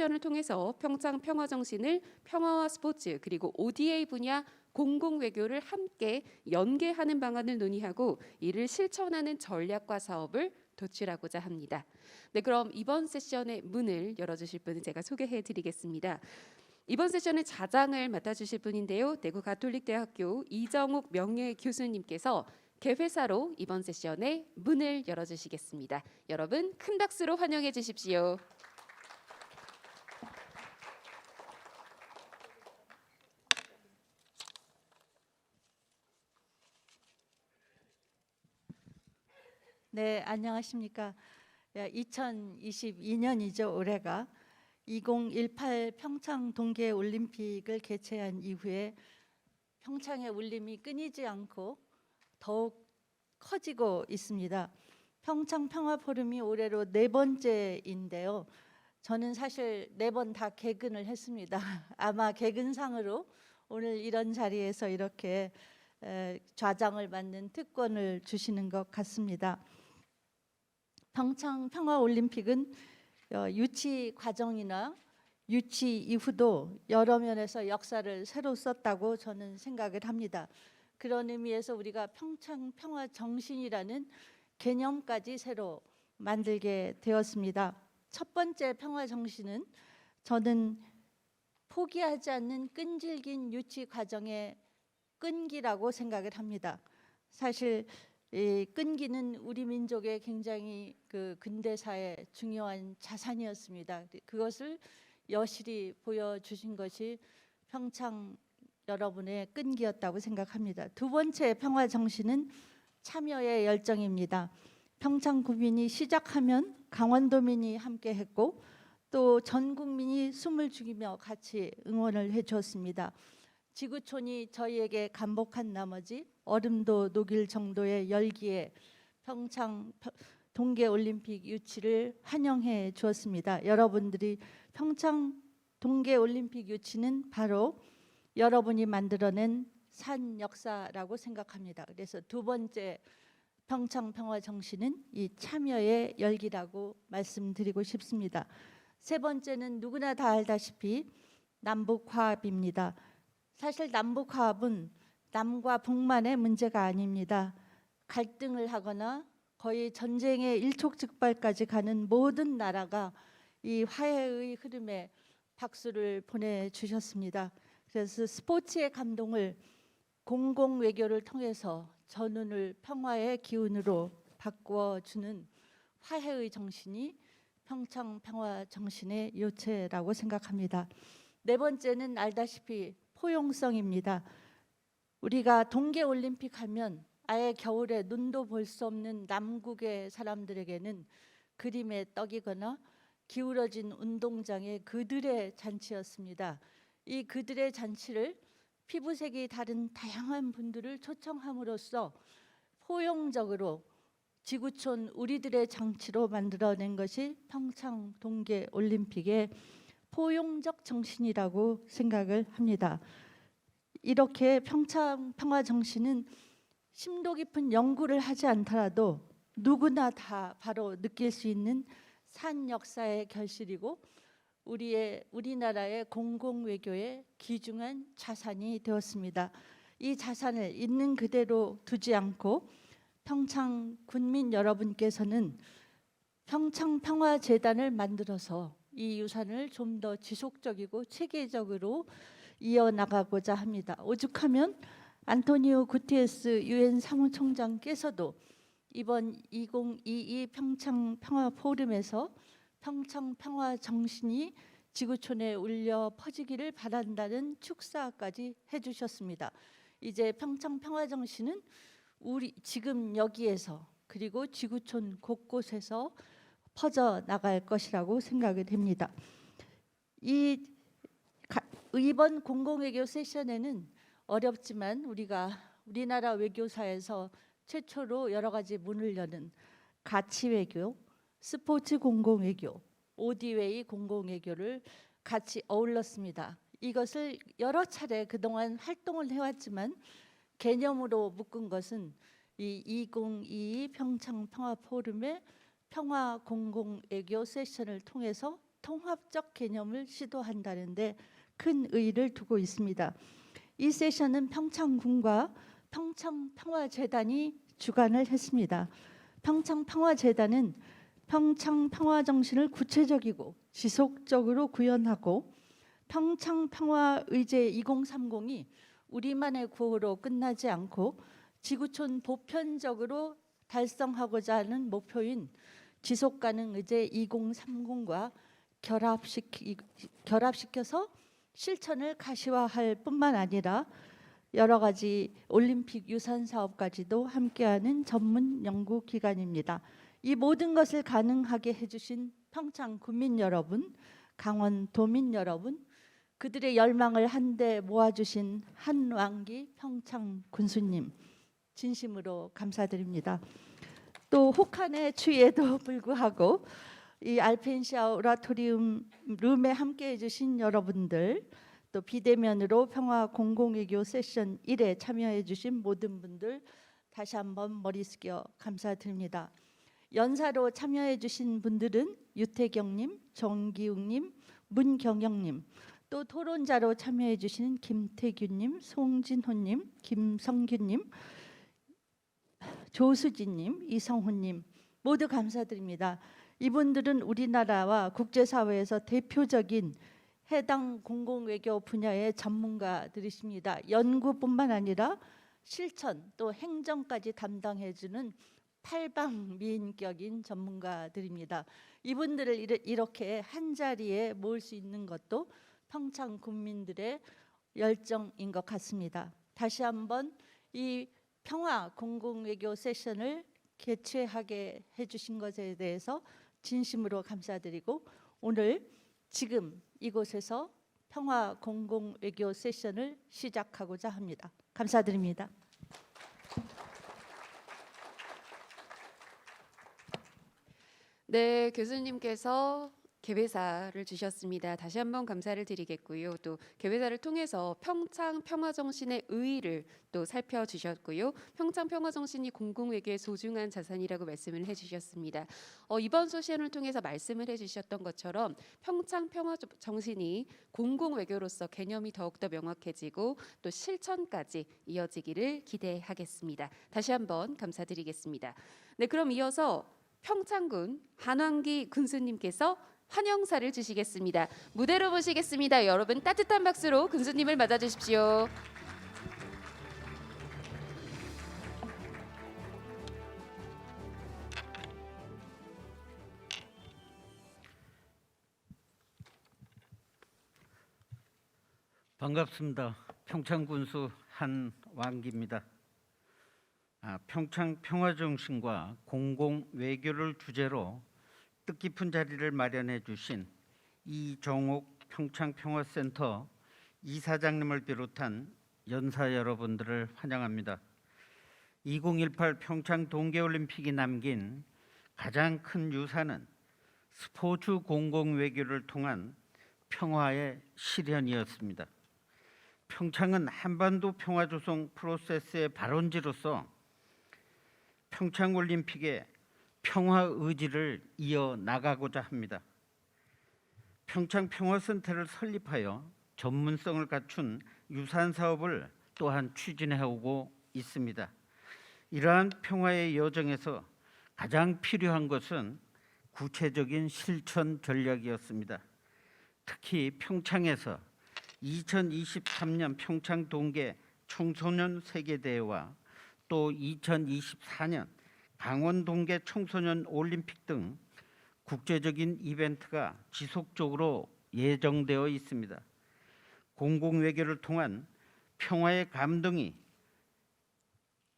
세션을 통해서 평창 평화 정신을 평화와 스포츠 그리고 ODA 분야 공공 외교를 함께 연계하는 방안을 논의하고 이를 실천하는 전략과 사업을 도출하고자 합니다. 네, 그럼 이번 세션의 문을 열어주실 분은 제가 소개해드리겠습니다. 이번 세션의 자장을 맡아주실 분인데요. 대구 가톨릭대학교 이정욱 명예교수님께서 개회사로 이번 세션의 문을 열어주시겠습니다. 여러분 큰 박수로 환영해 주십시오. 네, 안녕하십니까. 2022년이죠, 올해가. 2018 평창 동계올림픽을 개최한 이후에 평창의 울림이 끊이지 않고 더욱 커지고 있습니다. 평창 평화포럼이 올해로 4번째인데요. 저는 사실 4번 다 개근을 했습니다. 아마 개근상으로 오늘 이런 자리에서 이렇게 좌장을 맡는 특권을 주시는 것 같습니다. 평창 평화올림픽은 유치 과정이나 유치 이후도 여러 면에서 역사를 새로 썼다고 저는 생각을 합니다. 그런 의미에서 우리가 평창 평화 정신이라는 개념까지 새로 만들게 되었습니다. 첫 번째 평화 정신은 저는 포기하지 않는 끈질긴 유치 과정의 끈기라고 생각을 합니다. 사실 이 끈기는 우리 민족의 굉장히 근대사의 중요한 자산이었습니다. 그것을 여실히 보여주신 것이 평창 여러분의 끈기였다고 생각합니다. 두 번째 평화 정신은 참여의 열정입니다. 평창 구민이 시작하면 강원도민이 함께했고 또 전 국민이 숨을 죽이며 같이 응원을 해주었습니다. 지구촌이 저희에게 감복한 나머지 얼음도 녹일 정도의 열기에 평창 동계올림픽 유치를 환영해 주었습니다. 여러분들이 평창 동계올림픽 유치는 바로 여러분이 만들어낸 산 역사라고 생각합니다. 그래서 두 번째 평창 평화 정신은 이 참여의 열기라고 말씀드리고 싶습니다. 세 번째는 누구나 다 알다시피 남북 화합입니다. 사실 남북 화합은 남과 북만의 문제가 아닙니다. 갈등을 하거나 거의 전쟁의 일촉즉발까지 가는 모든 나라가 이 화해의 흐름에 박수를 보내주셨습니다. 그래서 스포츠의 감동을 공공 외교를 통해서 전운을 평화의 기운으로 바꾸어주는 화해의 정신이 평창 평화 정신의 요체라고 생각합니다. 네 번째는 알다시피 포용성입니다. 우리가 동계올림픽 하면 아예 겨울에 눈도 볼 수 없는 남국의 사람들에게는 그림의 떡이거나 기울어진 운동장의 그들의 잔치였습니다. 이 그들의 잔치를 피부색이 다른 다양한 분들을 초청함으로써 포용적으로 지구촌 우리들의 장치로 만들어낸 것이 평창 동계올림픽의 포용적 정신이라고 생각을 합니다. 이렇게 평창 평화 정신은 심도 깊은 연구를 하지 않더라도 누구나 다 바로 느낄 수 있는 산 역사의 결실이고 우리나라의 공공 외교의 귀중한 자산이 되었습니다. 이 자산을 있는 그대로 두지 않고 평창 군민 여러분께서는 평창 평화재단을 만들어서 이 유산을 좀 더 지속적이고 체계적으로 이어나가고자 합니다. 오죽하면 안토니오 구테레스 유엔 사무총장께서도 이번 2022 평창 평화 포럼에서 평창 평화 정신이 지구촌에 울려 퍼지기를 바란다는 축사까지 해주셨습니다. 이제 평창 평화 정신은 우리 지금 여기에서 그리고 지구촌 곳곳에서 퍼져 나갈 것이라고 생각이 됩니다. 이번 공공외교 세션에는 어렵지만 우리나라 외교사에서 최초로 여러 가지 문을 여는 가치 외교, 스포츠 공공외교, 오디웨이 공공외교를 같이 어울렀습니다. 이것을 여러 차례 그동안 활동을 해왔지만 개념으로 묶은 것은 이 2022 평창 평화 포럼의 평화 공공외교 세션을 통해서 통합적 개념을 시도한다는데 큰 의의를 두고 있습니다. 이 세션은 평창군과 평창평화재단이 주관을 했습니다. 평창평화재단은 평창평화정신을 구체적이고 지속적으로 구현하고 평창평화의제 2030이 우리만의 구호로 끝나지 않고 지구촌 보편적으로 달성하고자 하는 목표인 지속가능의제 2030과 결합시켜서 실천을 가시화할 뿐만 아니라 여러 가지 올림픽 유산 사업까지도 함께하는 전문 연구 기관입니다. 이 모든 것을 가능하게 해주신 평창 군민 여러분, 강원 도민 여러분, 그들의 열망을 한데 모아주신 한왕기 평창 군수님 진심으로 감사드립니다. 또 혹한의 추위에도 불구하고 이 알펜시아 오라토리움 룸에 함께해 주신 여러분들, 또 비대면으로 평화 공공외교 세션 1에 참여해 주신 모든 분들 다시 한번 머리 숙여 감사드립니다. 연사로 참여해 주신 분들은 유태경님, 정기웅님, 문경영님, 또 토론자로 참여해 주신 김태균님, 송진호님, 김성균님, 조수진님, 이성훈님 모두 감사드립니다. 이분들은 우리나라와 국제사회에서 대표적인 해당 공공외교 분야의 전문가들이십니다. 연구뿐만 아니라 실천 또 행정까지 담당해주는 팔방미인격인 전문가들입니다. 이분들을 이렇게 한자리에 모을 수 있는 것도 평창 군민들의 열정인 것 같습니다. 다시 한번 이 평화 공공외교 세션을 개최하게 해주신 것에 대해서 진심으로 감사드리고 오늘 지금 이곳에서 평화 공공외교 세션을 시작하고자 합니다. 감사드립니다. 네, 교수님께서 개회사를 주셨습니다. 다시 한번 감사를 드리겠고요. 또 개회사를 통해서 평창 평화정신의 의의를 또 살펴주셨고요. 평창 평화정신이 공공외교의 소중한 자산이라고 말씀을 해주셨습니다. 이번 소시연을 통해서 말씀을 해주셨던 것처럼 평창 평화정신이 공공외교로서 개념이 더욱더 명확해지고 또 실천까지 이어지기를 기대하겠습니다. 다시 한번 감사드리겠습니다. 네, 그럼 이어서 평창군 한왕기 군수님께서 환영사를 주시겠습니다. 무대로 모시겠습니다. 여러분 따뜻한 박수로 군수님을 맞아주십시오. 반갑습니다. 평창군수 한왕기입니다. 평창 평화정신과 공공외교를 주제로 뜻깊은 자리를 마련해 주신 이정옥 평창평화센터 이사장님을 비롯한 연사 여러분들을 환영합니다. 2018 평창 동계올림픽이 남긴 가장 큰 유산은 스포츠 공공외교를 통한 평화의 실현이었습니다. 평창은 한반도 평화조성 프로세스의 발원지로서 평창올림픽의 평화 의지를 이어나가고자 합니다. 평창평화센터를 설립하여 전문성을 갖춘 유산 사업을 또한 추진해오고 있습니다. 이러한 평화의 여정에서 가장 필요한 것은 구체적인 실천 전략이었습니다. 특히 평창에서 2023년 평창 동계 청소년 세계대회와 또 2024년 강원 동계 청소년 올림픽 등 국제적인 이벤트가 지속적으로 예정되어 있습니다. 공공외교를 통한 평화의 감동이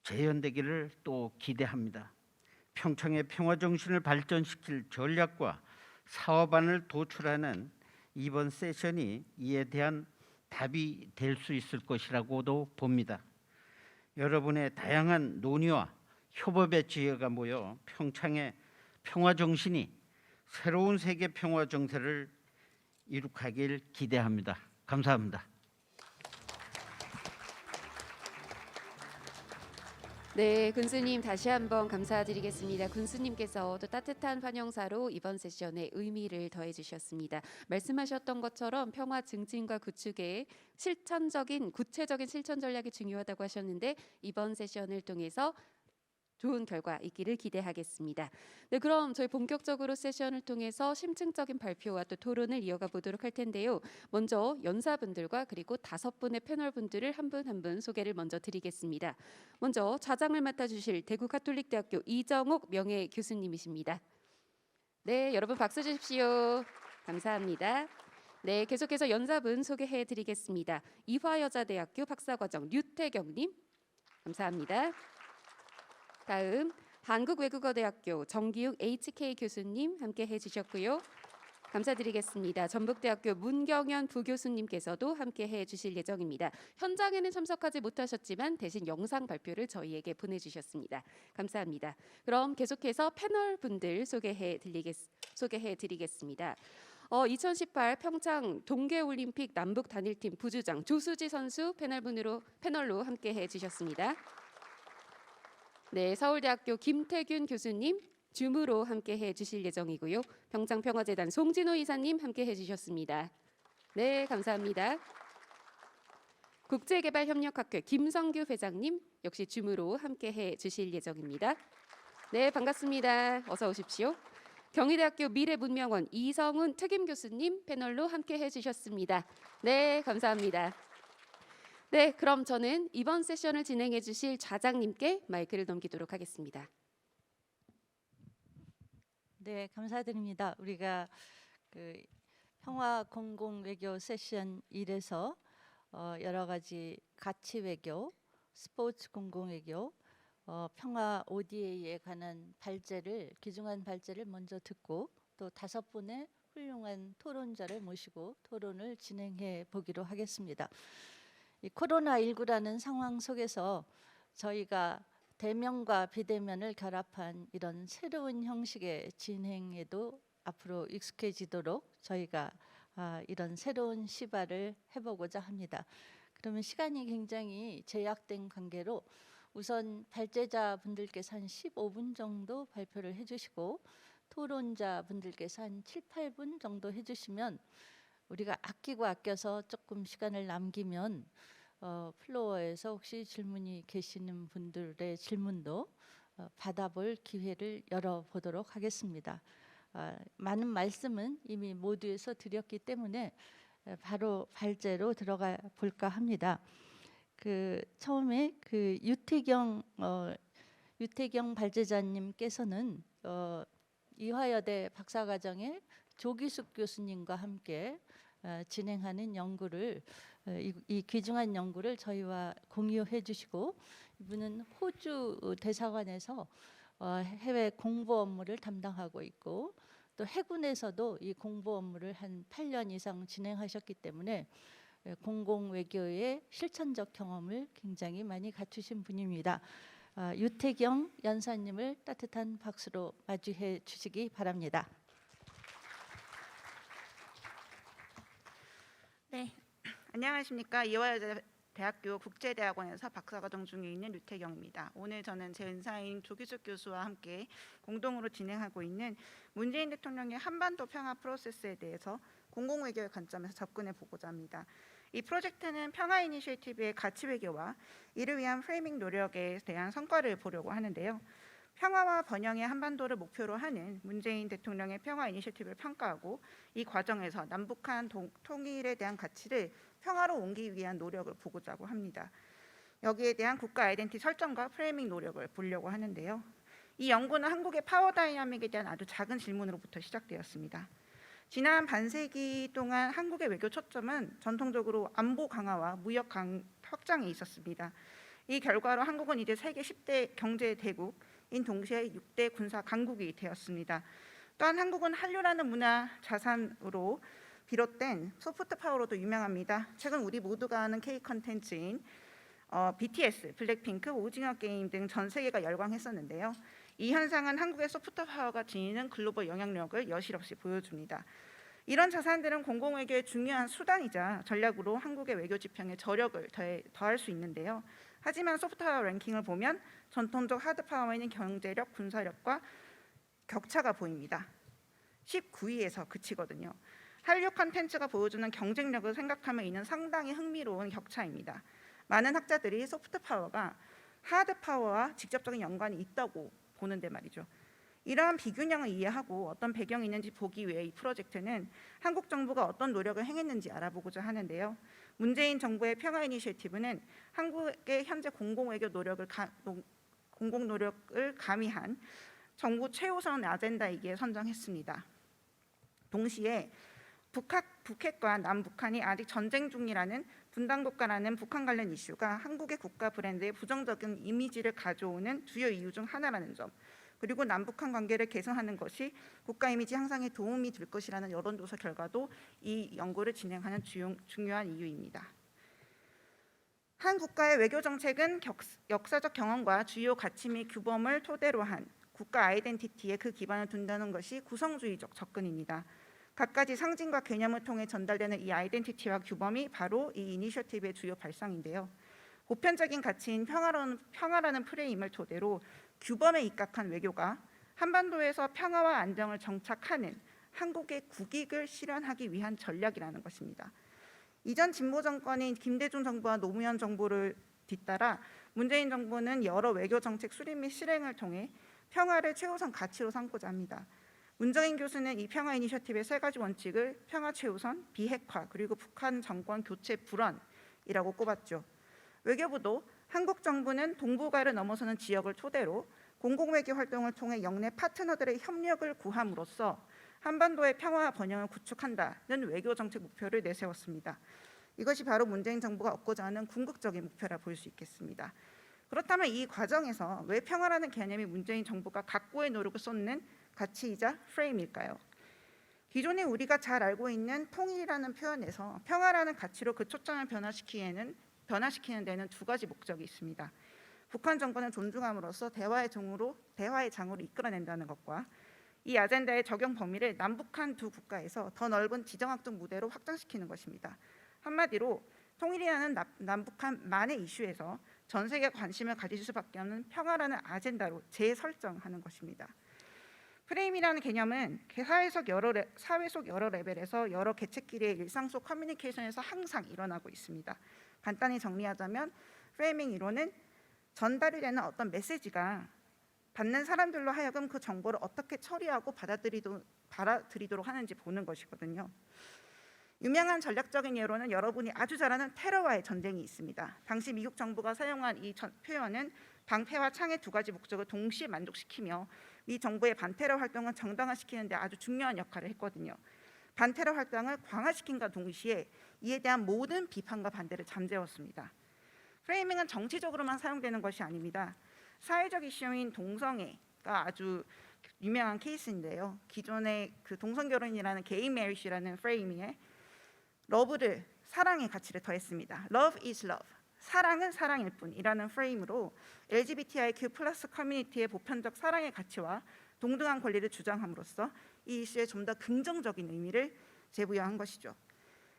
재현되기를 또 기대합니다. 평창의 평화 정신을 발전시킬 전략과 사업안을 도출하는 이번 세션이 이에 대한 답이 될 수 있을 것이라고도 봅니다. 여러분의 다양한 논의와 협업의 지혜가 모여 평창의 평화 정신이 새로운 세계 평화 정세를 이룩하길 기대합니다. 감사합니다. 네, 군수님 다시 한번 감사드리겠습니다. 군수님께서 또 따뜻한 환영사로 이번 세션에 의미를 더해 주셨습니다. 말씀하셨던 것처럼 평화 증진과 구축에 실천적인 구체적인 실천 전략이 중요하다고 하셨는데 이번 세션을 통해서 좋은 결과 있기를 기대하겠습니다. 네, 그럼 저희 본격적으로 세션을 통해서 심층적인 발표와 또 토론을 이어가 보도록 할 텐데요. 먼저 연사분들과 그리고 5분의 패널분들을 한 분 한 분 소개를 먼저 드리겠습니다. 먼저 좌장을 맡아주실 대구가톨릭대학교 이정옥 명예교수님이십니다. 네, 여러분 박수 주십시오. 감사합니다. 네, 계속해서 연사분 소개해 드리겠습니다. 이화여자대학교 박사과정 류태경님, 감사합니다. 다음 한국외국어대학교 정기욱 HK 교수님 함께 해주셨고요. 감사드리겠습니다. 전북대학교 문경현 부교수님께서도 함께 해주실 예정입니다. 현장에는 참석하지 못하셨지만 대신 영상 발표를 저희에게 보내주셨습니다. 감사합니다. 그럼 계속해서 패널 분들 소개해 드리겠습니다. 2018 평창 동계올림픽 남북 단일팀 부주장 조수지 선수 패널로 함께 해주셨습니다. 네, 서울대학교 김태균 교수님 줌으로 함께 해주실 예정이고요. 평창평화재단 송진호 이사님 함께 해주셨습니다. 네, 감사합니다. 국제개발협력학회 김성규 회장님 역시 줌으로 함께 해주실 예정입니다. 네, 반갑습니다. 어서 오십시오. 경희대학교 미래문명원 이성훈 특임 교수님 패널로 함께 해주셨습니다. 네, 감사합니다. 네, 그럼 저는 이번 세션을 진행해 주실 좌장님께 마이크를 넘기도록 하겠습니다. 네, 감사드립니다. 우리가 그 평화 공공 외교 세션 1에서 여러 가지 가치 외교, 스포츠 공공 외교, 평화 ODA에 관한 귀중한 발제를 먼저 듣고 또 5분의 훌륭한 토론자를 모시고 토론을 진행해 보기로 하겠습니다. 이 코로나19라는 상황 속에서 저희가 대면과 비대면을 결합한 이런 새로운 형식의 진행에도 앞으로 익숙해지도록 저희가 이런 새로운 시발을 해보고자 합니다. 그러면 시간이 굉장히 제약된 관계로 우선 발제자 분들께서 한 15분 정도 발표를 해주시고 토론자 분들께서 한 7, 8분 정도 해주시면 우리가 아껴서 조금 시간을 남기면 플로어에서 혹시 질문이 계시는 분들의 질문도 받아볼 기회를 열어보도록 하겠습니다. 많은 말씀은 이미 모두에서 드렸기 때문에 바로 발제로 들어가 볼까 합니다. 처음에 유태경 발제자님께서는 이화여대 박사과정의 조기숙 교수님과 함께 진행하는 연구를 이 귀중한 연구를 저희와 공유해 주시고 이분은 호주 대사관에서 해외 공보 업무를 담당하고 있고 또 해군에서도 이 공보 업무를 한 8년 이상 진행하셨기 때문에 공공 외교의 실천적 경험을 굉장히 많이 갖추신 분입니다. 유태경 연사님을 따뜻한 박수로 맞이해 주시기 바랍니다. 네, 안녕하십니까. 이화여자대학교 국제대학원에서 박사과정 중에 있는 류태경입니다. 오늘 저는 제 은사인 조기숙 교수와 함께 공동으로 진행하고 있는 문재인 대통령의 한반도 평화 프로세스에 대해서 공공외교의 관점에서 접근해 보고자 합니다. 이 프로젝트는 평화 이니셔티브의 가치 외교와 이를 위한 프레이밍 노력에 대한 성과를 보려고 하는데요. 평화와 번영의 한반도를 목표로 하는 문재인 대통령의 평화 이니셔티브를 평가하고 이 과정에서 남북한 통일에 대한 가치를 평화로 옮기기 위한 노력을 보고자 합니다. 여기에 대한 국가 아이덴티티 설정과 프레이밍 노력을 보려고 하는데요. 이 연구는 한국의 파워 다이나믹에 대한 아주 작은 질문으로부터 시작되었습니다. 지난 반세기 동안 한국의 외교 초점은 전통적으로 안보 강화와 무역 확장에 있었습니다. 이 결과로 한국은 이제 세계 10대 경제 대국인 동시에 6대 군사 강국이 되었습니다. 또한 한국은 한류라는 문화 자산으로 비롯된 소프트 파워로도 유명합니다. 최근 우리 모두가 아는 K 컨텐츠인 BTS, 블랙핑크, 오징어 게임 등 전 세계가 열광했었는데요. 이 현상은 한국의 소프트 파워가 지니는 글로벌 영향력을 여실없이 보여줍니다. 이런 자산들은 공공외교의 중요한 수단이자 전략으로 한국의 외교 지평에 저력을 더할 수 있는데요. 하지만 소프트파워 랭킹을 보면 전통적 하드파워에는 경제력, 군사력과 격차가 보입니다. 19위에서 그치거든요. 한류 콘텐츠가 보여주는 경쟁력을 생각하면 이는 상당히 흥미로운 격차입니다. 많은 학자들이 소프트파워가 하드파워와 직접적인 연관이 있다고 보는데 말이죠. 이러한 비균형을 이해하고 어떤 배경이 있는지 보기 위해 이 프로젝트는 한국 정부가 어떤 노력을 행했는지 알아보고자 하는데요. 문재인 정부의 평화 이니셔티브는 한국의 현재 공공 노력을 가미한 정부 최우선 아젠다이기에 선정했습니다. 동시에 북핵과 남북한이 아직 전쟁 중이라는 분단국가라는 북한 관련 이슈가 한국의 국가 브랜드에 부정적인 이미지를 가져오는 주요 이유 중 하나라는 점, 그리고 남북한 관계를 개선하는 것이 국가 이미지 향상에 도움이 될 것이라는 여론조사 결과도 이 연구를 진행하는 중요한 이유입니다. 한 국가의 외교 정책은 역사적 경험과 주요 가치 및 규범을 토대로 한 국가 아이덴티티에 그 기반을 둔다는 것이 구성주의적 접근입니다. 갖가지 상징과 개념을 통해 전달되는 이 아이덴티티와 규범이 바로 이 이니셔티브의 주요 발상인데요. 보편적인 가치인 평화라는 프레임을 토대로 규범에 입각한 외교가 한반도에서 평화와 안정을 정착하는 한국의 국익을 실현하기 위한 전략이라는 것입니다. 이전 진보 정권인 김대중 정부와 노무현 정부를 뒤따라 문재인 정부는 여러 외교 정책 수립 및 실행을 통해 평화를 최우선 가치로 삼고자 합니다. 문정인 교수는 이 평화 이니셔티브의 세 가지 원칙을 평화 최우선, 비핵화, 그리고 북한 정권 교체 불안이라고 꼽았죠. 외교부도 한국 정부는 동북아를 넘어서는 지역을 토대로 공공외교 활동을 통해 영내 파트너들의 협력을 구함으로써 한반도의 평화와 번영을 구축한다는 외교 정책 목표를 내세웠습니다. 이것이 바로 문재인 정부가 얻고자 하는 궁극적인 목표라 볼 수 있겠습니다. 그렇다면 이 과정에서 왜 평화라는 개념이 문재인 정부가 각고의 노력을 쏟는 가치이자 프레임일까요? 기존에 우리가 잘 알고 있는 통일이라는 표현에서 평화라는 가치로 그 초점을 변화시키는 데는 두 가지 목적이 있습니다. 북한 정권을 존중함으로써 대화의 장으로 이끌어낸다는 것과 이 아젠다의 적용 범위를 남북한 두 국가에서 더 넓은 지정학적 무대로 확장시키는 것입니다. 한마디로 통일이라는 남북한만의 이슈에서 전 세계가 관심을 가질 수밖에 없는 평화라는 아젠다로 재설정하는 것입니다. 프레임이라는 개념은 사회 속 여러 레벨에서 여러 개체끼리의 일상 속 커뮤니케이션에서 항상 일어나고 있습니다. 간단히 정리하자면 프레이밍 이론은 전달이 되는 어떤 메시지가 받는 사람들로 하여금 그 정보를 어떻게 처리하고 받아들이도록 하는지 보는 것이거든요. 유명한 전략적인 예로는 여러분이 아주 잘 아는 테러와의 전쟁이 있습니다. 당시 미국 정부가 사용한 이 표현은 방패와 창의 두 가지 목적을 동시에 만족시키며 미 정부의 반테러 활동을 정당화시키는 데 아주 중요한 역할을 했거든요. 반테러 활동을 강화시킨과 동시에 이에 대한 모든 비판과 반대를 잠재웠습니다. 프레이밍은 정치적으로만 사용되는 것이 아닙니다. 사회적 이슈인 동성애가 아주 유명한 케이스인데요. 기존의 그 동성결혼이라는 게이 메리지라는 프레이밍에 러브를 사랑의 가치를 더했습니다. Love is love. 사랑은 사랑일 뿐이라는 프레임으로 LGBTIQ+ 커뮤니티의 보편적 사랑의 가치와 동등한 권리를 주장함으로써 이 이슈에 좀 더 긍정적인 의미를 재부여한 것이죠.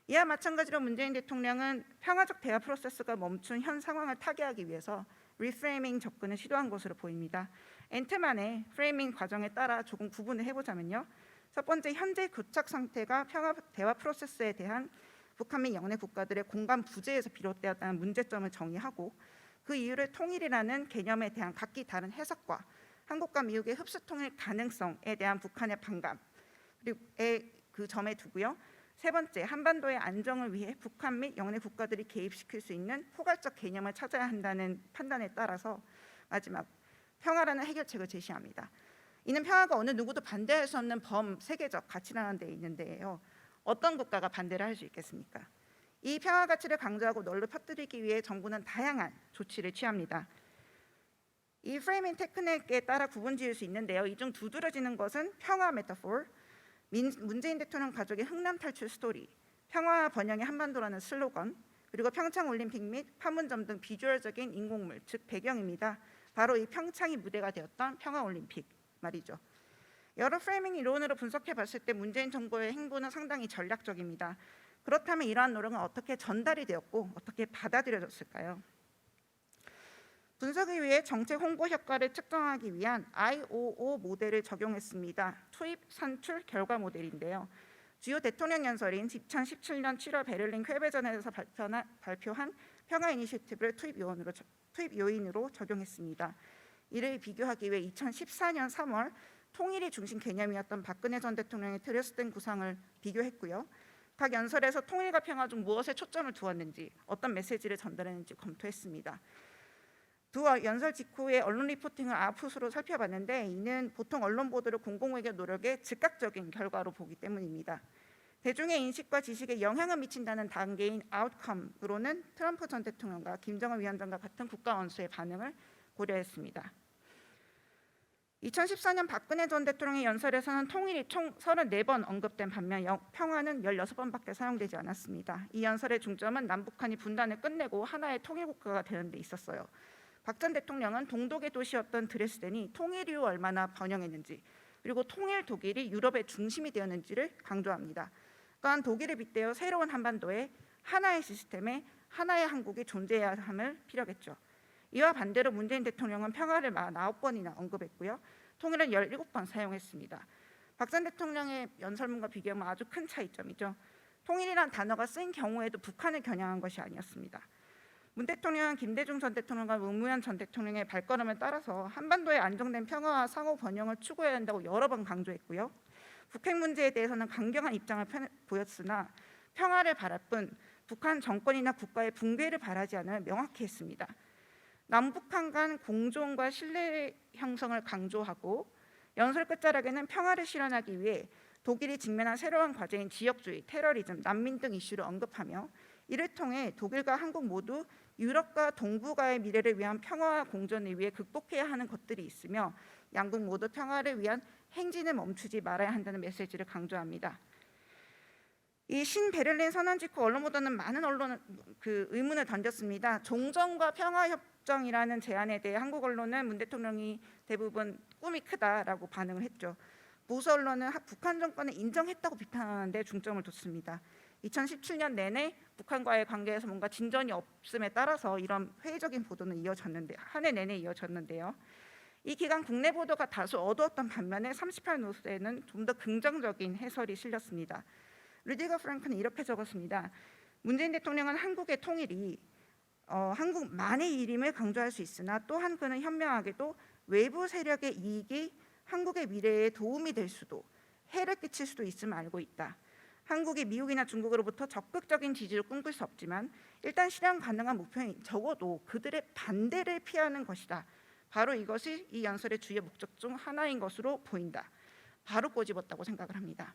이와 마찬가지로 문재인 대통령은 평화적 대화 프로세스가 멈춘 현 상황을 타개하기 위해서 리프레이밍 접근을 시도한 것으로 보입니다. 엔트만의 프레이밍 과정에 따라 조금 구분을 해보자면요. 첫 번째, 현재 교착 상태가 평화 대화 프로세스에 대한 북한 및 영내 국가들의 공감 부재에서 비롯되었다는 문제점을 정의하고 그 이유를 통일이라는 개념에 대한 각기 다른 해석과 한국과 미국의 흡수 통일 가능성에 대한 북한의 반감 그리고 그 점에 두고요. 세 번째, 한반도의 안정을 위해 북한 및 영내 국가들이 개입시킬 수 있는 포괄적 개념을 찾아야 한다는 판단에 따라서 마지막, 평화라는 해결책을 제시합니다. 이는 평화가 어느 누구도 반대할 수 없는 범세계적 가치라는 데 있는데요. 어떤 국가가 반대를 할 수 있겠습니까? 이 평화 가치를 강조하고 널리 퍼뜨리기 위해 정부는 다양한 조치를 취합니다. 이 프레이밍 테크닉에 따라 구분지을 수 있는데요. 이 중 두드러지는 것은 평화 메타포, 문재인 대통령 가족의 흥남 탈출 스토리, 평화와 번영의 한반도라는 슬로건, 그리고 평창 올림픽 및 판문점 등 비주얼적인 인공물, 즉 배경입니다. 바로 이 평창이 무대가 되었던 평화 올림픽 말이죠. 여러 프레이밍 이론으로 분석해 봤을 때 문재인 정부의 행보는 상당히 전략적입니다. 그렇다면 이러한 노력은 어떻게 전달이 되었고 어떻게 받아들여졌을까요? 분석을 위해 정책 홍보 효과를 측정하기 위한 IOO 모델을 적용했습니다. 투입 산출 결과 모델인데요. 주요 대통령 연설인 2017년 7월 베를린 퀘베전에서 발표한 평화 이니셔티브를 투입 요인으로 적용했습니다. 이를 비교하기 위해 2014년 3월 통일이 중심 개념이었던 박근혜 전 대통령의 드레스덴 구상을 비교했고요. 각 연설에서 통일과 평화 중 무엇에 초점을 두었는지, 어떤 메시지를 전달했는지 검토했습니다. 두 연설 직후에 언론 리포팅을 아웃풋으로 살펴봤는데 이는 보통 언론 보도를 공공외교 노력의 즉각적인 결과로 보기 때문입니다. 대중의 인식과 지식에 영향을 미친다는 단계인 아웃컴으로는 트럼프 전 대통령과 김정은 위원장과 같은 국가 원수의 반응을 고려했습니다. 2014년 박근혜 전 대통령의 연설에서는 통일이 총 34번 언급된 반면 평화는 16번밖에 사용되지 않았습니다. 이 연설의 중점은 남북한이 분단을 끝내고 하나의 통일 국가가 되는 데 있었어요. 박 전 대통령은 동독의 도시였던 드레스덴이 통일 이후 얼마나 번영했는지, 그리고 통일 독일이 유럽의 중심이 되었는지를 강조합니다. 또한 독일에 빗대어 새로운 한반도에 하나의 시스템에 하나의 한국이 존재해야 함을 피력했죠. 이와 반대로 문재인 대통령은 평화를 49번이나 언급했고요. 통일은 17번 사용했습니다. 박 전 대통령의 연설문과 비교하면 아주 큰 차이점이죠. 통일이란 단어가 쓰인 경우에도 북한을 겨냥한 것이 아니었습니다. 문 대통령은 김대중 전 대통령과 노무현 전 대통령의 발걸음을 따라서 한반도의 안정된 평화와 상호 번영을 추구해야 한다고 여러 번 강조했고요. 북핵 문제에 대해서는 강경한 입장을 보였으나 평화를 바랄 뿐 북한 정권이나 국가의 붕괴를 바라지 않음을 명확히 했습니다. 남북한 간 공존과 신뢰 형성을 강조하고 연설 끝자락에는 평화를 실현하기 위해 독일이 직면한 새로운 과제인 지역주의, 테러리즘, 난민 등 이슈를 언급하며 이를 통해 독일과 한국 모두 유럽과 동북아의 미래를 위한 평화와 공존을 위해 극복해야 하는 것들이 있으며 양국 모두 평화를 위한 행진을 멈추지 말아야 한다는 메시지를 강조합니다. 이 신베를린 선언 직후 언론 보도는 많은 언론은 의문을 던졌습니다. 종전과 평화협정이라는 제안에 대해 한국 언론은 문 대통령이 대부분 꿈이 크다라고 반응을 했죠. 보수 언론은 북한 정권을 인정했다고 비판하는 데 중점을 뒀습니다. 2017년 내내 북한과의 관계에서 뭔가 진전이 없음에 따라서 이런 회의적인 보도는 한 해 내내 이어졌는데요. 이 기간 국내 보도가 다소 어두웠던 반면에 38노스에는 좀 더 긍정적인 해설이 실렸습니다. 루디거 프랑크는 이렇게 적었습니다. 문재인 대통령은 한국의 통일이 한국만의 일임을 강조할 수 있으나 또한 그는 현명하게도 외부 세력의 이익이 한국의 미래에 도움이 될 수도 해를 끼칠 수도 있음을 알고 있다. 한국이 미국이나 중국으로부터 적극적인 지지를 꿈꿀 수 없지만 일단 실현 가능한 목표인 적어도 그들의 반대를 피하는 것이다. 바로 이것이 이 연설의 주요 목적 중 하나인 것으로 보인다. 바로 꼬집었다고 생각을 합니다.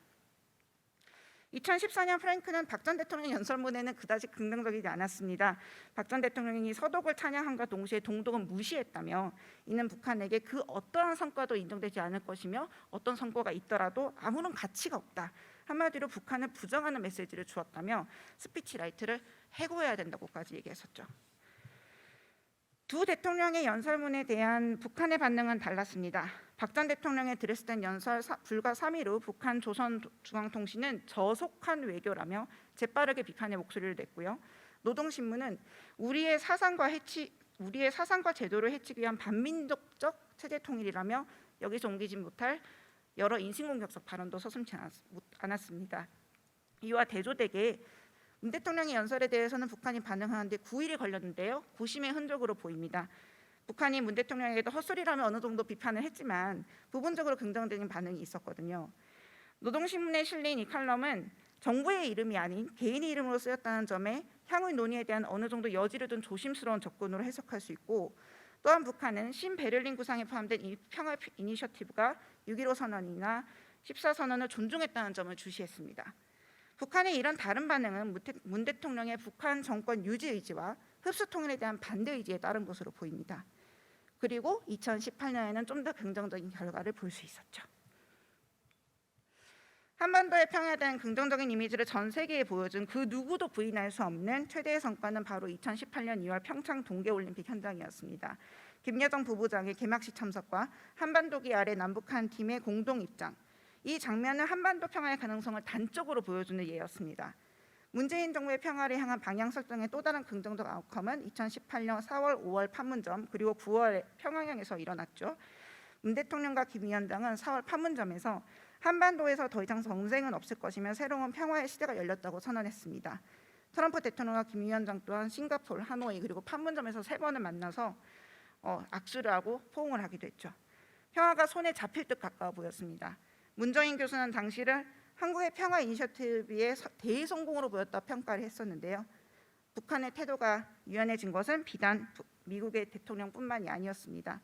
2014년 프랭크는 박 전 대통령 연설문에는 그다지 긍정적이지 않았습니다. 박 전 대통령이 서독을 찬양함과 동시에 동독은 무시했다며 이는 북한에게 그 어떠한 성과도 인정되지 않을 것이며 어떤 성과가 있더라도 아무런 가치가 없다. 한마디로 북한을 부정하는 메시지를 주었다며 스피치라이트를 해고해야 된다고까지 얘기했었죠. 두 대통령의 연설문에 대한 북한의 반응은 달랐습니다. 박 전 대통령의 드레스덴 연설 불과 3일 후 북한 조선중앙통신은 저속한 외교라며 재빠르게 비판의 목소리를 냈고요. 노동신문은 우리의 사상과 제도를 해치기 위한 반민족적 체제 통일이라며 여기서 옮기지 못할 여러 인신공격적 발언도 서슴지 않았습니다. 이와 대조되게 문 대통령의 연설에 대해서는 북한이 반응하는데 9일이 걸렸는데요. 고심의 흔적으로 보입니다. 북한이 문 대통령에게도 헛소리라며 어느 정도 비판을 했지만 부분적으로 긍정적인 반응이 있었거든요. 노동신문에 실린 이 칼럼은 정부의 이름이 아닌 개인의 이름으로 쓰였다는 점에 향후 논의에 대한 어느 정도 여지를 둔 조심스러운 접근으로 해석할 수 있고, 또한 북한은 신베를린 구상에 포함된 이 평화 이니셔티브가 6.15 선언이나 14선언을 존중했다는 점을 주시했습니다. 북한의 이런 다른 반응은 문 대통령의 북한 정권 유지 의지와 흡수 통일에 대한 반대 의지에 따른 것으로 보입니다. 그리고 2018년에는 좀 더 긍정적인 결과를 볼 수 있었죠. 한반도의 평화에 대한 긍정적인 이미지를 전 세계에 보여준 그 누구도 부인할 수 없는 최대의 성과는 바로 2018년 2월 평창 동계올림픽 현장이었습니다. 김여정 부부장의 개막식 참석과 한반도기 아래 남북한 팀의 공동 입장, 이 장면은 한반도 평화의 가능성을 단적으로 보여주는 예였습니다. 문재인 정부의 평화를 향한 방향 설정의 또 다른 긍정적 아웃컴은 2018년 4월, 5월 판문점 그리고 9월 평양에서 일어났죠. 문 대통령과 김 위원장은 4월 판문점에서 한반도에서 더 이상 전쟁은 없을 것이며 새로운 평화의 시대가 열렸다고 선언했습니다. 트럼프 대통령과 김 위원장 또한 싱가포르, 하노이 그리고 판문점에서 3번을 만나서 악수를 하고 포옹을 하기도 했죠. 평화가 손에 잡힐 듯 가까워 보였습니다. 문정인 교수는 당시를 한국의 평화 이니셔티브의 대성공으로 보였다 평가를 했었는데요. 북한의 태도가 유연해진 것은 비단 미국의 대통령뿐만이 아니었습니다.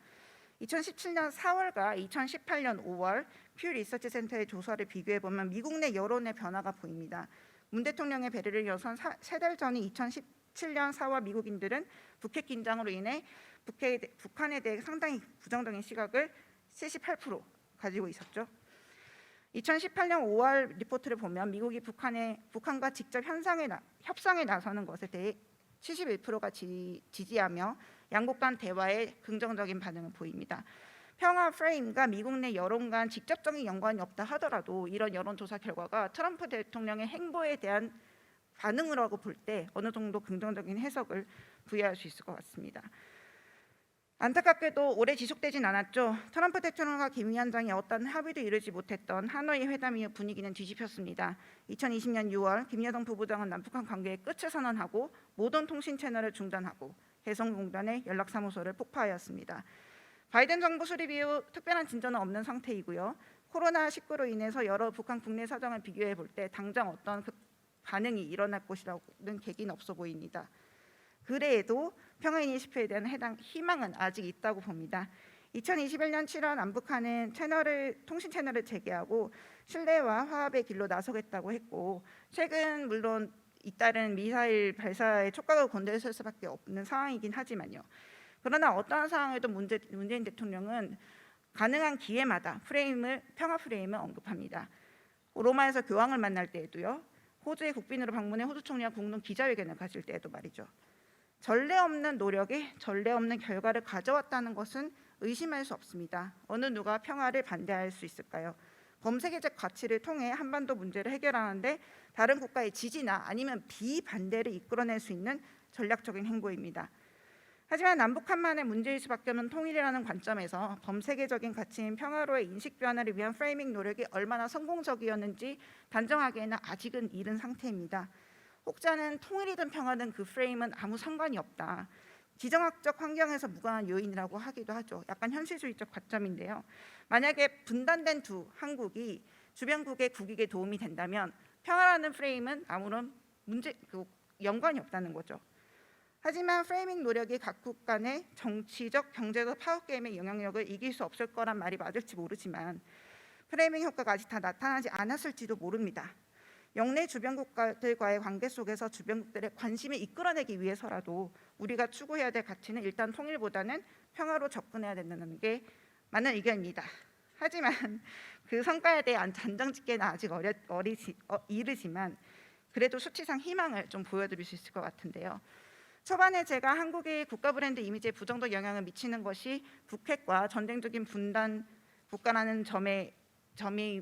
2017년 4월과 2018년 5월 퓨 리서치 센터의 조사를 비교해 보면 미국 내 여론의 변화가 보입니다. 문 대통령의 배려를 이어선 3달 전인 2017년 4월 미국인들은 북핵 긴장으로 인해 북한에 대해 상당히 부정적인 시각을 78% 가지고 있었죠. 2018년 5월 리포트를 보면 미국이 북한과 직접 협상에 나서는 것에 대해 71%가 지지하며 양국 간 대화에 긍정적인 반응을 보입니다. 평화 프레임과 미국 내 여론 간 직접적인 연관이 없다 하더라도 이런 여론조사 결과가 트럼프 대통령의 행보에 대한 반응이라고 볼 때 어느 정도 긍정적인 해석을 부여할 수 있을 것 같습니다. 안타깝게도 오래 지속되진 않았죠. 트럼프 대통령과 김 위원장이 어떤 합의도 이루지 못했던 하노이 회담 이후 분위기는 뒤집혔습니다. 2020년 6월 김여정 부부장은 남북한 관계의 끝을 선언하고 모든 통신 채널을 중단하고 해성공단의 연락사무소를 폭파하였습니다. 바이든 정부 수립 이후 특별한 진전은 없는 상태이고요. 코로나19로 인해서 여러 북한 국내 사정을 비교해 볼 때 당장 어떤 반응이 일어날 것이라는 계기는 없어 보입니다. 그래도 평화 이니시티브에 대한 해당 희망은 아직 있다고 봅니다. 2021년 7월 남북한은 통신 채널을 재개하고 신뢰와 화합의 길로 나서겠다고 했고 최근 물론 잇따른 미사일 발사에 촉각을 건드렸을 수밖에 없는 상황이긴 하지만요. 그러나 어떠한 상황에도 문재인 대통령은 가능한 기회마다 평화 프레임을 언급합니다. 로마에서 교황을 만날 때에도요. 호주의 국빈으로 방문해 호주 총리와 공동 기자회견을 가질 때에도 말이죠. 전례 없는 노력이 전례 없는 결과를 가져왔다는 것은 의심할 수 없습니다. 어느 누가 평화를 반대할 수 있을까요? 범세계적 가치를 통해 한반도 문제를 해결하는데 다른 국가의 지지나 아니면 비반대를 이끌어낼 수 있는 전략적인 행보입니다. 하지만 남북한만의 문제일 수밖에 없는 통일이라는 관점에서 범세계적인 가치인 평화로의 인식 변화를 위한 프레이밍 노력이 얼마나 성공적이었는지 단정하기에는 아직은 이른 상태입니다. 혹자는 통일이든 평화든 그 프레임은 아무 상관이 없다. 지정학적 환경에서 무관한 요인이라고 하기도 하죠. 약간 현실주의적 관점인데요. 만약에 분단된 두 한국이 주변국의 국익에 도움이 된다면 평화라는 프레임은 아무런 연관이 없다는 거죠. 하지만 프레이밍 노력이 각국 간의 정치적, 경제적 파워게임의 영향력을 이길 수 없을 거란 말이 맞을지 모르지만 프레이밍 효과가 아직 다 나타나지 않았을지도 모릅니다. 영내 주변국들과의 관계 속에서 주변국들의 관심을 이끌어내기 위해서라도 우리가 추구해야 될 가치는 일단 통일보다는 평화로 접근해야 된다는 게 맞는 의견입니다. 하지만 그 성과에 대해 단정짓기는 아직 이르지만 그래도 수치상 희망을 좀 보여드릴 수 있을 것 같은데요. 초반에 제가 한국의 국가 브랜드 이미지에 부정적 영향을 미치는 것이 북핵과 전쟁적인 분단 국가라는 점이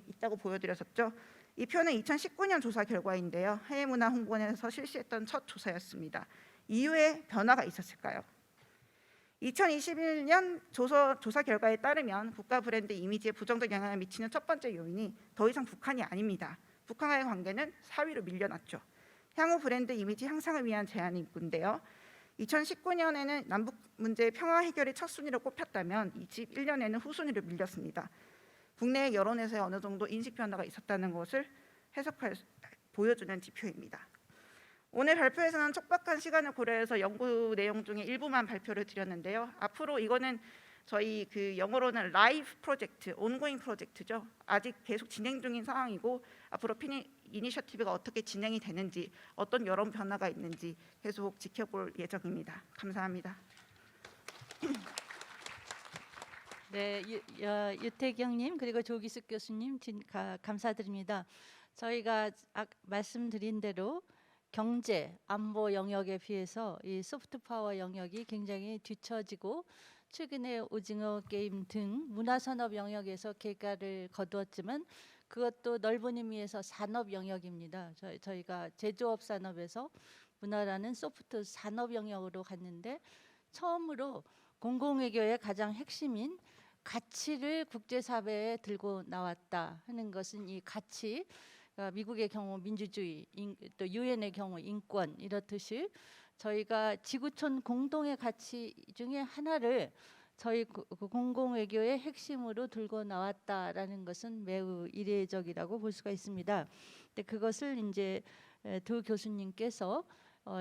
있다고 보여드렸었죠. 이 표는 2019년 조사 결과인데요. 해외문화 홍보원에서 실시했던 첫 조사였습니다. 이후에 변화가 있었을까요? 2021년 조사 결과에 따르면 국가 브랜드 이미지에 부정적 영향을 미치는 첫 번째 요인이 더 이상 북한이 아닙니다. 북한과의 관계는 4위로 밀려났죠. 향후 브랜드 이미지 향상을 위한 제안이 있군데요. 2019년에는 남북 문제 평화 해결이 첫 순위로 꼽혔다면 21년에는 후순위로 밀렸습니다. 국내 여론에서 어느 정도 인식 변화가 있었다는 것을 보여주는 지표입니다. 오늘 발표에서는 촉박한 시간을 고려해서 연구 내용 중에 일부만 발표를 드렸는데요. 앞으로 이거는 저희 영어로는 라이브 프로젝트, 온고잉 프로젝트죠. 아직 계속 진행 중인 상황이고 앞으로 이니셔티브가 어떻게 진행이 되는지, 어떤 여론 변화가 있는지 계속 지켜볼 예정입니다. 감사합니다. 네, 유태경님 그리고 조기숙 교수님 감사드립니다. 저희가 말씀드린 대로 경제, 안보 영역에 비해서 이 소프트 파워 영역이 굉장히 뒤처지고 최근에 오징어 게임 등 문화산업 영역에서 개가를 거두었지만 그것도 넓은 의미에서 산업 영역입니다. 저희가 제조업 산업에서 문화라는 소프트 산업 영역으로 갔는데 처음으로 공공외교의 가장 핵심인 가치를 국제사회에 들고 나왔다 하는 것은 이 가치, 미국의 경우 민주주의, 또 유엔의 경우 인권 이렇듯이 저희가 지구촌 공동의 가치 중에 하나를 저희 공공외교의 핵심으로 들고 나왔다라는 것은 매우 이례적이라고 볼 수가 있습니다. 근데 그것을 이제 두 교수님께서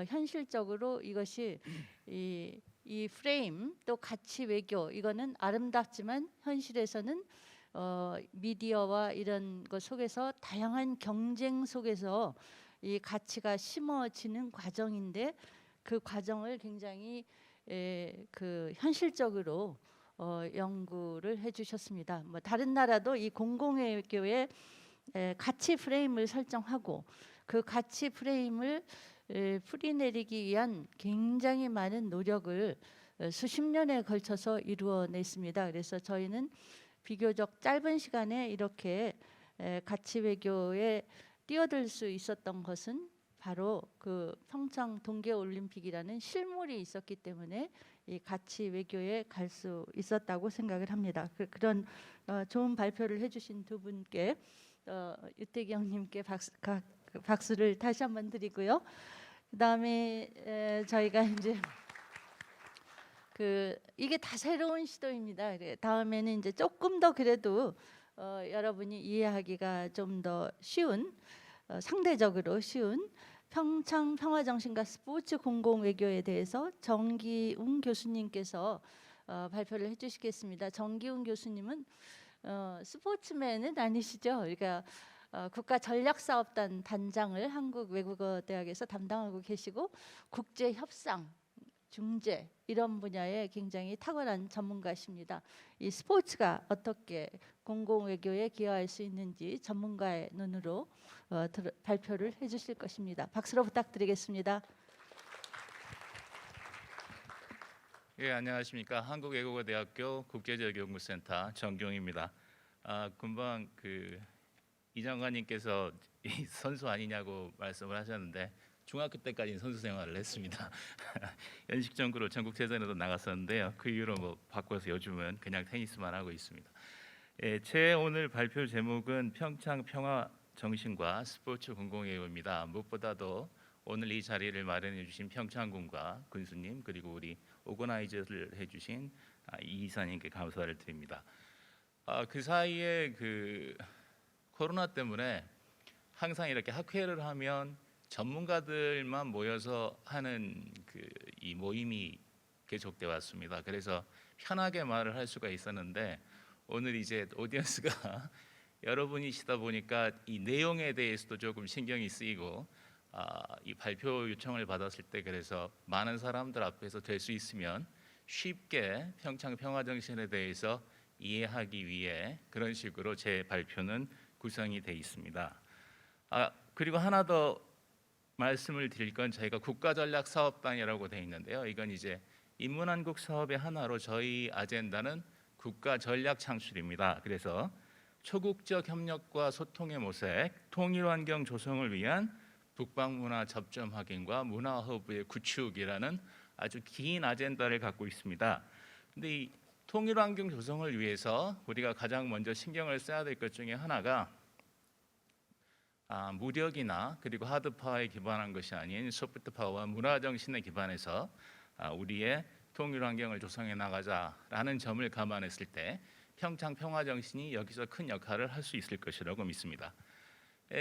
현실적으로 이것이 이 프레임 또 가치 외교 이거는 아름답지만 현실에서는 미디어와 이런 것 속에서 다양한 경쟁 속에서 이 가치가 심어지는 과정인데 그 과정을 굉장히 그 현실적으로 연구를 해주셨습니다. 뭐 다른 나라도 이 공공외교의 가치 프레임을 설정하고 그 가치 프레임을 풀이내리기 위한 굉장히 많은 노력을 수십 년에 걸쳐서 이루어냈습니다. 그래서 저희는 비교적 짧은 시간에 이렇게 가치 외교에 뛰어들 수 있었던 것은 바로 그 평창 동계올림픽이라는 실물이 있었기 때문에 이 가치 외교에 갈 수 있었다고 생각을 합니다. 그런 좋은 발표를 해주신 두 분께 유태경님께 박수를 다시 한번 드리고요. 그다음에 저희가 이제 이게 다 새로운 시도입니다. 다음에는 이제 조금 더 그래도 여러분이 이해하기가 좀 더 쉬운 상대적으로 쉬운 평창 평화정신과 스포츠 공공외교에 대해서 정기웅 교수님께서 발표를 해주시겠습니다. 정기웅 교수님은 스포츠맨은 아니시죠? 그러니까 국가전략사업단 단장을 한국외국어대학에서 담당하고 계시고 국제협상, 중재 이런 분야에 굉장히 탁월한 전문가십니다. 이 스포츠가 어떻게 공공외교에 기여할 수 있는지 전문가의 눈으로 발표를 해주실 것입니다. 박수로 부탁드리겠습니다. 예, 안녕하십니까. 한국외국어대학교 국제지역연구센터 정경입니다. 금방 이 장관님께서 선수 아니냐고 말씀을 하셨는데 중학교 때까지는 선수 생활을 했습니다. 연식전구로 전국체전에도 나갔었는데요. 그 이후로 뭐 바꿔서 요즘은 그냥 테니스만 하고 있습니다. 예, 제 오늘 발표 제목은 평창 평화 정신과 스포츠 공공외교입니다. 무엇보다도 오늘 이 자리를 마련해 주신 평창군과 군수님 그리고 우리 오거나이저를 해주신 이 이사님께 감사를 드립니다. 그 사이에 코로나 때문에 항상 이렇게 학회를 하면 전문가들만 모여서 하는 이 모임이 계속돼 왔습니다. 그래서 편하게 말을 할 수가 있었는데 오늘 이제 오디언스가 여러분이시다 보니까 이 내용에 대해서도 조금 신경이 쓰이고 이 발표 요청을 받았을 때 그래서 많은 사람들 앞에서 될 수 있으면 쉽게 평창 평화정신에 대해서 이해하기 위해 그런 식으로 제 발표는 구성이 돼 있습니다. 그리고 하나 더 말씀을 드릴 건 저희가 국가전략사업단이라고 돼 있는데요. 이건 이제 인문한국 사업의 하나로 저희 아젠다는 국가전략 창출입니다. 그래서 초국적 협력과 소통의 모색, 통일환경 조성을 위한 북방문화 접점 확인과 문화허브의 구축이라는 아주 긴 아젠다를 갖고 있습니다. 근데 이 통일환경 조성을 위해서 우리가 가장 먼저 신경을 써야 될 것 중에 하나가 무력이나 그리고 하드파워에 기반한 것이 아닌 소프트파워와 문화정신에 기반해서 우리의 통일환경을 조성해 나가자라는 점을 감안했을 때 평창 평화정신이 여기서 큰 역할을 할 수 있을 것이라고 믿습니다.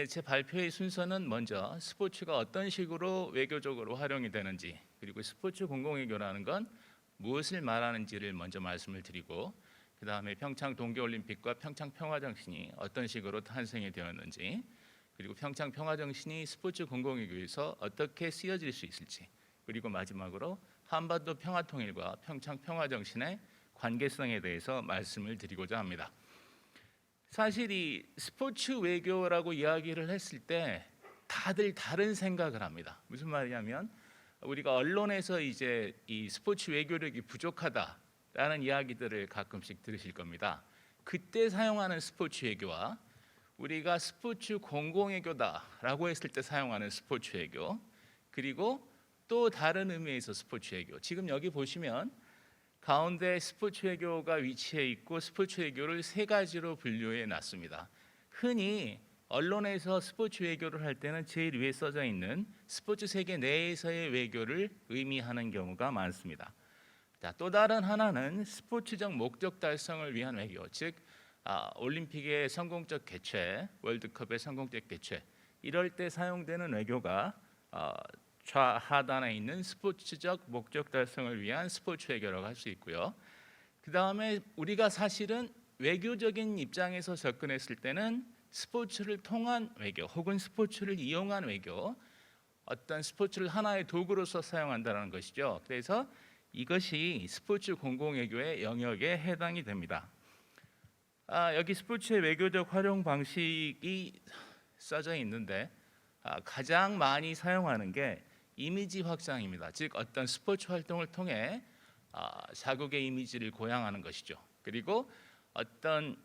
제 발표의 순서는 먼저 스포츠가 어떤 식으로 외교적으로 활용이 되는지 그리고 스포츠 공공외교라는 건 무엇을 말하는지를 먼저 말씀을 드리고 그 다음에 평창 동계올림픽과 평창 평화정신이 어떤 식으로 탄생이 되었는지 그리고 평창 평화정신이 스포츠 공공외교에서 어떻게 쓰여질 수 있을지 그리고 마지막으로 한반도 평화통일과 평창 평화정신의 관계성에 대해서 말씀을 드리고자 합니다. 사실 이 스포츠 외교라고 이야기를 했을 때 다들 다른 생각을 합니다. 무슨 말이냐면 우리가 언론에서 이제 이 스포츠 외교력이 부족하다라는 이야기들을 가끔씩 들으실 겁니다. 그때 사용하는 스포츠 외교와 우리가 스포츠 공공외교다라고 했을 때 사용하는 스포츠 외교, 그리고 또 다른 의미에서 스포츠 외교. 지금 여기 보시면 가운데 스포츠 외교가 위치해 있고 스포츠 외교를 세 가지로 분류해 놨습니다. 흔히 언론에서 스포츠 외교를 할 때는 제일 위에 써져 있는 스포츠 세계 내에서의 외교를 의미하는 경우가 많습니다. 자, 또 다른 하나는 스포츠적 목적 달성을 위한 외교, 즉 올림픽의 성공적 개최, 월드컵의 성공적 개최, 이럴 때 사용되는 외교가 좌하단에 있는 스포츠적 목적 달성을 위한 스포츠 외교라고 할 수 있고요. 그 다음에 우리가 사실은 외교적인 입장에서 접근했을 때는 스포츠를 통한 외교 혹은 스포츠를 이용한 외교, 어떤 스포츠를 하나의 도구로서 사용한다는 것이죠. 그래서 이것이 스포츠 공공외교의 영역에 해당이 됩니다. 여기 스포츠의 외교적 활용 방식이 써져 있는데 가장 많이 사용하는 게 이미지 확장입니다. 즉 어떤 스포츠 활동을 통해 자국의 이미지를 고양하는 것이죠. 그리고 어떤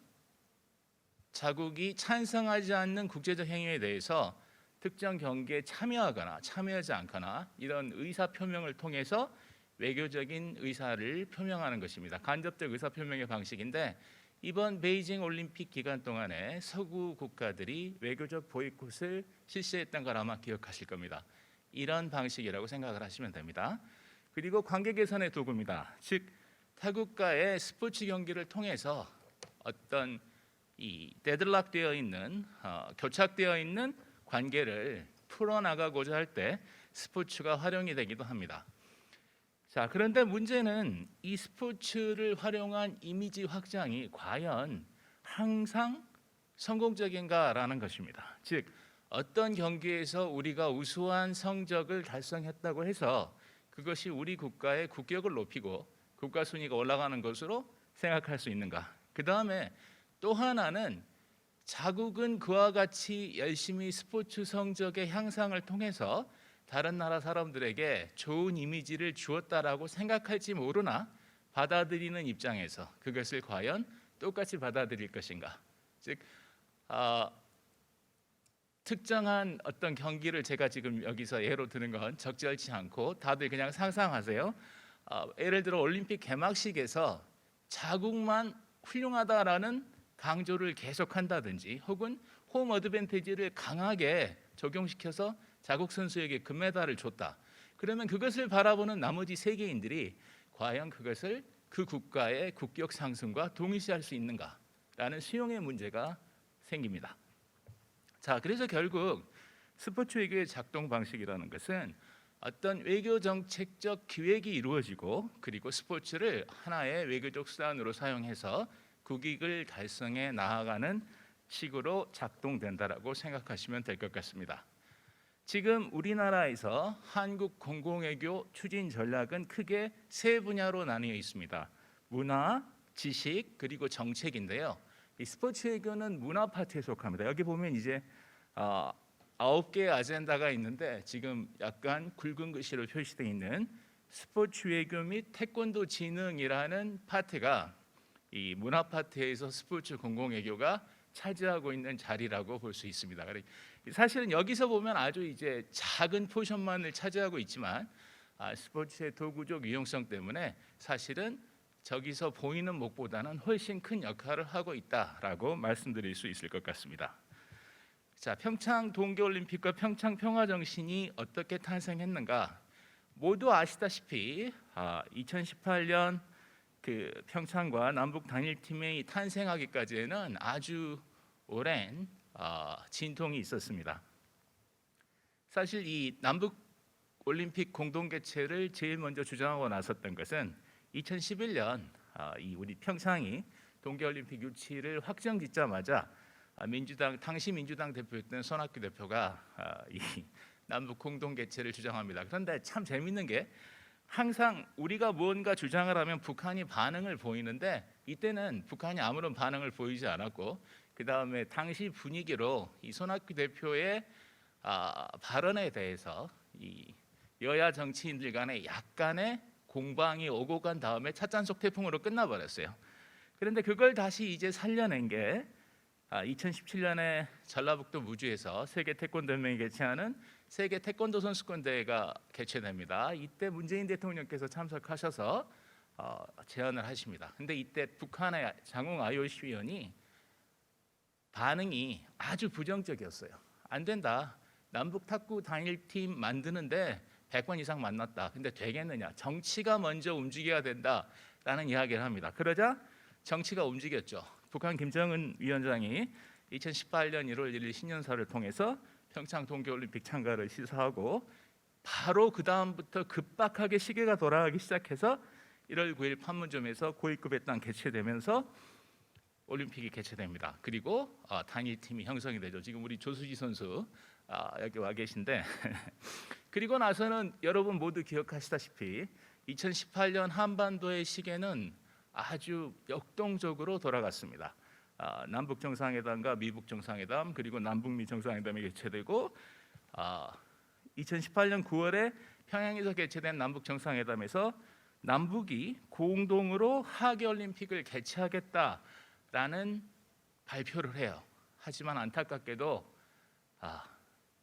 자국이 찬성하지 않는 국제적 행위에 대해서 특정 경기에 참여하거나 참여하지 않거나 이런 의사 표명을 통해서 외교적인 의사를 표명하는 것입니다. 간접적 의사 표명의 방식인데 이번 베이징 올림픽 기간 동안에 서구 국가들이 외교적 보이콧을 실시했던 걸 아마 기억하실 겁니다. 이런 방식이라고 생각을 하시면 됩니다. 그리고 관계 개선의 도구입니다. 즉 타국가의 스포츠 경기를 통해서 어떤 이 데드락되어 있는 교착되어 있는 관계를 풀어나가고자 할 때 스포츠가 활용이 되기도 합니다. 자, 그런데 문제는 이 스포츠를 활용한 이미지 확장이 과연 항상 성공적인가라는 것입니다. 즉 어떤 경기에서 우리가 우수한 성적을 달성했다고 해서 그것이 우리 국가의 국격을 높이고 국가 순위가 올라가는 것으로 생각할 수 있는가? 그 다음에 또 하나는 자국은 그와 같이 열심히 스포츠 성적의 향상을 통해서 다른 나라 사람들에게 좋은 이미지를 주었다라고 생각할지 모르나 받아들이는 입장에서 그것을 과연 똑같이 받아들일 것인가? 즉 특정한 어떤 경기를 제가 지금 여기서 예로 드는 건 적절치 않고 다들 그냥 상상하세요. 예를 들어 올림픽 개막식에서 자국만 훌륭하다라는 강조를 계속한다든지 혹은 홈 어드밴티지를 강하게 적용시켜서 자국 선수에게 금메달을 줬다. 그러면 그것을 바라보는 나머지 세계인들이 과연 그것을 그 국가의 국격 상승과 동일시할 수 있는가라는 수용의 문제가 생깁니다. 자, 그래서 결국 스포츠 외교의 작동 방식이라는 것은 어떤 외교 정책적 기획이 이루어지고 그리고 스포츠를 하나의 외교적 수단으로 사용해서 국익을 달성해 나아가는 식으로 작동된다라고 생각하시면 될 것 같습니다. 지금 우리나라에서 한국 공공외교 추진 전략은 크게 세 분야로 나뉘어 있습니다. 문화, 지식, 그리고 정책인데요. 이 스포츠 외교는 문화 파트에 속합니다. 여기 보면 이제 9개의 아젠다가 있는데 지금 약간 굵은 글씨로 표시되어 있는 스포츠 외교 및 태권도 진흥이라는 파트가 이 문화 파트에서 스포츠 공공외교가 차지하고 있는 자리라고 볼 수 있습니다. 사실은 여기서 보면 아주 이제 작은 포션만을 차지하고 있지만 스포츠의 도구적 유용성 때문에 사실은 저기서 보이는 목보다는 훨씬 큰 역할을 하고 있다라고 말씀드릴 수 있을 것 같습니다. 자, 평창 동계올림픽과 평창 평화정신이 어떻게 탄생했는가? 모두 아시다시피 2018년 그 평창과 남북 단일팀이 탄생하기까지는 아주 오랜 진통이 있었습니다. 사실 이 남북 올림픽 공동 개최를 제일 먼저 주장하고 나섰던 것은 2011년 이 우리 평창이 동계올림픽 유치를 확정짓자마자 당시 민주당 대표였던 손학규 대표가 이 남북 공동 개최를 주장합니다. 그런데 참 재밌는 게 항상 우리가 무언가 주장을 하면 북한이 반응을 보이는데 이때는 북한이 아무런 반응을 보이지 않았고 그 다음에 당시 분위기로 이 손학규 대표의 발언에 대해서 이 여야 정치인들 간에 약간의 공방이 오고 간 다음에 찻잔속 태풍으로 끝나버렸어요. 그런데 그걸 다시 이제 살려낸 게 2017년에 전라북도 무주에서 세계 태권도 연맹이 개최하는 세계 태권도 선수권 대회가 개최됩니다. 이때 문재인 대통령께서 참석하셔서 제안을 하십니다. 근데 이때 북한의 장웅 IOC 위원이 반응이 아주 부정적이었어요. 안 된다. 남북 탁구 단일팀 만드는데 100번 이상 만났다. 근데 되겠느냐? 정치가 먼저 움직여야 된다라는 이야기를 합니다. 그러자 정치가 움직였죠. 북한 김정은 위원장이 2018년 1월 1일 신년사를 통해서 평창 동계올림픽 참가를 시사하고 바로 그 다음부터 급박하게 시계가 돌아가기 시작해서 1월 9일 판문점에서 고위급 회담 개최되면서 올림픽이 개최됩니다. 그리고 단일팀이 형성이 되죠. 지금 우리 조수지 선수 여기 와 계신데 그리고 나서는 여러분 모두 기억하시다시피 2018년 한반도의 시계는 아주 역동적으로 돌아갔습니다. 남북 정상회담과 미북 정상회담 그리고 남북미 정상회담이 개최되고 2018년 9월에 평양에서 개최된 남북 정상회담에서 남북이 공동으로 하계올림픽을 개최하겠다라는 발표를 해요. 하지만 안타깝게도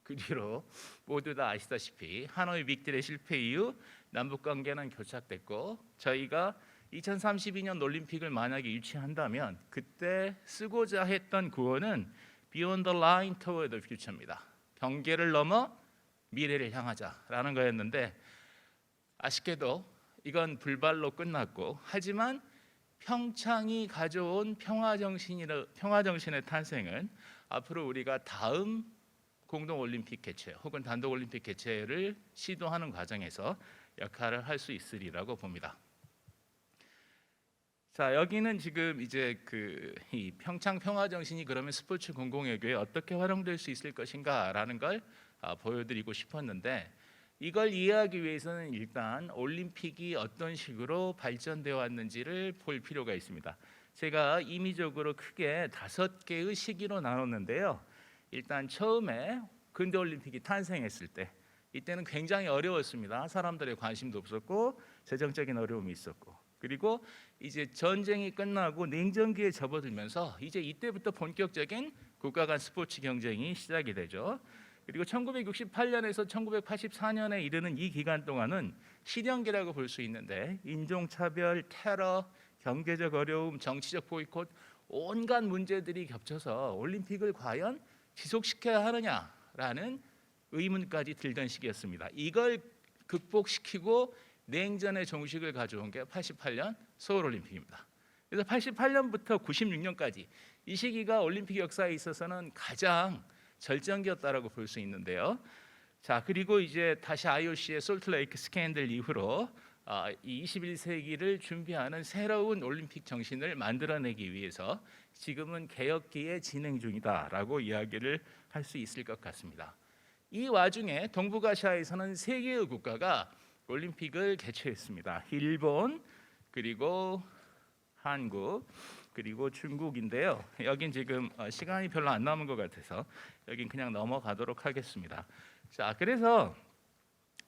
그 뒤로 모두 다 아시다시피 하노이 빅딜의 실패 이후 남북 관계는 교착됐고 저희가 2032년 올림픽을 만약에 유치한다면 그때 쓰고자 했던 구호는 Beyond the Line Toward the Future입니다. 경계를 넘어 미래를 향하자라는 거였는데 아쉽게도 이건 불발로 끝났고 하지만 평창이 가져온 평화 정신의 탄생은 앞으로 우리가 다음 공동 올림픽 개최 혹은 단독 올림픽 개최를 시도하는 과정에서 역할을 할 수 있으리라고 봅니다. 자, 여기는 지금 이제 이 평창 평화 정신이 그러면 스포츠 공공외교에 어떻게 활용될 수 있을 것인가라는 걸 보여드리고 싶었는데 이걸 이해하기 위해서는 일단 올림픽이 어떤 식으로 발전되어 왔는지를 볼 필요가 있습니다. 제가 임의적으로 크게 5개의 시기로 나눴는데요. 일단 처음에 근대 올림픽이 탄생했을 때 이때는 굉장히 어려웠습니다. 사람들의 관심도 없었고 재정적인 어려움이 있었고 그리고 이제 전쟁이 끝나고 냉전기에 접어들면서 이제 이때부터 본격적인 국가 간 스포츠 경쟁이 시작이 되죠. 그리고 1968년에서 1984년에 이르는 이 기간 동안은 실현기라고 볼 수 있는데 인종차별, 테러, 경제적 어려움, 정치적 보이콧 온갖 문제들이 겹쳐서 올림픽을 과연 지속시켜야 하느냐라는 의문까지 들던 시기였습니다. 이걸 극복시키고 냉전의 종식을 가져온 게 88년 서울올림픽입니다. 그래서 88년부터 96년까지 이 시기가 올림픽 역사에 있어서는 가장 절정기였다라고 볼 수 있는데요. 자, 그리고 이제 다시 IOC의 솔트레이크 스캔들 이후로 이 21세기를 준비하는 새로운 올림픽 정신을 만들어내기 위해서 지금은 개혁기에 진행 중이다라고 이야기를 할 수 있을 것 같습니다. 이 와중에 동북아시아에서는 3개의 국가가 올림픽을 개최했습니다. 일본, 그리고 한국, 그리고 중국인데요. 여긴 지금 시간이 별로 안 남은 것 같아서 여긴 그냥 넘어가도록 하겠습니다. 자, 그래서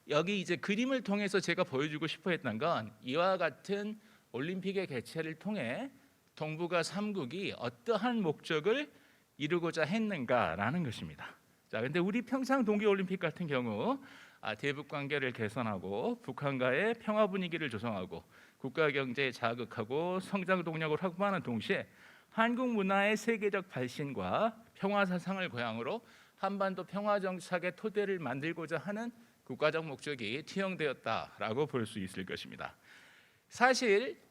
여기 이제 그림을 통해서 제가 보여주고 싶어했던 건 이와 같은 올림픽의 개최를 통해 동북아 3국이 어떠한 목적을 이루고자 했는가라는 것입니다. 자, 근데 우리 평창 동계올림픽 같은 경우 대북 관계를 개선하고 북한과의 평화 분위기를 조성하고 국가 경제에 자극하고 성장 동력을 확보하는 동시에 한국 문화의 세계적 발신과 평화 사상을 고향으로 한반도 평화 정착의 토대를 만들고자 하는 국가적 목적이 투영되었다라고 볼 수 있을 것입니다. 사실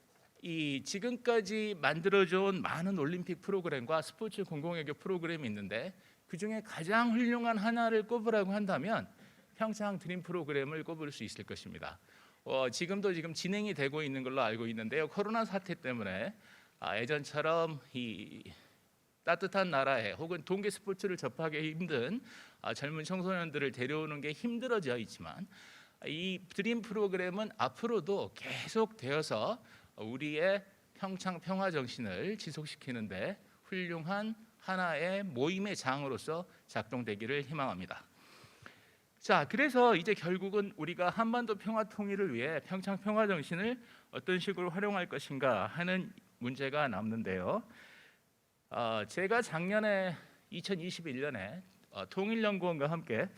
이 지금까지 만들어져온 많은 올림픽 프로그램과 스포츠 공공외교 프로그램이 있는데 그 중에 가장 훌륭한 하나를 꼽으라고 한다면 평창 드림 프로그램을 꼽을 수 있을 것입니다. 지금도 지금 진행이 되고 있는 걸로 알고 있는데요. 코로나 사태 때문에 예전처럼 이 따뜻한 나라에 혹은 동계 스포츠를 접하기 힘든 젊은 청소년들을 데려오는 게 힘들어져 있지만 이 드림 프로그램은 앞으로도 계속되어서 우리의 평창 평화 정신을 지속시키는데 훌륭한 하나의 모임의 장으로서 작동되기를 희망합니다. 자, 그래서 이제 결국은 우리가 한반도 평화 통일을 위해 평창 평화 정신을 어떤 식으로 활용할 것인가 하는 문제가 남는데요. 제가 작년에 2021년에 통일연구원과 함께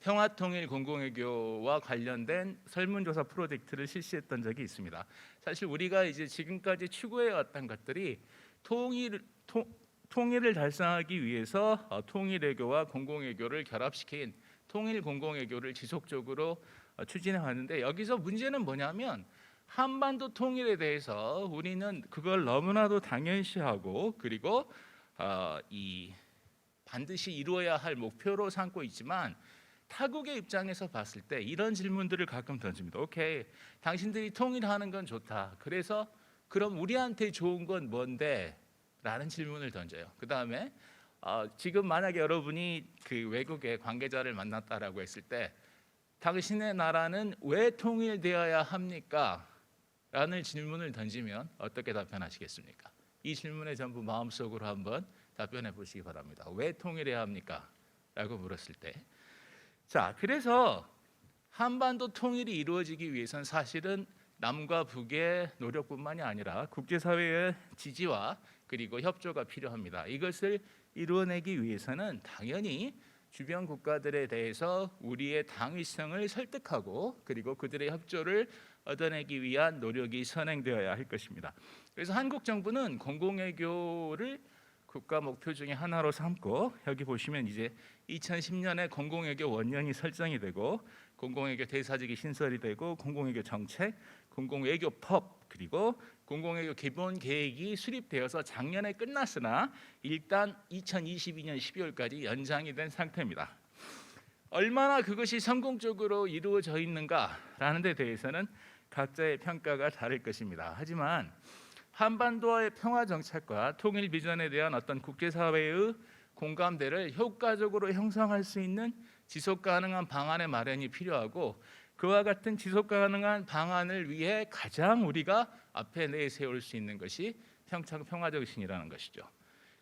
평화통일 공공외교와 관련된 설문조사 프로젝트를 실시했던 적이 있습니다. 사실 우리가 이제 지금까지 추구해왔던 것들이 통일을 달성하기 위해서 통일외교와 공공외교를 결합시킨 통일 공공외교를 지속적으로 추진해 왔는데, 여기서 문제는 뭐냐면 한반도 통일에 대해서 우리는 그걸 너무나도 당연시하고 그리고 이 반드시 이루어야 할 목표로 삼고 있지만, 타국의 입장에서 봤을 때 이런 질문들을 가끔 던집니다. 오케이, 당신들이 통일하는 건 좋다. 그래서 그럼 우리한테 좋은 건 뭔데? 라는 질문을 던져요. 그 다음에 지금 만약에 여러분이 그 외국의 관계자를 만났다라고 했을 때 당신의 나라는 왜 통일되어야 합니까? 라는 질문을 던지면 어떻게 답변하시겠습니까? 이 질문에 전부 마음속으로 한번 답변해 보시기 바랍니다. 왜 통일해야 합니까? 라고 물었을 때, 자, 그래서 한반도 통일이 이루어지기 위해서는 사실은 남과 북의 노력뿐만이 아니라 국제사회의 지지와 그리고 협조가 필요합니다. 이것을 이루어내기 위해서는 당연히 주변 국가들에 대해서 우리의 당위성을 설득하고 그리고 그들의 협조를 얻어내기 위한 노력이 선행되어야 할 것입니다. 그래서 한국 정부는 공공외교를 국가 목표 중에 하나로 삼고, 여기 보시면 이제 2010년에 공공외교 원년이 설정이 되고 공공외교 대사직이 신설이 되고 공공외교 정책, 공공외교법 그리고 공공외교 기본 계획이 수립되어서 작년에 끝났으나 일단 2022년 12월까지 연장이 된 상태입니다. 얼마나 그것이 성공적으로 이루어져 있는가라는 데 대해서는 각자의 평가가 다를 것입니다. 하지만 한반도의 평화 정책과 통일 비전에 대한 어떤 국제사회의 공감대를 효과적으로 형성할 수 있는 지속 가능한 방안의 마련이 필요하고, 그와 같은 지속 가능한 방안을 위해 가장 우리가 앞에 내세울 수 있는 것이 평창 평화정신이라는 것이죠.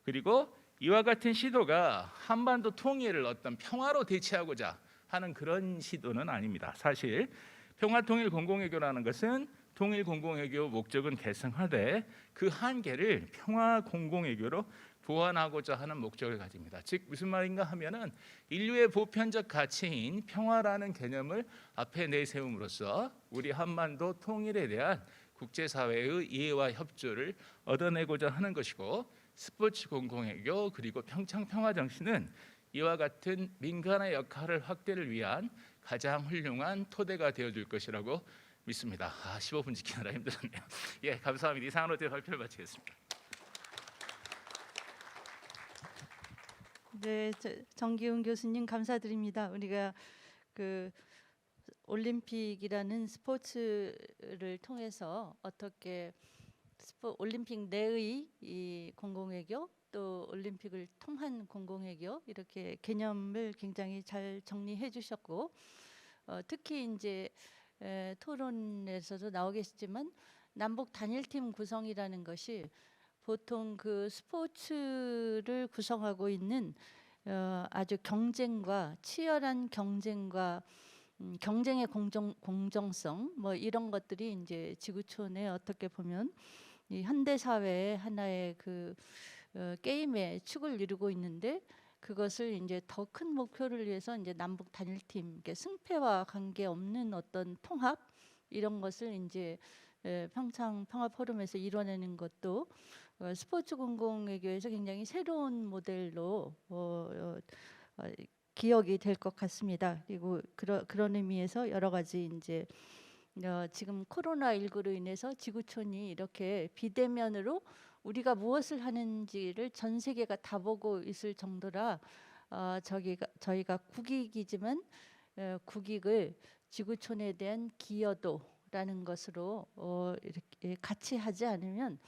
그리고 이와 같은 시도가 한반도 통일을 어떤 평화로 대체하고자 하는 그런 시도는 아닙니다. 사실 평화통일 공공외교라는 것은 통일 공공외교 목적은 계승하되 그 한계를 평화 공공외교로 보완하고자 하는 목적을 가집니다. 즉 무슨 말인가 하면은 인류의 보편적 가치인 평화라는 개념을 앞에 내세움으로써 우리 한반도 통일에 대한 국제사회의 이해와 협조를 얻어내고자 하는 것이고, 스포츠 공공외교 그리고 평창 평화정신은 이와 같은 민간의 역할을 확대를 위한 가장 훌륭한 토대가 되어줄 것이라고 믿습니다. 15분 지키느라 힘들었네요. 예, 감사합니다. 이상으로 제 발표를 마치겠습니다. 네, 정기훈 교수님 감사드립니다. 우리가 그 올림픽이라는 스포츠를 통해서 어떻게 올림픽 내의 이 공공외교, 또 올림픽을 통한 공공외교, 이렇게 개념을 굉장히 잘 정리해 주셨고, 특히 이제 토론에서도 나오겠지만 남북 단일팀 구성이라는 것이 보통 그 스포츠를 구성하고 있는 아주 치열한 경쟁과 경쟁의 공정성, 뭐 이런 것들이 이제 지구촌에 어떻게 보면 이 현대 사회의 하나의 그 게임의 축을 이루고 있는데, 그것을 이제 더 큰 목표를 위해서 이제 남북 단일팀, 승패와 관계 없는 어떤 통합, 이런 것을 이제 평창 평화 포럼에서 이뤄내는 것도 스포츠 공공외교에서 굉장히 새로운 모델로 기억이 될 것 같습니다. 그리고 그런 의미에서 여러 가지 이제 지금 코로나19로 인해서 지구촌이 이렇게 비대면으로 우리가 무엇을 하는지를 전 세계가 다 보고 있을 정도라, 저희가 국익이지만 국익을 지구촌에 대한 기여도라는 것으로 이렇게 같이 하지 않으면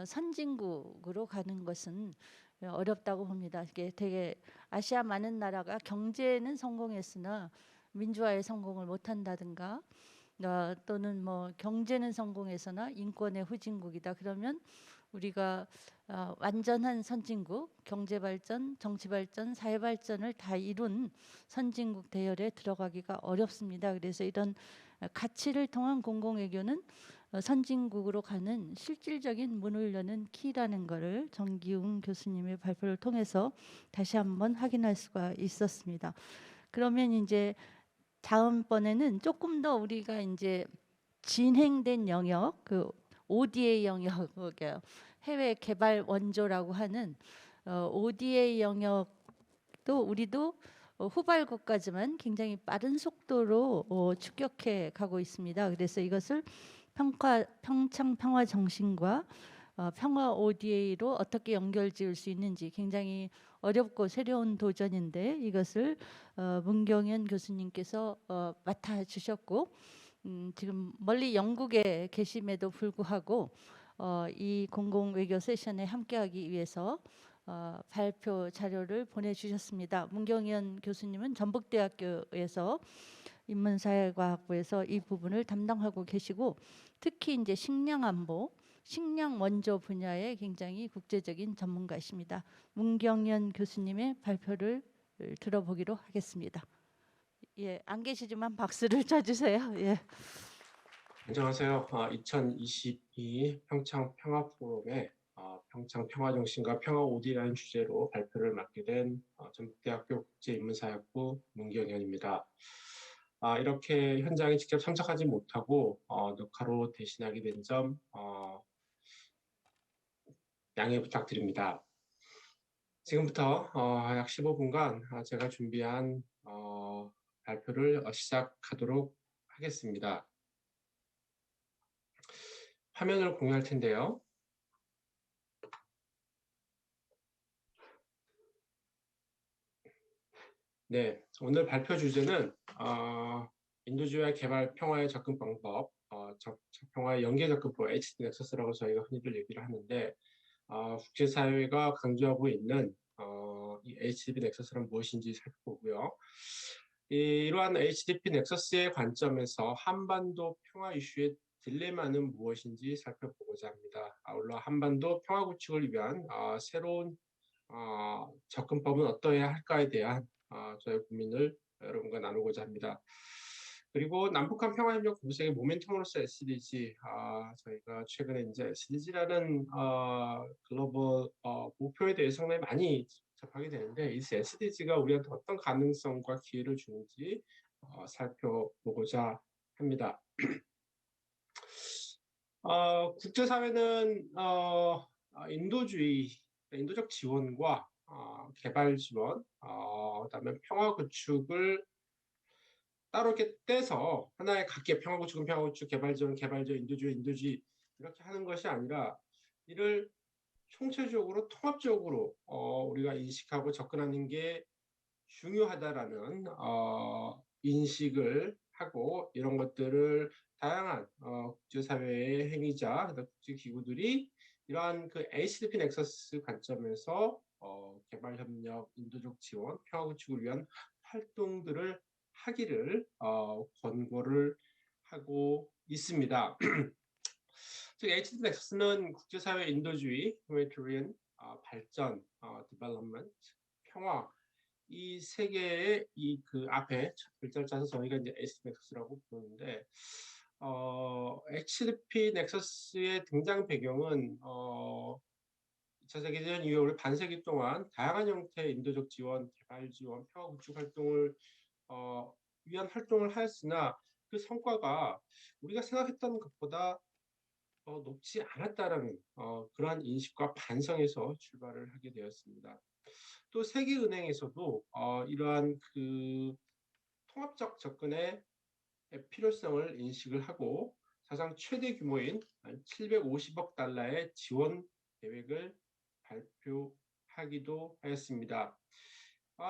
선진국으로 가는 것은 어렵다고 봅니다. 이게 되게 아시아 많은 나라가 경제는 성공했으나 민주화에 성공을 못한다든가, 또는 뭐 경제는 성공했으나 인권의 후진국이다. 그러면 우리가 완전한 선진국, 경제 발전, 정치 발전, 사회 발전을 다 이룬 선진국 대열에 들어가기가 어렵습니다. 그래서 이런 가치를 통한 공공외교는 선진국으로 가는 실질적인 문을 여는 키라는 것을 정기웅 교수님의 발표를 통해서 다시 한번 확인할 수가 있었습니다. 그러면 이제 다음번에는 조금 더 우리가 이제 진행된 영역, 그 ODA 영역, 해외 개발 원조라고 하는 ODA 영역도 우리도 후발국가지만 굉장히 빠른 속도로 추격해 가고 있습니다. 그래서 이것을 평창 평화 정신과 평화 ODA로 어떻게 연결지을 수 있는지 굉장히 어렵고 새로운 도전인데 이것을 문경현 교수님께서 맡아주셨고 지금 멀리 영국에 계심에도 불구하고 이 공공 외교 세션에 함께하기 위해서 발표 자료를 보내주셨습니다. 문경현 교수님은 전북대학교에서 인문사회과학부에서 이 부분을 담당하고 계시고 특히 이제 식량 안보, 식량 원조 분야에 굉장히 국제적인 전문가이십니다. 문경현 교수님의 발표를 들어보기로 하겠습니다. 예, 안 계시지만 박수를 쳐주세요. 예. 안녕하세요. 2022 평창 평화 포럼에 평창 평화 정신과 평화 OD라는 주제로 발표를 맡게 된 전북대학교 국제인문사학부 문경현입니다. 이렇게 현장에 직접 참석하지 못하고 녹화로 대신하게 된 점 양해 부탁드립니다. 지금부터 약 15분간 제가 준비한 발표를 시작하도록 하겠습니다. 화면을 공유할 텐데요. 네, 오늘 발표 주제는 인도주의 개발 평화의 접근 방법, 평화의 연계 접근법 HD 넥서스라고 저희가 흔히들 얘기를 하는데 국제사회가 강조하고 있는 이 HDP 넥서스는 무엇인지 살펴보고요. 이러한 HDP 넥서스의 관점에서 한반도 평화 이슈의 딜레마는 무엇인지 살펴보고자 합니다. 아울러 한반도 평화 구축을 위한 새로운 접근법은 어떠해야 할까에 대한 저의 고민을 여러분과 나누고자 합니다. 그리고 남북한 평화협력 공색의 모멘텀으로서 SDG, 저희가 최근에 이제 SDG라는 글로벌 목표에 대해서 상당히 많이 접하게 되는데 이 SDG가 우리한테 어떤 가능성과 기회를 주는지 살펴보고자 합니다. 국제사회는 인도적 지원과 개발 지원, 그다음에 평화 구축을 따로 이렇게 떼서 하나의 각계 평화 구축은 평화 구축, 개발 지원, 인도주의 이렇게 하는 것이 아니라 이를 총체적으로 통합적으로 우리가 인식하고 접근하는 게 중요하다라는 인식을 하고 이런 것들을 다양한 국제사회의 행위자, 국제기구들이 이러한 그 HDP 넥서스 관점에서 개발협력, 인도적 지원, 평화구축을 위한 활동들을 하기를 권고를 하고 있습니다. 즉 HDP 넥서스는 국제사회 인도주의, humanitarian 발전, development, 평화 이 세 개의 이 그 앞에 글자를 짜서 저희가 이제 HDP 넥서스라고 부르는데 HDP 넥서스의 등장 배경은 2차 세계대전 이후에 우리 반세기 동안 다양한 형태의 인도적 지원, 개발 지원, 평화 구축 활동을 위한 활동을 하였으나 그 성과가 우리가 생각했던 것보다 높지 않았다라는 그러한 인식과 반성에서 출발을 하게 되었습니다. 또 세계은행에서도 이러한 그 통합적 접근의 필요성을 인식을 하고 사상 최대 규모인 750억 달러의 지원 계획을 발표하기도 하였습니다.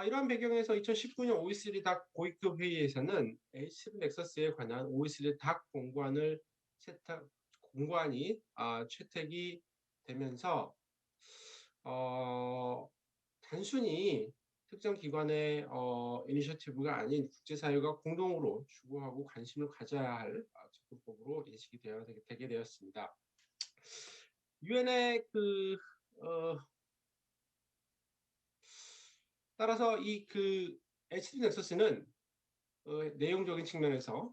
이러한 배경에서 2019년 OECD 닥 고위급 회의에서는 HDP 넥서스에 관한 OECD 닥 공관이 채택이 되면서 단순히 특정 기관의 이니셔티브가 아닌 국제사회가 공동으로 추구하고 관심을 가져야 할 접근법으로 인식이 되게 되었습니다. 유엔의 따라서 이 HD 넥서스는 내용적인 측면에서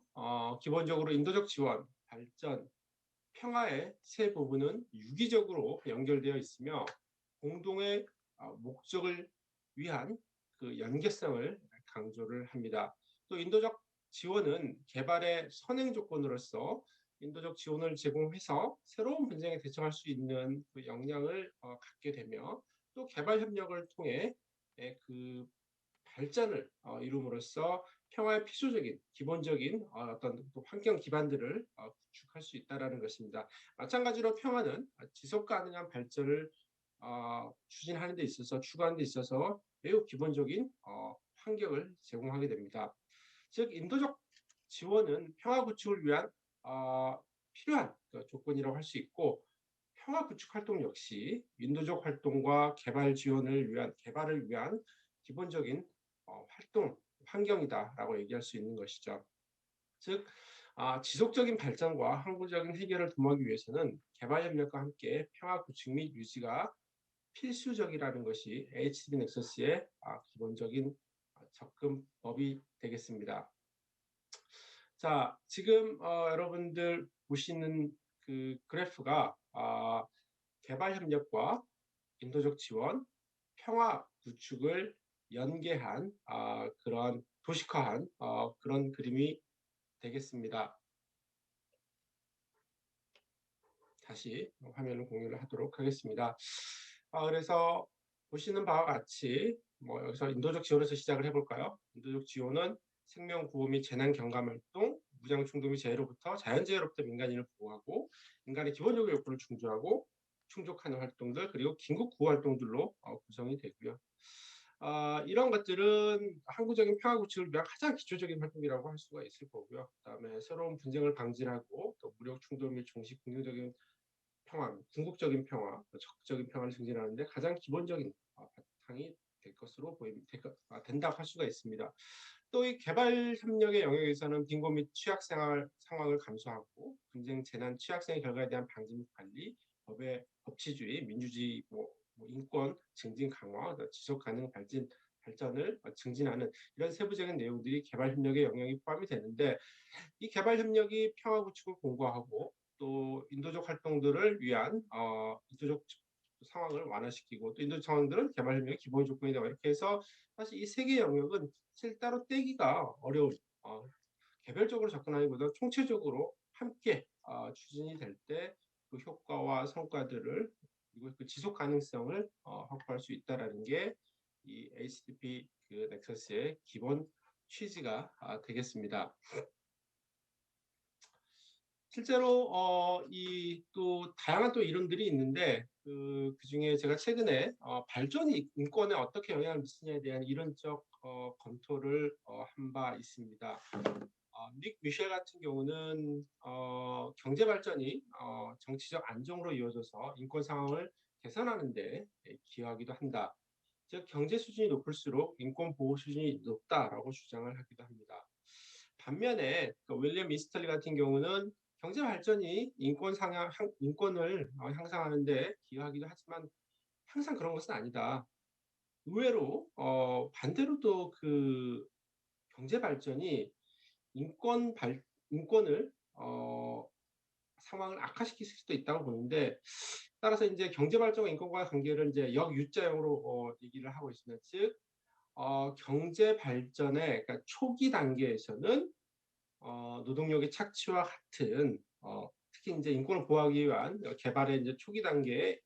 기본적으로 인도적 지원, 발전, 평화의 세 부분은 유기적으로 연결되어 있으며 공동의 목적을 위한 그 연계성을 강조를 합니다. 또 인도적 지원은 개발의 선행 조건으로서 인도적 지원을 제공해서 새로운 분쟁에 대처할 수 있는 그 역량을 갖게 되며 또 개발 협력을 통해 그 발전을 이룸으로써 평화의 필수적인 기본적인 어떤 환경 기반들을 구축할 수 있다는 것입니다. 마찬가지로 평화는 지속 가능한 발전을 추진하는 데 있어서 추구하는 데 있어서 매우 기본적인 환경을 제공하게 됩니다. 즉 인도적 지원은 평화 구축을 위한 필요한 조건이라고 할 수 있고 평화 구축 활동 역시 인도적 활동과 개발 지원을 위한 개발을 위한 기본적인 활동 환경이다라고 얘기할 수 있는 것이죠. 즉 지속적인 발전과 항구적인 해결을 도모하기 위해서는 개발 협력과 함께 평화 구축 및 유지가 필수적이라는 것이 HDB 넥서스의 기본적인 접근법이 되겠습니다. 자, 지금 여러분들 보시는 그 그래프가 개발 협력과 인도적 지원, 평화 구축을 연계한 그런 도식화한 그런 그림이 되겠습니다. 다시 화면을 공유를 하도록 하겠습니다. 그래서 보시는 바와 같이 여기서 인도적 지원에서 시작을 해볼까요? 인도적 지원은 생명 구호 및 재난 경감 활동, 무장 충돌 및 재해로부터 자연재해로부터 민간인을 보호하고 인간의 기본적인 욕구를 충족하고 충족하는 활동들 그리고 긴급 구호 활동들로 구성이 되고요. 이런 것들은 항구적인 평화 구축을 위한 가장 기초적인 활동이라고 할 수가 있을 거고요. 그다음에 새로운 분쟁을 방지하고 또 무력 충돌 및 종식 긍정적인 평화, 궁극적인 평화, 적극적인 평화를 증진하는데 가장 기본적인 바탕이 될 것으로 된다고 할 수가 있습니다. 또 이 개발 협력의 영역에서는 빈곤 및 취약 상황을 감소하고 분쟁, 재난, 취약성의 결과에 대한 방지 및 관리, 법치주의, 민주주의, 인권 증진 강화, 지속 가능 발전을 증진하는 이런 세부적인 내용들이 개발 협력의 영역이 포함이 되는데 이 개발 협력이 평화 구축을 공고하고 또 인도적 활동들을 위한 인도적 상황을 완화시키고 또 인도적 상황들은 개발 협력의 기본 조건이다. 이렇게 해서 사실 이 세 개의 영역은 사실 따로 떼기가 어려운 개별적으로 접근하기보다 총체적으로 함께 추진이 될 때 그 효과와 성과들을 그리고 그 지속 가능성을 확보할 수 있다라는 게 이 HDP 그 넥서스의 기본 취지가 되겠습니다. 실제로 이 또 다양한 또 이론들이 있는데 그 중에 제가 최근에 발전이 인권에 어떻게 영향을 미치냐에 대한 이론적 검토를 한 바 있습니다. 닉 미셸 같은 경우는 경제 발전이 정치적 안정으로 이어져서 인권 상황을 개선하는 데 기여하기도 한다. 즉 경제 수준이 높을수록 인권 보호 수준이 높다라고 주장을 하기도 합니다. 반면에 윌리엄 이스털리 같은 경우는 경제 발전이 인권을 향상하는 데 기여하기도 하지만 항상 그런 것은 아니다. 의외로 반대로 또 그 경제 발전이 인권을 상황을 악화시킬 수도 있다고 보는데 따라서 이제 경제 발전과 인권과의 관계를 이제 역유자형으로 얘기를 하고 있습니다. 즉 경제 발전의 그러니까 초기 단계에서는 노동력의 착취와 같은 특히 이제 인권을 보호하기 위한 개발의 이제 초기 단계의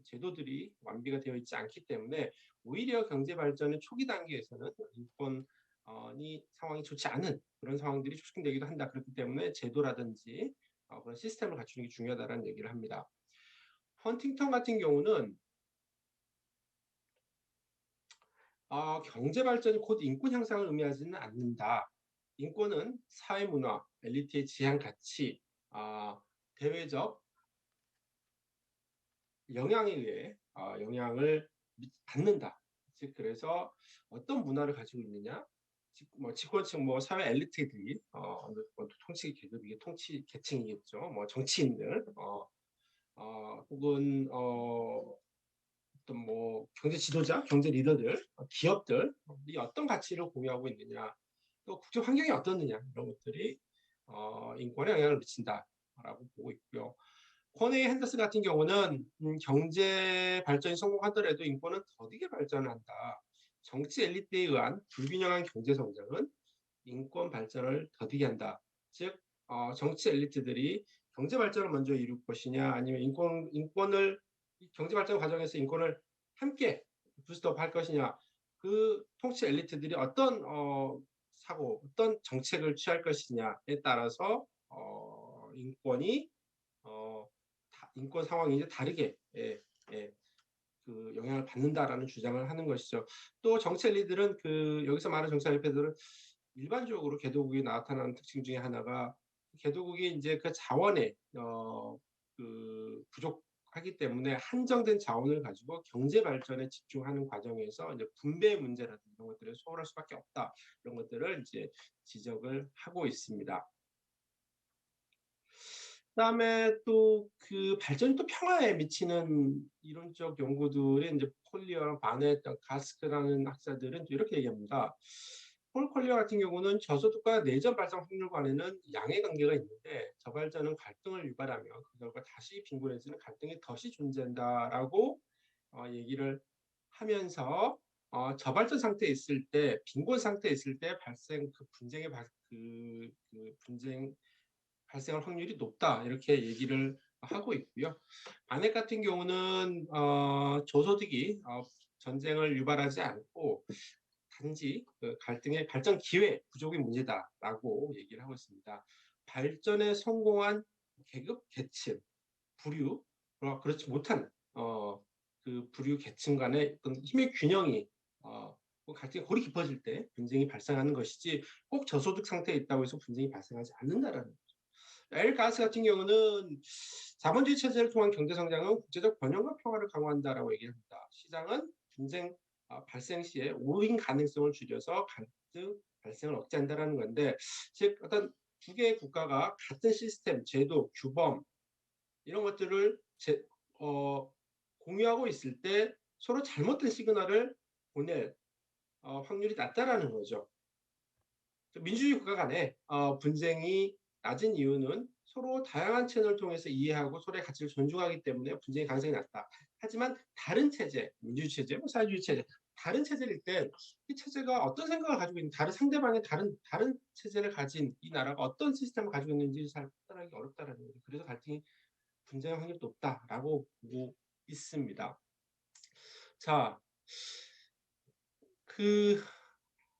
제도들이 완비가 되어 있지 않기 때문에 오히려 경제 발전의 초기 단계에서는 인권이 상황이 좋지 않은 그런 상황들이 촉진되기도 한다. 그렇기 때문에 제도라든지 그런 시스템을 갖추는 게 중요하다는 얘기를 합니다. 헌팅턴 같은 경우는 경제 발전이 곧 인권 향상을 의미하지는 않는다. 인권은 사회 문화, 엘리트의 지향 가치, 대외적 영향에 의해 영향을 받는다. 즉 그래서 어떤 문화를 가지고 있느냐, 집권층, 사회 엘리트들이 통치 계급 이게 통치 계층이겠죠. 정치인들, 혹은 어떤 경제 지도자, 경제 리더들, 기업들이 어떤 가치를 공유하고 있느냐, 또 국제 환경이 어떻느냐 이런 것들이 인권에 영향을 미친다라고 보고 있고요. 코네이 핸더스 같은 경우는 경제 발전이 성공하더라도 인권은 더디게 발전한다. 정치 엘리트에 의한 불균형한 경제 성장은 인권 발전을 더디게 한다. 즉 정치 엘리트들이 경제 발전을 먼저 이룰 것이냐 아니면 인권을 경제 발전 과정에서 인권을 함께 부스트업 할 것이냐 그 통치 엘리트들이 어떤 사고 어떤 정책을 취할 것이냐에 따라서 인권이 인권 상황이 이제 다르게 그 영향을 받는다라는 주장을 하는 것이죠. 또 정치 엘리트들은 여기서 말하는 정치 엘리트들은 일반적으로 개도국이 나타나는 특징 중에 하나가 개도국이 이제 그 자원에 부족하기 때문에 한정된 자원을 가지고 경제 발전에 집중하는 과정에서 이제 분배 문제라든지 이런 것들을 소홀할 수밖에 없다. 이런 것들을 이제 지적을 하고 있습니다. 그다음에 또 그 발전이 또 평화에 미치는 이론적 연구들이 이제 콜리어, 바넷, 가스크라는 학자들은 이렇게 얘기합니다. 폴 콜리어 같은 경우는 저소득과 내전 발생 확률 간에는 양의 관계가 있는데 저발전은 갈등을 유발하며 그 결과 다시 빈곤해지는 갈등이 덫이 존재한다라고 얘기를 하면서 저발전 상태에 있을 때 빈곤 상태에 있을 때 발생 그 분쟁의 분쟁 발생할 확률이 높다 이렇게 얘기를 하고 있고요. 바넷 같은 경우는 저소득이 전쟁을 유발하지 않고 단지 그 갈등의 발전 기회 부족이 문제다라고 얘기를 하고 있습니다. 발전에 성공한 계급 계층 부류 그렇지 못한 그 부류 계층 간의 어떤 힘의 균형이 갈등이 골이 깊어질 때 분쟁이 발생하는 것이지 꼭 저소득 상태에 있다고 해서 분쟁이 발생하지 않는다라는 거죠. 에릭 가스 같은 경우는 자본주의 체제를 통한 경제 성장은 국제적 번영과 평화를 강화한다라고 얘기합니다. 시장은 분쟁 발생 시에 오인 가능성을 줄여서 갈등 발생을 억제한다라는 건데, 즉 어떤 두 개의 국가가 같은 시스템, 제도, 규범 이런 것들을 공유하고 있을 때 서로 잘못된 시그널을 보낼 확률이 낮다라는 거죠. 민주주의 국가 간에 분쟁이 낮은 이유는 서로 다양한 채널을 통해서 이해하고 서로의 가치를 존중하기 때문에 분쟁의 가능성이 낮다. 하지만 다른 체제, 민주주의 체제, 사회주의 체제, 다른 체제일 때 이 체제가 어떤 생각을 가지고 있는 다른 상대방의 다른 체제를 가진 이 나라가 어떤 시스템을 가지고 있는지 잘 판단하기 어렵다는 거죠. 그래서 갈등이 분쟁의 확률이 높다라고 보고 있습니다. 자,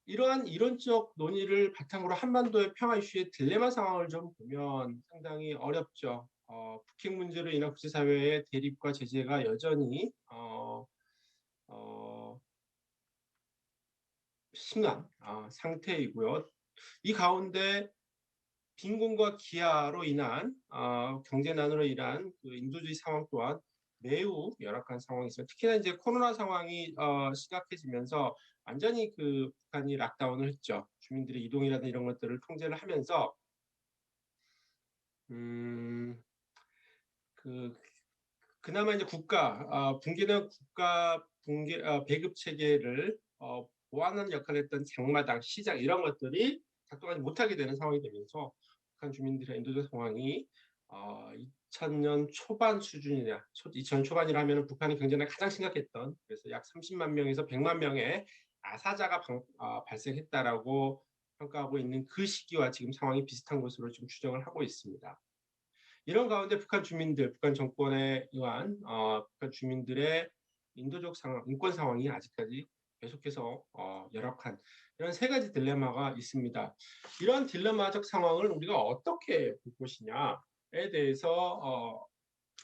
이러한 이론적 논의를 바탕으로 한반도의 평화 이슈의 딜레마 상황을 좀 보면 상당히 어렵죠. 북핵 문제로 인한 국제사회의 대립과 제재가 여전히 심한 상태이고요. 이 가운데 빈곤과 기아로 인한 경제난으로 인한 그 인도주의 상황 또한 매우 열악한 상황이 있어요. 특히나 이제 코로나 상황이 심각해지면서 완전히 그 북한이 락다운을 했죠. 주민들의 이동이라든지 이런 것들을 통제를 하면서 그나마 이제 붕괴된 국가 배급 체계를 보완하는 역할을 했던 장마당, 시장 이런 것들이 작동하지 못하게 되는 상황이 되면서 북한 주민들의 인도적 상황이 2000년 초반 수준이냐, 2000년 초반이라면 북한이 경제가 가장 심각했던 그래서 약 30만 명에서 100만 명의 아사자가 발생했다라고 평가하고 있는 그 시기와 지금 상황이 비슷한 것으로 좀 추정을 하고 있습니다. 이런 가운데 북한 주민들, 북한 정권에 의한 북한 주민들의 인도적 상황, 인권 상황이 아직까지 계속해서 열악한 이런 세 가지 딜레마가 있습니다. 이런 딜레마적 상황을 우리가 어떻게 볼 것이냐에 대해서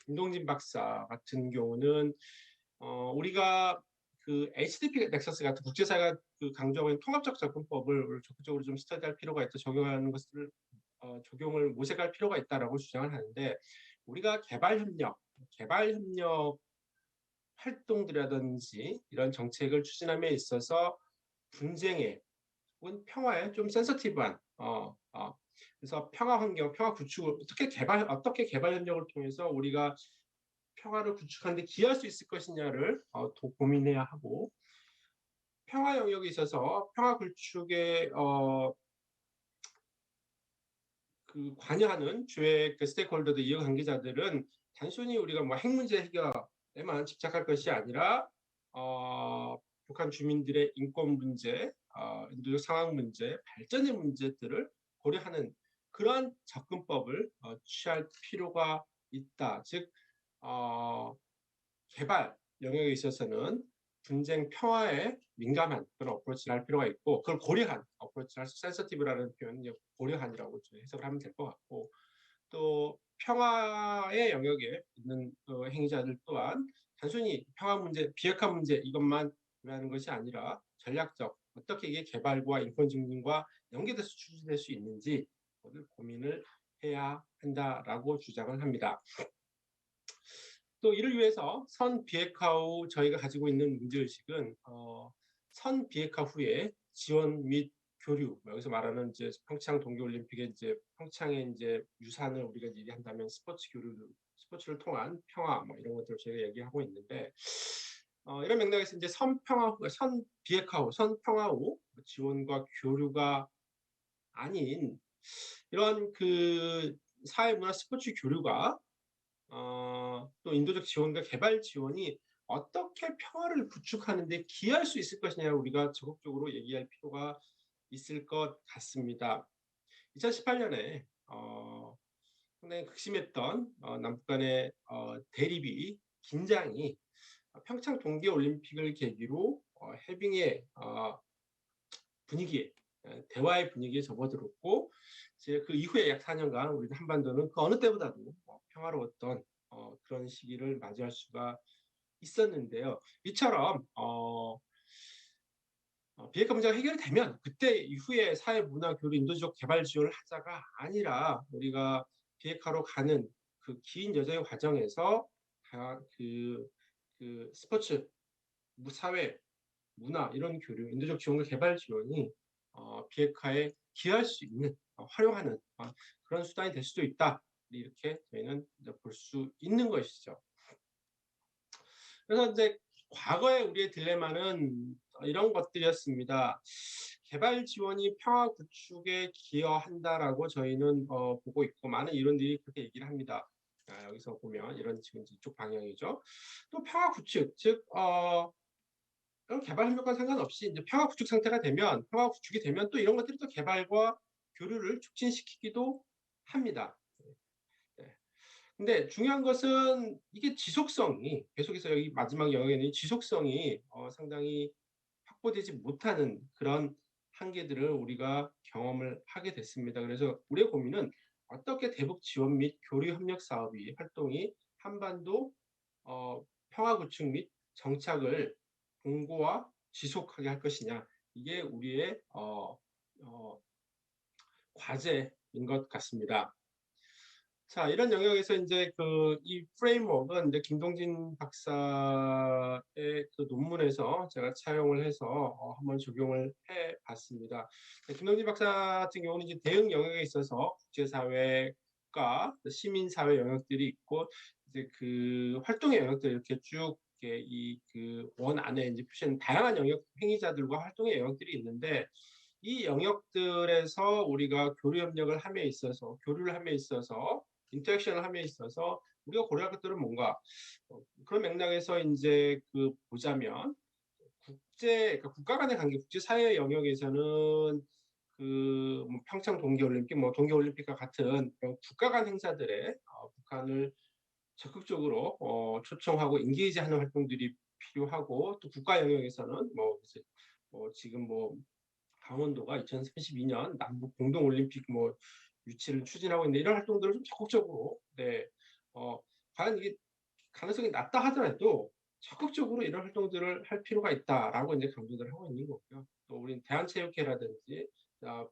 김동진 박사 같은 경우는 우리가 그 HDP 넥서스 같은 국제사회가 강조하고 있는 통합적 접근법을 적극적으로 좀 스터디할 필요가 있다, 적용하는 것을 적용을 모색할 필요가 있다라고 주장을 하는데 우리가 개발협력 활동들이라든지 이런 정책을 추진함에 있어서 분쟁에 혹은 평화에 좀 센서티브한 그래서 평화 환경, 평화 구축을 어떻게 개발 협력을 통해서 우리가 평화를 구축하는 데 기여할 수 있을 것이냐를 더 고민해야 하고 평화 영역에 있어서 평화 구축에 관여하는 주의 스테이크홀더들, 이해관계자들은 단순히 우리가 뭐 핵 문제 해결에만 집착할 것이 아니라 북한 주민들의 인권 문제, 인도적 상황 문제, 발전의 문제들을 고려하는 그러한 접근법을 취할 필요가 있다. 즉 개발 영역에 있어서는 분쟁 평화에 민감한 그런 어프로치를 할 필요가 있고, 그걸 고려한 어프로치를 할 수, 센서티브라는 표현은 고려한이라고 해석을 하면 될 것 같고, 또 평화의 영역에 있는 행위자들 또한 단순히 평화 문제, 비핵화 문제 이것만 하는 것이 아니라 전략적 어떻게 이게 개발과 인권 증진과 연계돼서 추진될 수 있는지 고민을 해야 한다라고 주장을 합니다. 또 이를 위해서 선 비핵화 후 저희가 가지고 있는 문제의식은 선 비핵화 후에 지원 및 교류, 여기서 말하는 이제 평창 동계올림픽의 이제 평창의 이제 유산을 우리가 얘기한다면 스포츠 교류, 스포츠를 통한 평화 뭐 이런 것들을 저희가 얘기하고 있는데, 이런 맥락에서 이제 선 비핵화 후, 선 평화 후 지원과 교류가 아닌 이런 그 사회 문화 스포츠 교류가 또 인도적 지원과 개발 지원이 어떻게 평화를 구축하는 데 기여할 수 있을 것이냐 우리가 적극적으로 얘기할 필요가 있을 것 같습니다. 2018년에 상당히 극심했던 남북 간의 대립이 긴장이 평창 동계올림픽을 계기로 해빙의 분위기에 대화의 분위기에 접어들었고, 이제 그 이후에 약 4년간 우리 한반도는 그 어느 때보다도 평화로웠던 그런 시기를 맞이할 수가 있었는데요. 이처럼 비핵화 문제가 해결되면 그때 이후에 사회 문화 교류 인도적 개발 지원을 하자가 아니라 우리가 비핵화로 가는 그 긴 여정의 과정에서 그 스포츠, 사회, 문화 이런 교류, 인도적 지원과 개발 지원이 비핵화에 기여할 수 있는 활용하는 그런 수단이 될 수도 있다. 이렇게 저희는 볼 수 있는 것이죠. 그래서 이제 과거에 우리의 딜레마는 이런 것들이었습니다. 개발 지원이 평화 구축에 기여한다라고 저희는 보고 있고, 많은 이론들이 그렇게 얘기를 합니다. 여기서 보면 이런 지금 이쪽 방향이죠. 또 평화 구축, 즉 개발 협력과 상관없이 이제 평화 구축 상태가 되면, 평화 구축이 되면 또 이런 것들이 또 개발과 교류를 촉진시키기도 합니다. 네. 근데 중요한 것은 이게 지속성이 계속해서 여기 마지막 영역에는 지속성이 상당히 확보되지 못하는 그런 한계들을 우리가 경험을 하게 됐습니다. 그래서 우리의 고민은 어떻게 대북 지원 및 교류 협력 사업이 활동이 한반도 평화 구축 및 정착을 공고와 지속하게 할 것이냐, 이게 우리의 과제인 것 같습니다. 자, 이런 영역에서 이제 이 프레임워크는 이제 김동진 박사의 그 논문에서 제가 차용을 해서 한번 적용을 해봤습니다. 김동진 박사 같은 경우는 이제 대응 영역에 있어서 국제사회과 시민사회 영역들이 있고, 이제 그 활동의 영역들 이렇게 쭉 이 그 원 안에 이제 표시한 다양한 영역 행위자들과 활동의 영역들이 있는데, 이 영역들에서 우리가 교류 협력을 함에 있어서, 교류를 함에 있어서, 인터랙션을 함에 있어서 우리가 고려할 것들은 뭔가, 그런 맥락에서 이제 보자면 그러니까 국가 간의 관계, 국제사회 영역에서는 뭐 평창 동계올림픽, 뭐 동계올림픽과 같은 국가 간 행사들에 북한을 적극적으로 초청하고 인게이지하는 활동들이 필요하고, 또 국가 영역에서는 지금 강원도가 2032년 남북 공동 올림픽 유치를 추진하고 있는데, 이런 활동들을 좀 적극적으로 과연 이게 가능성이 낮다 하더라도 적극적으로 이런 활동들을 할 필요가 있다라고 이제 강조를 하고 있는 거고요. 또 우리 대한체육회라든지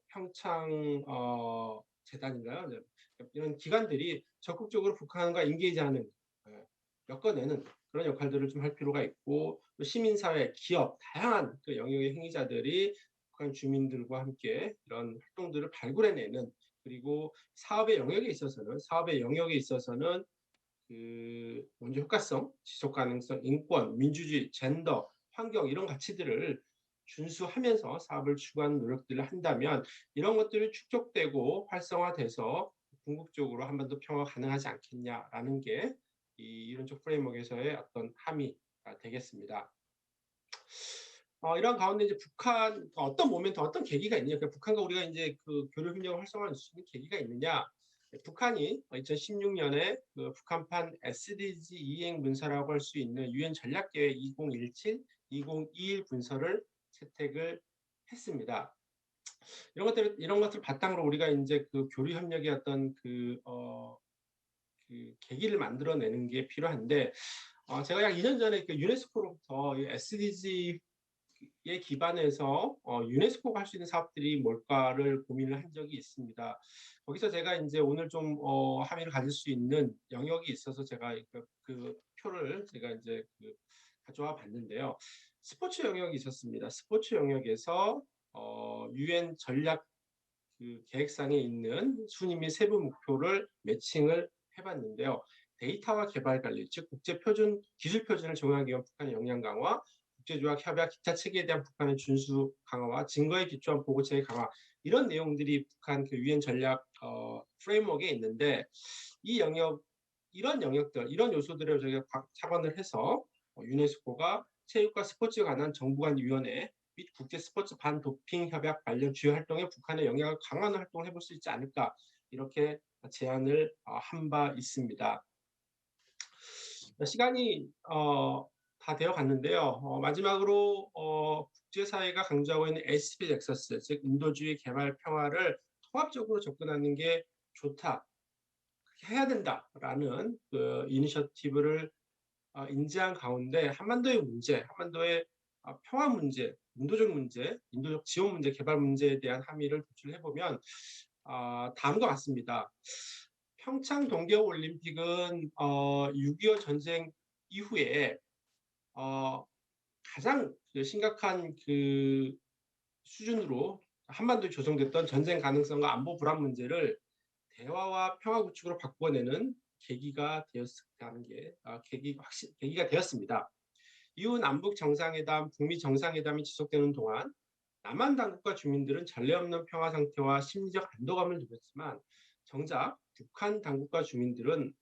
평창 재단인가요? 네. 이런 기관들이 적극적으로 북한과 인게이지하는, 엮어내는 그런 역할들을 좀 할 필요가 있고, 또 시민사회, 기업, 다양한 그 영역의 행위자들이 북한 주민들과 함께 이런 활동들을 발굴해내는, 그리고 사업의 영역에 있어서는 먼저 효과성, 지속 가능성, 인권, 민주주의, 젠더, 환경 이런 가치들을 준수하면서 사업을 추구하는 노력들을 한다면 이런 것들이 축적되고 활성화돼서 궁극적으로 한반도 평화가 가능하지 않겠냐라는 게 이 이론적 프레임워크에서의 어떤 함의가 되겠습니다. 이런 가운데 이제 북한 어떤 모멘트, 어떤 계기가 있느냐, 그러니까 북한과 우리가 이제 그 교류 협력을 활성화할 수 있는 계기가 있느냐. 북한이 2016년에 그 북한판 SDG 이행 문서라고 할 수 있는 유엔 전략계획 2017, 2021 문서를 채택을 했습니다. 이런 것들 바탕으로 우리가 이제 그 교류 협력의 어떤 그 계기를 만들어내는 게 필요한데, 제가 약 2년 전에 그 유네스코로부터 SDG에 기반해서 유네스코가 할 수 있는 사업들이 뭘까를 고민을 한 적이 있습니다. 거기서 제가 이제 오늘 좀 함의를 가질 수 있는 영역이 있어서 제가 그 표를 제가 이제 가져와 봤는데요. 스포츠 영역이 있었습니다. 스포츠 영역에서 유엔 전략 계획상에 있는 순위 및 세부 목표를 매칭을 해봤는데요. 데이터와 개발 관리, 즉 국제 표준, 기술 표준을 적용하기 위한 북한의 역량 강화, 국제조약 협약 기타 체계에 대한 북한의 준수 강화와 증거에 기초한 보고 체계 강화, 이런 내용들이 북한 그 유엔 전략 프레임워크에 있는데, 이 영역, 이런 영역들, 이런 요소들을 저희가 착안을 해서 유네스코가 체육과 스포츠에 관한 정부 간 위원회 및 국제 스포츠 반도핑 협약 관련 주요 활동에 북한의 영향을 강화하는 활동을 해볼 수 있지 않을까, 이렇게 제안을 한 바 있습니다. 시간이 다 되어 갔는데요. 마지막으로 국제사회가 강조하고 있는 SP 넥서스, 즉 인도주의 개발 평화를 통합적으로 접근하는 게 좋다, 해야 된다라는 그 이니셔티브를 인지한 가운데 한반도의 문제, 한반도의 평화 문제, 인도적 문제, 인도적 지원 문제, 개발 문제에 대한 함의를 도출해보면 다음과 같습니다. 평창 동계올림픽은 6.25 전쟁 이후에 가장 심각한 그 수준으로 한반도에 조성됐던 전쟁 가능성과 안보 불안 문제를 대화와 평화 구축으로 바꿔내는 계기가 되었다는 게 계기가 되었습니다. 이후 남북 정상회담, 북미 정상회담이 지속되는 동안 남한 당국과 주민들은 전례 없는 평화 상태와 심리적 안도감을 누렸지만, 정작 북한 당국과 주민들은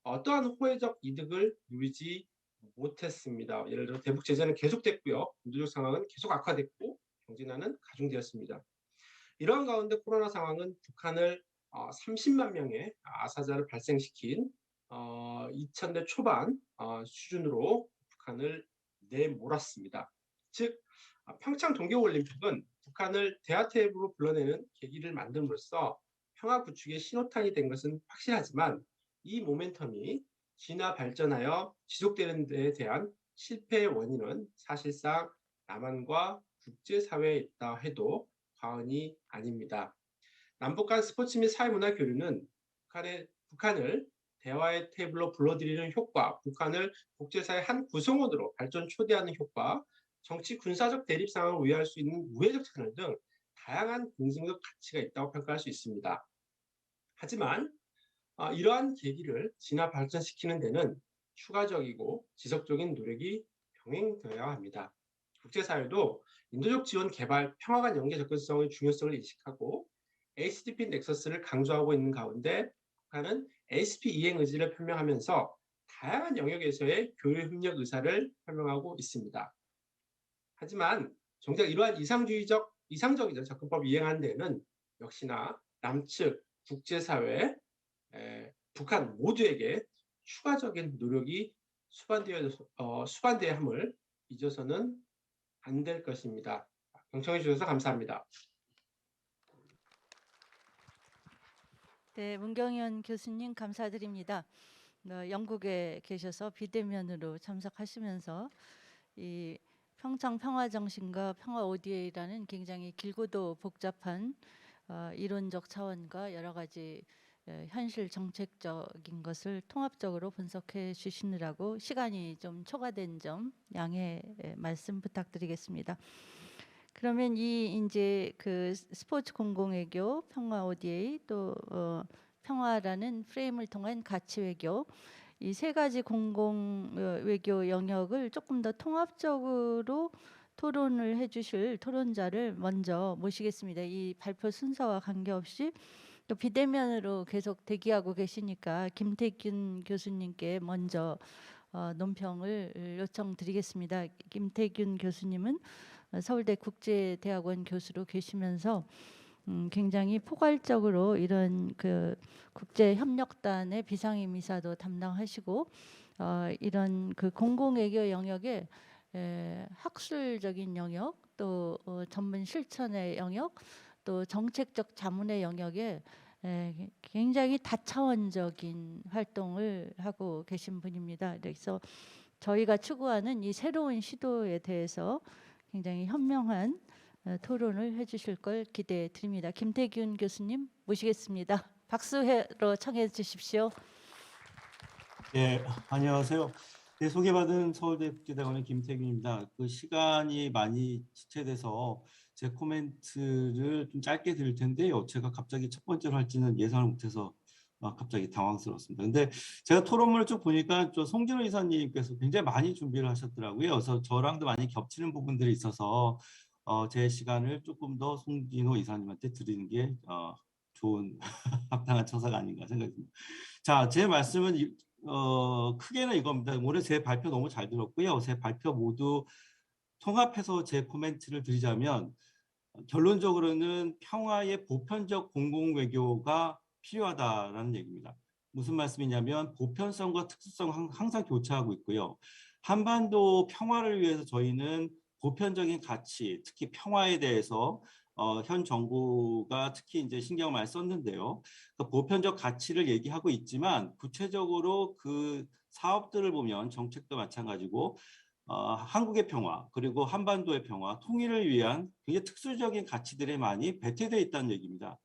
어떠한 호혜적 이득을 누리지 못했습니다. 예를 들어 대북 제재는 계속됐고요, 인도적 상황은 계속 악화됐고 경제난은 가중되었습니다. 이러한 가운데 코로나 상황은 북한을 30만 명의 아사자를 발생시킨 2000대 초반 수준으로 북한을 내몰았습니다. 즉 평창 동계올림픽은 북한을 대화 테이블로 불러내는 계기를 만듦으로써 평화 구축의 신호탄이 된 것은 확실하지만, 이 모멘텀이 진화 발전하여 지속되는 데에 대한 실패의 원인은 사실상 남한과 국제사회에 있다 해도 과언이 아닙니다. 남북 간 스포츠 및 사회문화 교류는 북한을 대화의 테이블로 불러들이는 효과, 북한을 국제사회 한 구성원으로 발전 초대하는 효과, 정치 군사적 대립 상황을 우회할 수 있는 우회적 채널 등 다양한 긍정적 가치가 있다고 평가할 수 있습니다. 하지만 이러한 계기를 진화 발전시키는 데는 추가적이고 지속적인 노력이 병행되어야 합니다. 국제사회도 인도적 지원, 개발, 평화 간 연계 접근성의 중요성을 인식하고 HDP 넥서스를 강조하고 있는 가운데, 북한은 SP 이행 의지를 표명하면서 다양한 영역에서의 교류 협력 의사를 표명하고 있습니다. 하지만 정작 이러한 이상적이죠 접근법을 이행하는 데는 역시나 남측, 국제사회, 북한 모두에게 추가적인 노력이 수반되어야 함을 잊어서는 안 될 것입니다. 경청해 주셔서 감사합니다. 네, 문경현 교수님 감사드립니다. 영국에 계셔서 비대면으로 참석하시면서 이 평창 평화정신과 평화 ODA라는 굉장히 길고도 복잡한 이론적 차원과 여러 가지 현실 정책적인 것을 통합적으로 분석해 주시느라고 시간이 좀 초과된 점 양해 말씀 부탁드리겠습니다. 그러면 이제 그 스포츠 공공외교, 평화 ODA, 또 평화라는 프레임을 통한 가치 외교, 이 세 가지 공공 외교 영역을 조금 더 통합적으로 토론을 해주실 토론자를 먼저 모시겠습니다. 이 발표 순서와 관계없이 또 비대면으로 계속 대기하고 계시니까 김태균 교수님께 먼저 논평을 요청드리겠습니다. 김태균 교수님은 서울대 국제대학원 교수로 계시면서 굉장히 포괄적으로 이런 그 국제협력단의 비상임이사도 담당하시고 이런 그 공공외교 영역에 학술적인 영역 또 전문 실천의 영역 또 정책적 자문의 영역에 굉장히 다차원적인 활동을 하고 계신 분입니다. 그래서 저희가 추구하는 이 새로운 시도에 대해서 굉장히 현명한 토론을 해주실 걸 기대해 드립니다. 김태균 교수님 모시겠습니다. 박수로 청해 주십시오. 예, 안녕하세요. 네, 소개받은 서울대 국제대학원의 김태균입니다. 그 시간이 많이 지체돼서 제 코멘트를 좀 짧게 드릴 텐데요. 제가 갑자기 첫 번째로 할지는 예상을 못해서 갑자기 당황스럽습니다. 근데 제가 토론문을 쭉 보니까 저 송진호 이사님께서 굉장히 많이 준비를 하셨더라고요. 그래서 저랑도 많이 겹치는 부분들이 있어서 제 시간을 조금 더 송진호 이사님한테 드리는 게 좋은 합당한 처사가 아닌가 생각이 듭니다. 자, 제 말씀은 크게는 이겁니다. 올해 제 발표 너무 잘 들었고요. 제 발표 모두 통합해서 제 코멘트를 드리자면 결론적으로는 평화의 보편적 공공외교가 필요하다라는 얘기입니다. 무슨 말씀이냐면 보편성과 특수성 항상 교차하고 있고요. 한반도 평화를 위해서 저희는 보편적인 가치, 특히 평화에 대해서 현 정부가 특히 이제 신경을 많이 썼는데요. 그 보편적 가치를 얘기하고 있지만 구체적으로 그 사업들을 보면 정책도 마찬가지고 한국의 평화 그리고 한반도의 평화, 통일을 위한 굉장히 특수적인 가치들이 많이 배태되어 있다는 얘기입니다.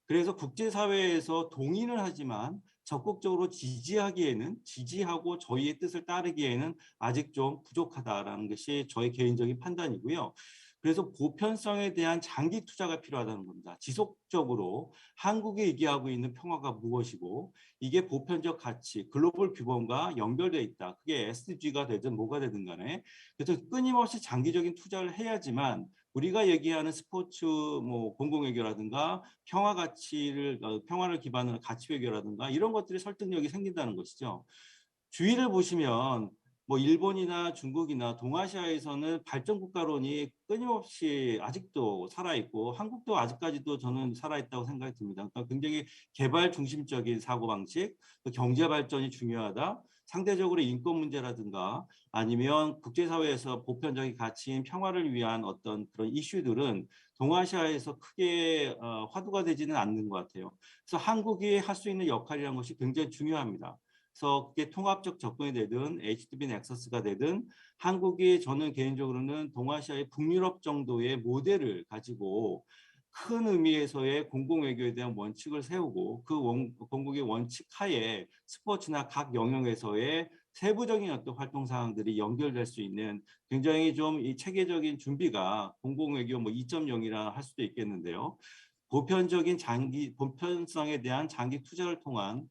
그래서 국제사회에서 동의는 하지만 적극적으로 지지하고 저희의 뜻을 따르기에는 아직 좀 부족하다라는 것이 저의 개인적인 판단이고요. 그래서 보편성에 대한 장기 투자가 필요하다는 겁니다. 지속적으로 한국이 얘기하고 있는 평화가 무엇이고 이게 보편적 가치, 글로벌 규범과 연결되어 있다. 그게 SDG가 되든 뭐가 되든 간에 그래서 끊임없이 장기적인 투자를 해야지만 우리가 얘기하는 스포츠 뭐 공공외교라든가 평화 가치를 평화를 기반으로 가치 외교라든가 이런 것들이 설득력이 생긴다는 것이죠. 주위를 보시면 뭐 일본이나 중국이나 동아시아에서는 발전 국가론이 끊임없이 아직도 살아있고 한국도 아직까지도 저는 살아있다고 생각이 듭니다. 그러니까 굉장히 개발 중심적인 사고방식, 경제 발전이 중요하다. 상대적으로 인권 문제라든가 아니면 국제사회에서 보편적인 가치인 평화를 위한 어떤 그런 이슈들은 동아시아에서 크게 화두가 되지는 않는 것 같아요. 그래서 한국이 할 수 있는 역할이라는 것이 굉장히 중요합니다. 그래서 그게 통합적 접근이 되든 HDB 넥서스가 되든 한국이 저는 개인적으로는 동아시아의 북유럽 정도의 모델을 가지고 큰 의미에서의 공공외교에 대한 원칙을 세우고 그 공공의 원칙 하에 스포츠나 각 영역에서의 세부적인 어떤 활동 사항들이 연결될 수 있는 굉장히 좀 이 체계적인 준비가 공공외교 뭐 2.0이라 할 수도 있겠는데요. 보편성에 대한 장기 투자를 통한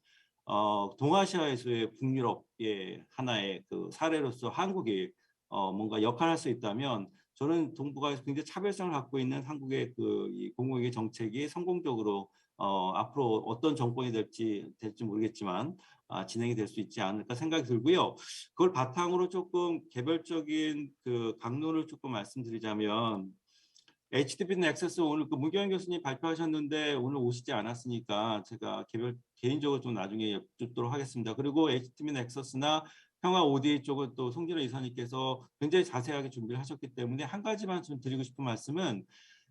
동아시아에서의 북유럽의 하나의 그 사례로서 한국이 뭔가 역할을 할 수 있다면 저는 동북아에서 굉장히 차별성을 갖고 있는 한국의 그 이 공공외교 정책이 성공적으로 앞으로 어떤 정권이 될지 모르겠지만 진행이 될 수 있지 않을까 생각이 들고요. 그걸 바탕으로 조금 개별적인 그 강론을 조금 말씀드리자면 HDB 넥서스 오늘 그 문경현 교수님 발표하셨는데 오늘 오시지 않았으니까 제가 개인적으로 좀 나중에 여쭙도록 하겠습니다. 그리고 HDB 넥서스나 평화 ODA 쪽은 또 송진호 이사님께서 굉장히 자세하게 준비를 하셨기 때문에 한 가지만 좀 드리고 싶은 말씀은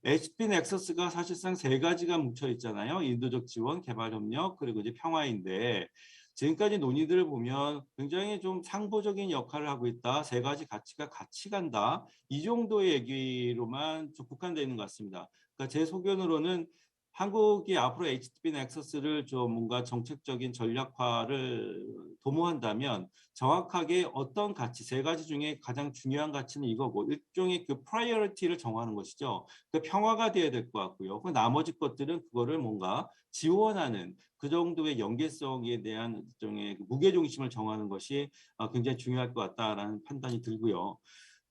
HDB 넥서스가 사실상 세 가지가 뭉쳐 있잖아요. 인도적 지원, 개발 협력, 그리고 이제 평화인데 지금까지 논의들을 보면 굉장히 좀 상보적인 역할을 하고 있다. 세 가지 가치가 같이 간다. 이 정도의 얘기로만 좀 국한되어 있는 것 같습니다. 그러니까 제 소견으로는 한국이 앞으로 HDB 넥서스를 좀 뭔가 정책적인 전략화를 도모한다면 정확하게 어떤 가치, 세 가지 중에 가장 중요한 가치는 이거고 일종의 그 프라이어리티를 정하는 것이죠. 그 평화가 돼야 될 것 같고요. 그 나머지 것들은 그거를 뭔가 지원하는 그 정도의 연계성에 대한 일종의 무게중심을 정하는 것이 굉장히 중요할 것 같다라는 판단이 들고요.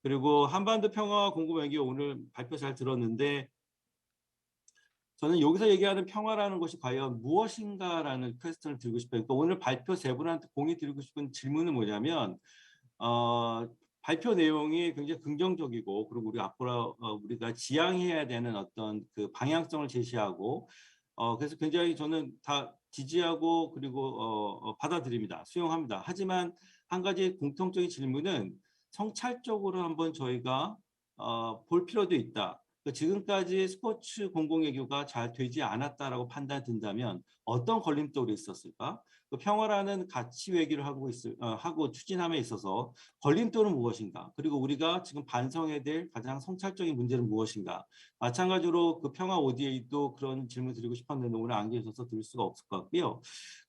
그리고 한반도 평화 공급외교 오늘 발표 잘 들었는데 저는 여기서 얘기하는 평화라는 것이 과연 무엇인가라는 퀘스천을 드리고 싶어요. 그러니까 오늘 발표 세 분한테 공유 드리고 싶은 질문은 뭐냐면 발표 내용이 굉장히 긍정적이고 그리고 우리 앞으로 우리가 지향해야 되는 어떤 그 방향성을 제시하고 그래서 굉장히 저는 다 지지하고 그리고 받아들입니다. 수용합니다. 하지만 한 가지 공통적인 질문은 성찰적으로 한번 저희가 볼 필요도 있다. 지금까지 스포츠 공공외교가 잘 되지 않았다라고 판단이 든다면 어떤 걸림돌이 있었을까? 평화라는 가치 외교를 하고 추진함에 있어서 걸림돌은 무엇인가? 그리고 우리가 지금 반성해야 될 가장 성찰적인 문제는 무엇인가? 마찬가지로 그 평화 ODA도 그런 질문 드리고 싶었는데 오늘 안 계셔서 드릴 수가 없을 것 같고요.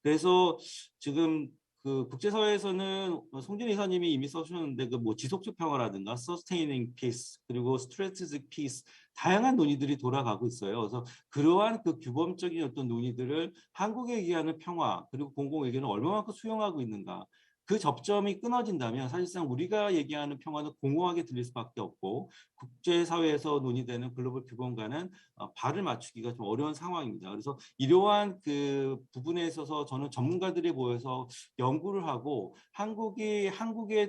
그래서 지금 그 국제사회에서는 송준 이사님이 이미 써주셨는데 그 뭐 지속적 평화라든가 sustaining peace 그리고 strategic peace 다양한 논의들이 돌아가고 있어요. 그래서 그러한 그 규범적인 어떤 논의들을 한국에 얘기하는 평화 그리고 공공외교는 얼마만큼 수용하고 있는가 그 접점이 끊어진다면 사실상 우리가 얘기하는 평화는 공허하게 들릴 수밖에 없고 국제사회에서 논의되는 글로벌 규범과는 발을 맞추기가 좀 어려운 상황입니다. 그래서 이러한 그 부분에 있어서 저는 전문가들이 모여서 연구를 하고 한국의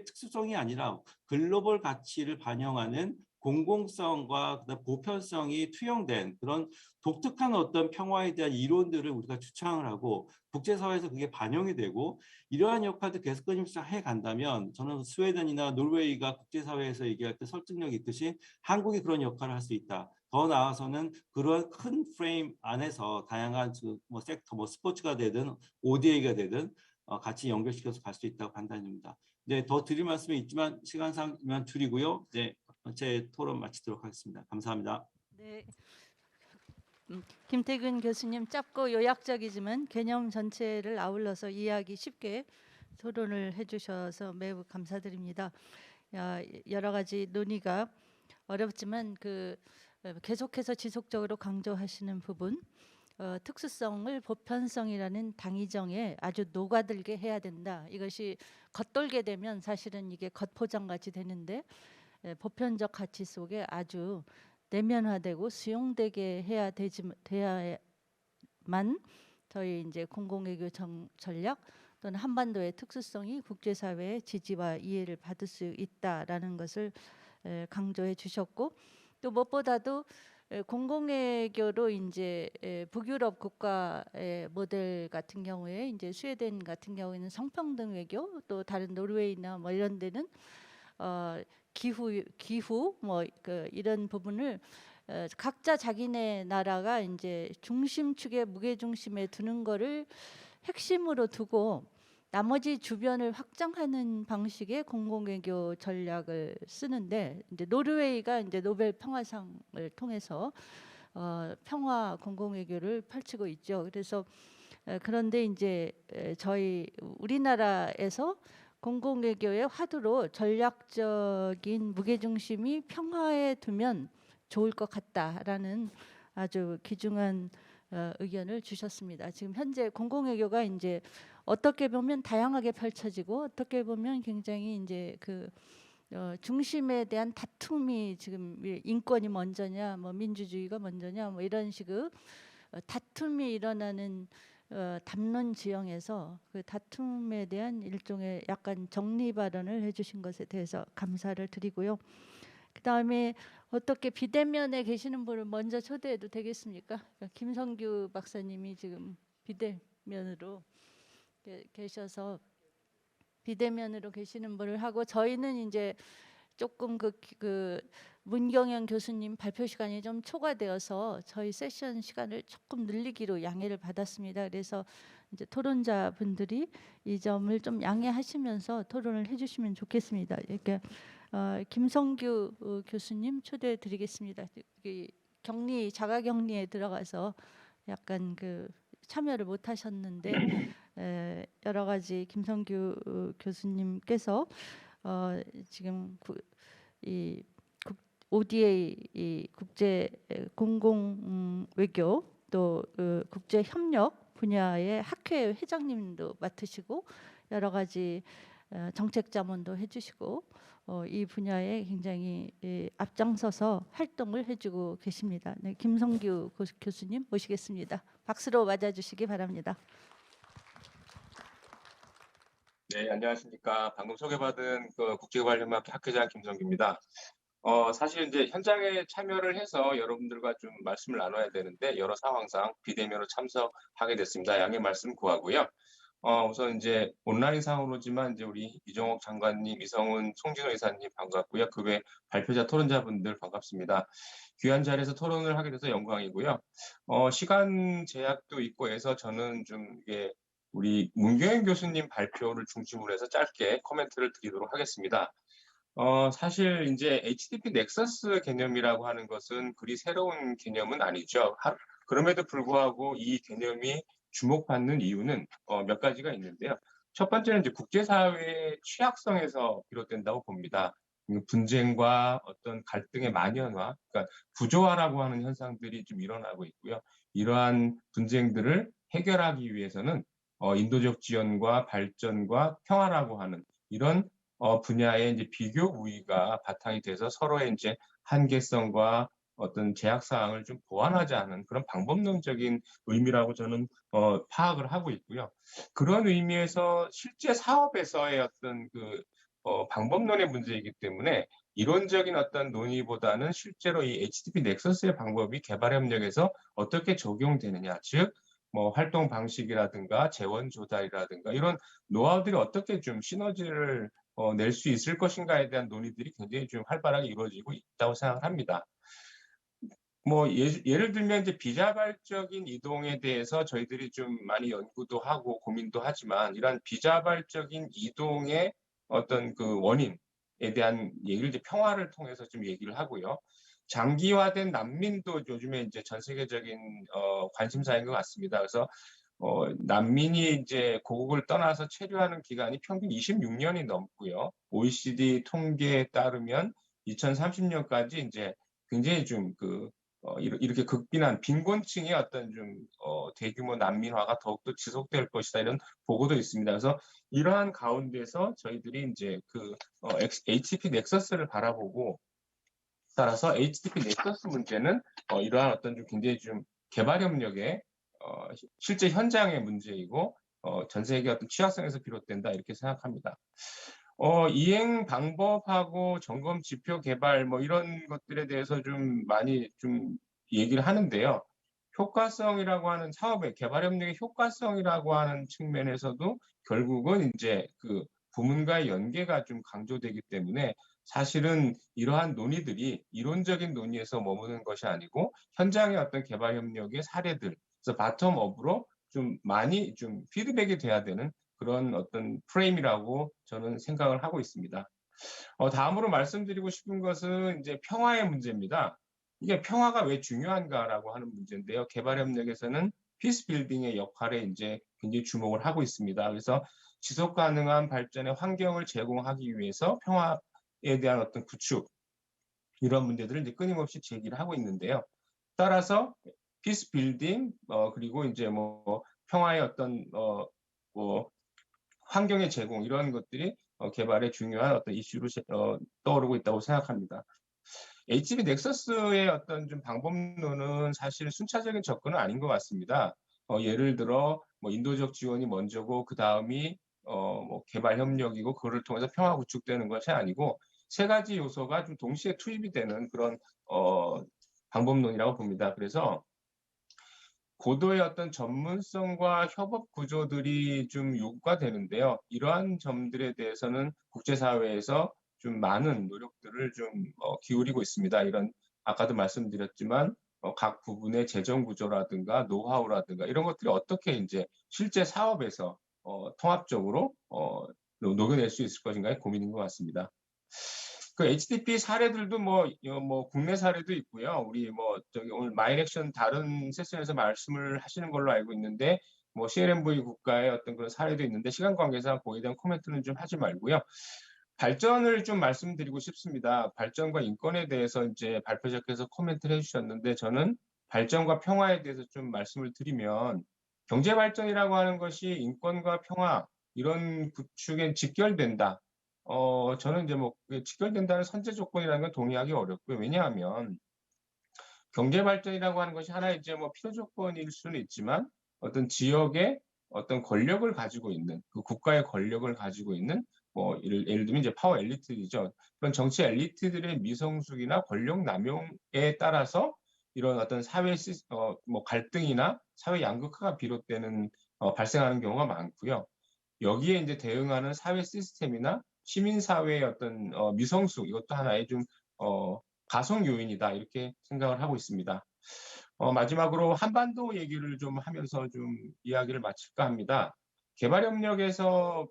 특수성이 아니라 글로벌 가치를 반영하는 공공성과 보편성이 투영된 그런 독특한 어떤 평화에 대한 이론들을 우리가 주창을 하고 국제사회에서 그게 반영이 되고 이러한 역할도 계속 끊임없이 해간다면 저는 스웨덴이나 노르웨이가 국제사회에서 얘기할 때 설득력이 있듯이 한국이 그런 역할을 할 수 있다. 더 나아가서는 그런 큰 프레임 안에서 다양한 뭐 섹터, 뭐 스포츠가 되든 ODA가 되든 같이 연결시켜서 갈 수 있다고 판단됩니다. 네, 더 드릴 말씀이 있지만 시간상 이만 줄이고요. 네, 제 토론 마치도록 하겠습니다. 감사합니다. 네. 김태균 교수님 짧고 요약적이지만 개념 전체를 아울러서 이해하기 쉽게 토론을 해주셔서 매우 감사드립니다. 여러 가지 논의가 어렵지만 계속해서 지속적으로 강조하시는 부분, 특수성을 보편성이라는 당위정에 아주 녹아들게 해야 된다. 이것이 겉돌게 되면 사실은 이게 겉포장같이 되는데 보편적 가치 속에 아주 내면화되고 수용되게 돼야만 저희 이제 공공외교 전략 또는 한반도의 특수성이 국제사회의 지지와 이해를 받을 수 있다라는 것을 강조해 주셨고 또 무엇보다도 공공외교로 이제 북유럽 국가의 모델 같은 경우에 이제 스웨덴 같은 경우에는 성평등 외교 또 다른 노르웨이나 뭐 이런 데는 기후 뭐 이런 부분을 각자 자기네 나라가 이제 중심축에 무게 중심에 두는 거를 핵심으로 두고 나머지 주변을 확장하는 방식의 공공외교 전략을 쓰는데 이제 노르웨이가 이제 노벨 평화상을 통해서 평화 공공외교를 펼치고 있죠. 그래서 그런데 이제 저희 우리나라에서 공공외교의 화두로 전략적인 무게중심이 평화에 두면 좋을 것 같다라는 아주 귀중한 의견을 주셨습니다. 지금 현재 공공외교가 이제 어떻게 보면 다양하게 펼쳐지고 어떻게 보면 굉장히 이제 중심에 대한 다툼이 지금 인권이 먼저냐, 뭐 민주주의가 먼저냐, 뭐 이런 식의 다툼이 일어나는 담론 지형에서 그 다툼에 대한 일종의 약간 정리 발언을 해주신 것에 대해서 감사를 드리고요. 그 다음에 어떻게 비대면에 계시는 분을 먼저 초대해도 되겠습니까? 김성규 박사님이 지금 비대면으로 계셔서 비대면으로 계시는 분을 하고 저희는 이제 조금 문경영 교수님 발표 시간이 좀 초과되어서 저희 세션 시간을 조금 늘리기로 양해를 받았습니다. 그래서 이제 토론자 분들이 이 점을 좀 양해하시면서 토론을 해주시면 좋겠습니다. 이렇게 김성규 교수님 초대해 드리겠습니다. 자가격리에 들어가서 약간 참여를 못 하셨는데 여러 가지 김성규 교수님께서 지금 이 ODA 이 국제 공공 외교 또 국제 협력 분야의 학회 회장님도 맡으시고 여러 가지 정책 자문도 해주시고 이 분야에 굉장히 앞장서서 활동을 해주고 계십니다. 네, 김성규 교수님 모시겠습니다. 박수로 맞아주시기 바랍니다. 네, 안녕하십니까. 방금 소개받은 그 국제개발연합회 학회장 김성규입니다. 사실 이제 현장에 참여를 해서 여러분들과 좀 말씀을 나눠야 되는데 여러 상황상 비대면으로 참석하게 됐습니다. 양해 말씀 구하고요. 우선 이제 온라인 상으로지만 이제 우리 이종옥 장관님, 이성은 송진호 이사님 반갑고요. 그 외 발표자 토론자분들 반갑습니다. 귀한 자리에서 토론을 하게 돼서 영광이고요. 시간 제약도 있고 해서 저는 좀 이게 우리 문경현 교수님 발표를 중심으로 해서 짧게 코멘트를 드리도록 하겠습니다. 사실 이제 HTTP 넥서스 개념이라고 하는 것은 그리 새로운 개념은 아니죠. 그럼에도 불구하고 이 개념이 주목받는 이유는 몇 가지가 있는데요. 첫 번째는 이제 국제사회의 취약성에서 비롯된다고 봅니다. 분쟁과 어떤 갈등의 만연화, 그러니까 구조화라고 하는 현상들이 좀 일어나고 있고요. 이러한 분쟁들을 해결하기 위해서는 인도적 지원과 발전과 평화라고 하는 이런 분야의 이제 비교 우위가 바탕이 돼서 서로의 이제 한계성과 어떤 제약 사항을 좀 보완하자는 그런 방법론적인 의미라고 저는 파악을 하고 있고요. 그런 의미에서 실제 사업에서의 어떤 그 방법론의 문제이기 때문에 이론적인 어떤 논의보다는 실제로 이 HTTP 넥서스의 방법이 개발 협력에서 어떻게 적용되느냐, 즉 뭐 활동 방식이라든가 재원 조달이라든가 이런 노하우들이 어떻게 좀 시너지를 낼 수 있을 것인가에 대한 논의들이 굉장히 좀 활발하게 이루어지고 있다고 생각을 합니다. 뭐 예를 들면 이제 비자발적인 이동에 대해서 저희들이 좀 많이 연구도 하고 고민도 하지만 이러한 비자발적인 이동의 어떤 그 원인에 대한 얘기를 이제 평화를 통해서 좀 얘기를 하고요. 장기화된 난민도 요즘에 이제 전 세계적인 관심사인 것 같습니다. 그래서 난민이 이제 고국을 떠나서 체류하는 기간이 평균 26년이 넘고요. OECD 통계에 따르면 2030년까지 이제 굉장히 좀 이렇게 극빈한 빈곤층의 어떤 좀 대규모 난민화가 더욱더 지속될 것이다 이런 보고도 있습니다. 그래서 이러한 가운데서 저희들이 이제 HTTP 넥서스를 바라보고 따라서 HTTP 넥서스 문제는 이러한 어떤 좀 굉장히 좀 개발 협력의 실제 현장의 문제이고 전 세계 어떤 취약성에서 비롯된다 이렇게 생각합니다. 이행 방법하고 점검 지표 개발 뭐 이런 것들에 대해서 좀 많이 좀 얘기를 하는데요. 효과성이라고 하는 사업의 개발 협력의 효과성이라고 하는 측면에서도 결국은 이제 그 부문과의 연계가 좀 강조되기 때문에 사실은 이러한 논의들이 이론적인 논의에서 머무는 것이 아니고 현장의 어떤 개발 협력의 사례들, 그래서 바텀업으로 좀 많이 좀 피드백이 돼야 되는 그런 어떤 프레임이라고 저는 생각을 하고 있습니다. 다음으로 말씀드리고 싶은 것은 이제 평화의 문제입니다. 이게 평화가 왜 중요한가라고 하는 문제인데요. 개발 협력에서는 피스 빌딩의 역할에 이제 굉장히 주목을 하고 있습니다. 그래서 지속 가능한 발전의 환경을 제공하기 위해서 평화에 대한 어떤 구축 이런 문제들을 이제 끊임없이 제기를 하고 있는데요. 따라서 피스 빌딩 그리고 이제 뭐 평화의 어떤 뭐 환경의 제공 이런 것들이 개발에 중요한 어떤 이슈로 떠오르고 있다고 생각합니다. HTTP 넥서스의 어떤 좀 방법론은 사실 순차적인 접근은 아닌 것 같습니다. 예를 들어 뭐 인도적 지원이 먼저고 그 다음이 뭐 개발 협력이고 그거를 통해서 평화 구축되는 것이 아니고 세 가지 요소가 좀 동시에 투입이 되는 그런 방법론이라고 봅니다. 그래서 고도의 어떤 전문성과 협업 구조들이 좀 요구가 되는데요. 이러한 점들에 대해서는 국제사회에서 좀 많은 노력들을 좀 기울이고 있습니다. 이런 아까도 말씀드렸지만 각 부분의 재정 구조라든가 노하우라든가 이런 것들이 어떻게 이제 실제 사업에서 통합적으로 녹여낼 수 있을 것인가의 고민인 것 같습니다. 그 HTTP 사례들도 뭐 국내 사례도 있고요. 우리 뭐 저기 오늘 마이렉션 다른 세션에서 말씀을 하시는 걸로 알고 있는데 뭐 CLMV 국가의 어떤 그런 사례도 있는데 시간 관계상 거기에 대한 코멘트는 좀 하지 말고요. 발전을 좀 말씀드리고 싶습니다. 발전과 인권에 대해서 이제 발표자께서 코멘트를 해주셨는데 저는 발전과 평화에 대해서 좀 말씀을 드리면 경제 발전이라고 하는 것이 인권과 평화 이런 구축에 직결된다. 저는 이제 뭐 직결된다는 선제 조건이라는 건 동의하기 어렵고요. 왜냐하면 경제 발전이라고 하는 것이 하나의 이제 뭐 필요 조건일 수는 있지만 어떤 지역의 어떤 권력을 가지고 있는 그 국가의 권력을 가지고 있는 뭐 예를 들면 이제 파워 엘리트이죠. 그런 정치 엘리트들의 미성숙이나 권력 남용에 따라서 이런 어떤 사회 뭐 갈등이나 사회 양극화가 비롯되는 발생하는 경우가 많고요. 여기에 이제 대응하는 사회 시스템이나 시민 사회의 어떤 미성숙 이것도 하나의 좀 가속 요인이다 이렇게 생각을 하고 있습니다. 마지막으로 한반도 얘기를 좀 하면서 좀 이야기를 마칠까 합니다. 개발협력에서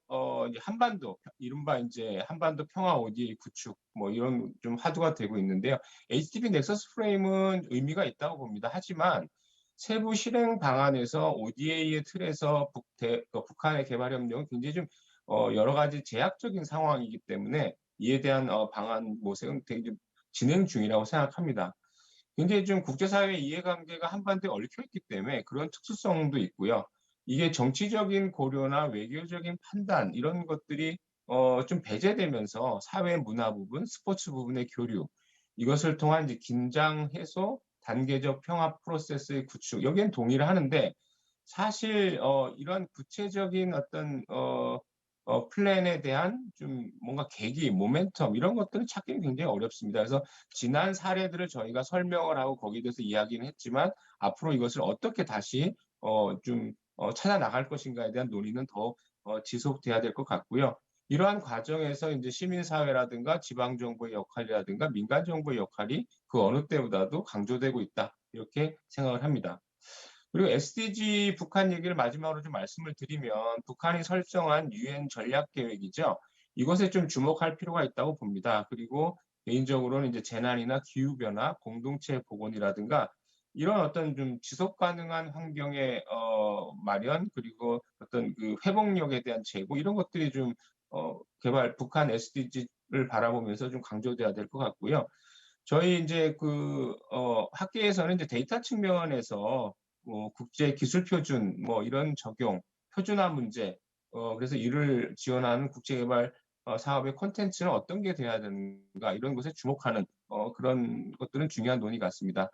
이제 한반도 이른바 이제 한반도 평화 ODA 구축 뭐 이런 좀 화두가 되고 있는데요. HDP 넥서스 프레임은 의미가 있다고 봅니다. 하지만 세부 실행 방안에서 ODA의 틀에서 북한의 개발협력은 굉장히 좀 여러 가지 제약적인 상황이기 때문에 이에 대한 방안 모색은 되게 좀 진행 중이라고 생각합니다. 굉장히 좀 국제사회 이해관계가 한반도에 얽혀 있기 때문에 그런 특수성도 있고요. 이게 정치적인 고려나 외교적인 판단 이런 것들이 좀 배제되면서 사회 문화 부분, 스포츠 부분의 교류 이것을 통한 이제 긴장 해소, 단계적 평화 프로세스의 구축 여기엔 동의를 하는데 사실 이런 구체적인 어떤 플랜에 대한 좀 뭔가 계기, 모멘텀 이런 것들은 찾기는 굉장히 어렵습니다. 그래서 지난 사례들을 저희가 설명을 하고 거기에 대해서 이야기는 했지만 앞으로 이것을 어떻게 다시 좀 찾아 나갈 것인가에 대한 논의는 더 지속돼야 될 것 같고요. 이러한 과정에서 이제 시민사회라든가 지방정부의 역할이라든가 민간정부의 역할이 그 어느 때보다도 강조되고 있다. 이렇게 생각을 합니다. 그리고 SDG 북한 얘기를 마지막으로 좀 말씀을 드리면 북한이 설정한 유엔 전략 계획이죠. 이것에 좀 주목할 필요가 있다고 봅니다. 그리고 개인적으로는 이제 재난이나 기후 변화, 공동체 복원이라든가 이런 어떤 좀 지속 가능한 환경의 마련 그리고 어떤 그 회복력에 대한 제고 이런 것들이 좀 개발 북한 SDG를 바라보면서 좀 강조돼야 될 것 같고요. 저희 이제 그 학계에서는 이제 데이터 측면에서 국제 기술 표준 뭐 이런 적용, 표준화 문제, 그래서 이를 지원하는 국제개발 사업의 콘텐츠는 어떤 게 돼야 되는가 이런 것에 주목하는 그런 것들은 중요한 논의 같습니다.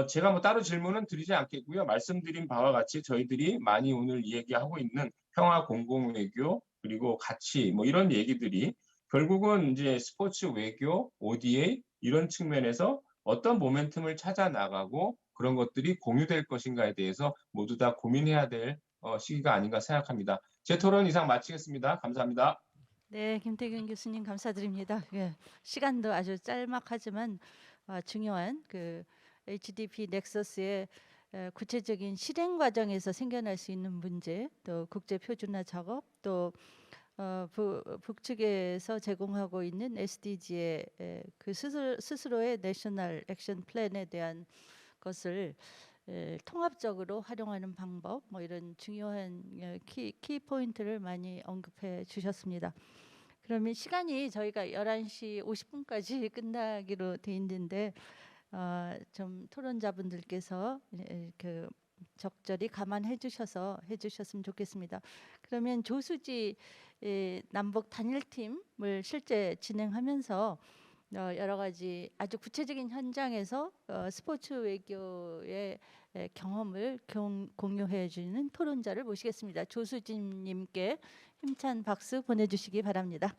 제가 뭐 따로 질문은 드리지 않겠고요. 말씀드린 바와 같이 저희들이 많이 오늘 얘기하고 있는 평화 공공외교 그리고 가치 뭐 이런 얘기들이 결국은 이제 스포츠 외교, ODA 이런 측면에서 어떤 모멘텀을 찾아 나가고 그런 것들이 공유될 것인가에 대해서 모두 다 고민해야 될 시기가 아닌가 생각합니다. 제 토론 이상 마치겠습니다. 감사합니다. 네, 김태균 교수님 감사드립니다. 예, 시간도 아주 짤막하지만 중요한 그 HDP 넥서스의 구체적인 실행 과정에서 생겨날 수 있는 문제, 또 국제 표준화 작업, 또 북측에서 제공하고 있는 SDG의 그 스스로의 내셔널 액션 플랜에 대한 것을 통합적으로 활용하는 방법, 뭐 이런 중요한 키 포인트를 많이 언급해 주셨습니다. 그러면 시간이 저희가 11시 50분까지 끝나기로 돼 있는데 좀 토론자분들께서 그 적절히 감안해 주셨으면 좋겠습니다. 그러면 조수지 남북 단일팀을 실제 진행하면서 여러 가지 아주 구체적인 현장에서 스포츠 외교의 경험을 공유해 주는 토론자를 모시겠습니다. 조수진님께 힘찬 박수 보내주시기 바랍니다.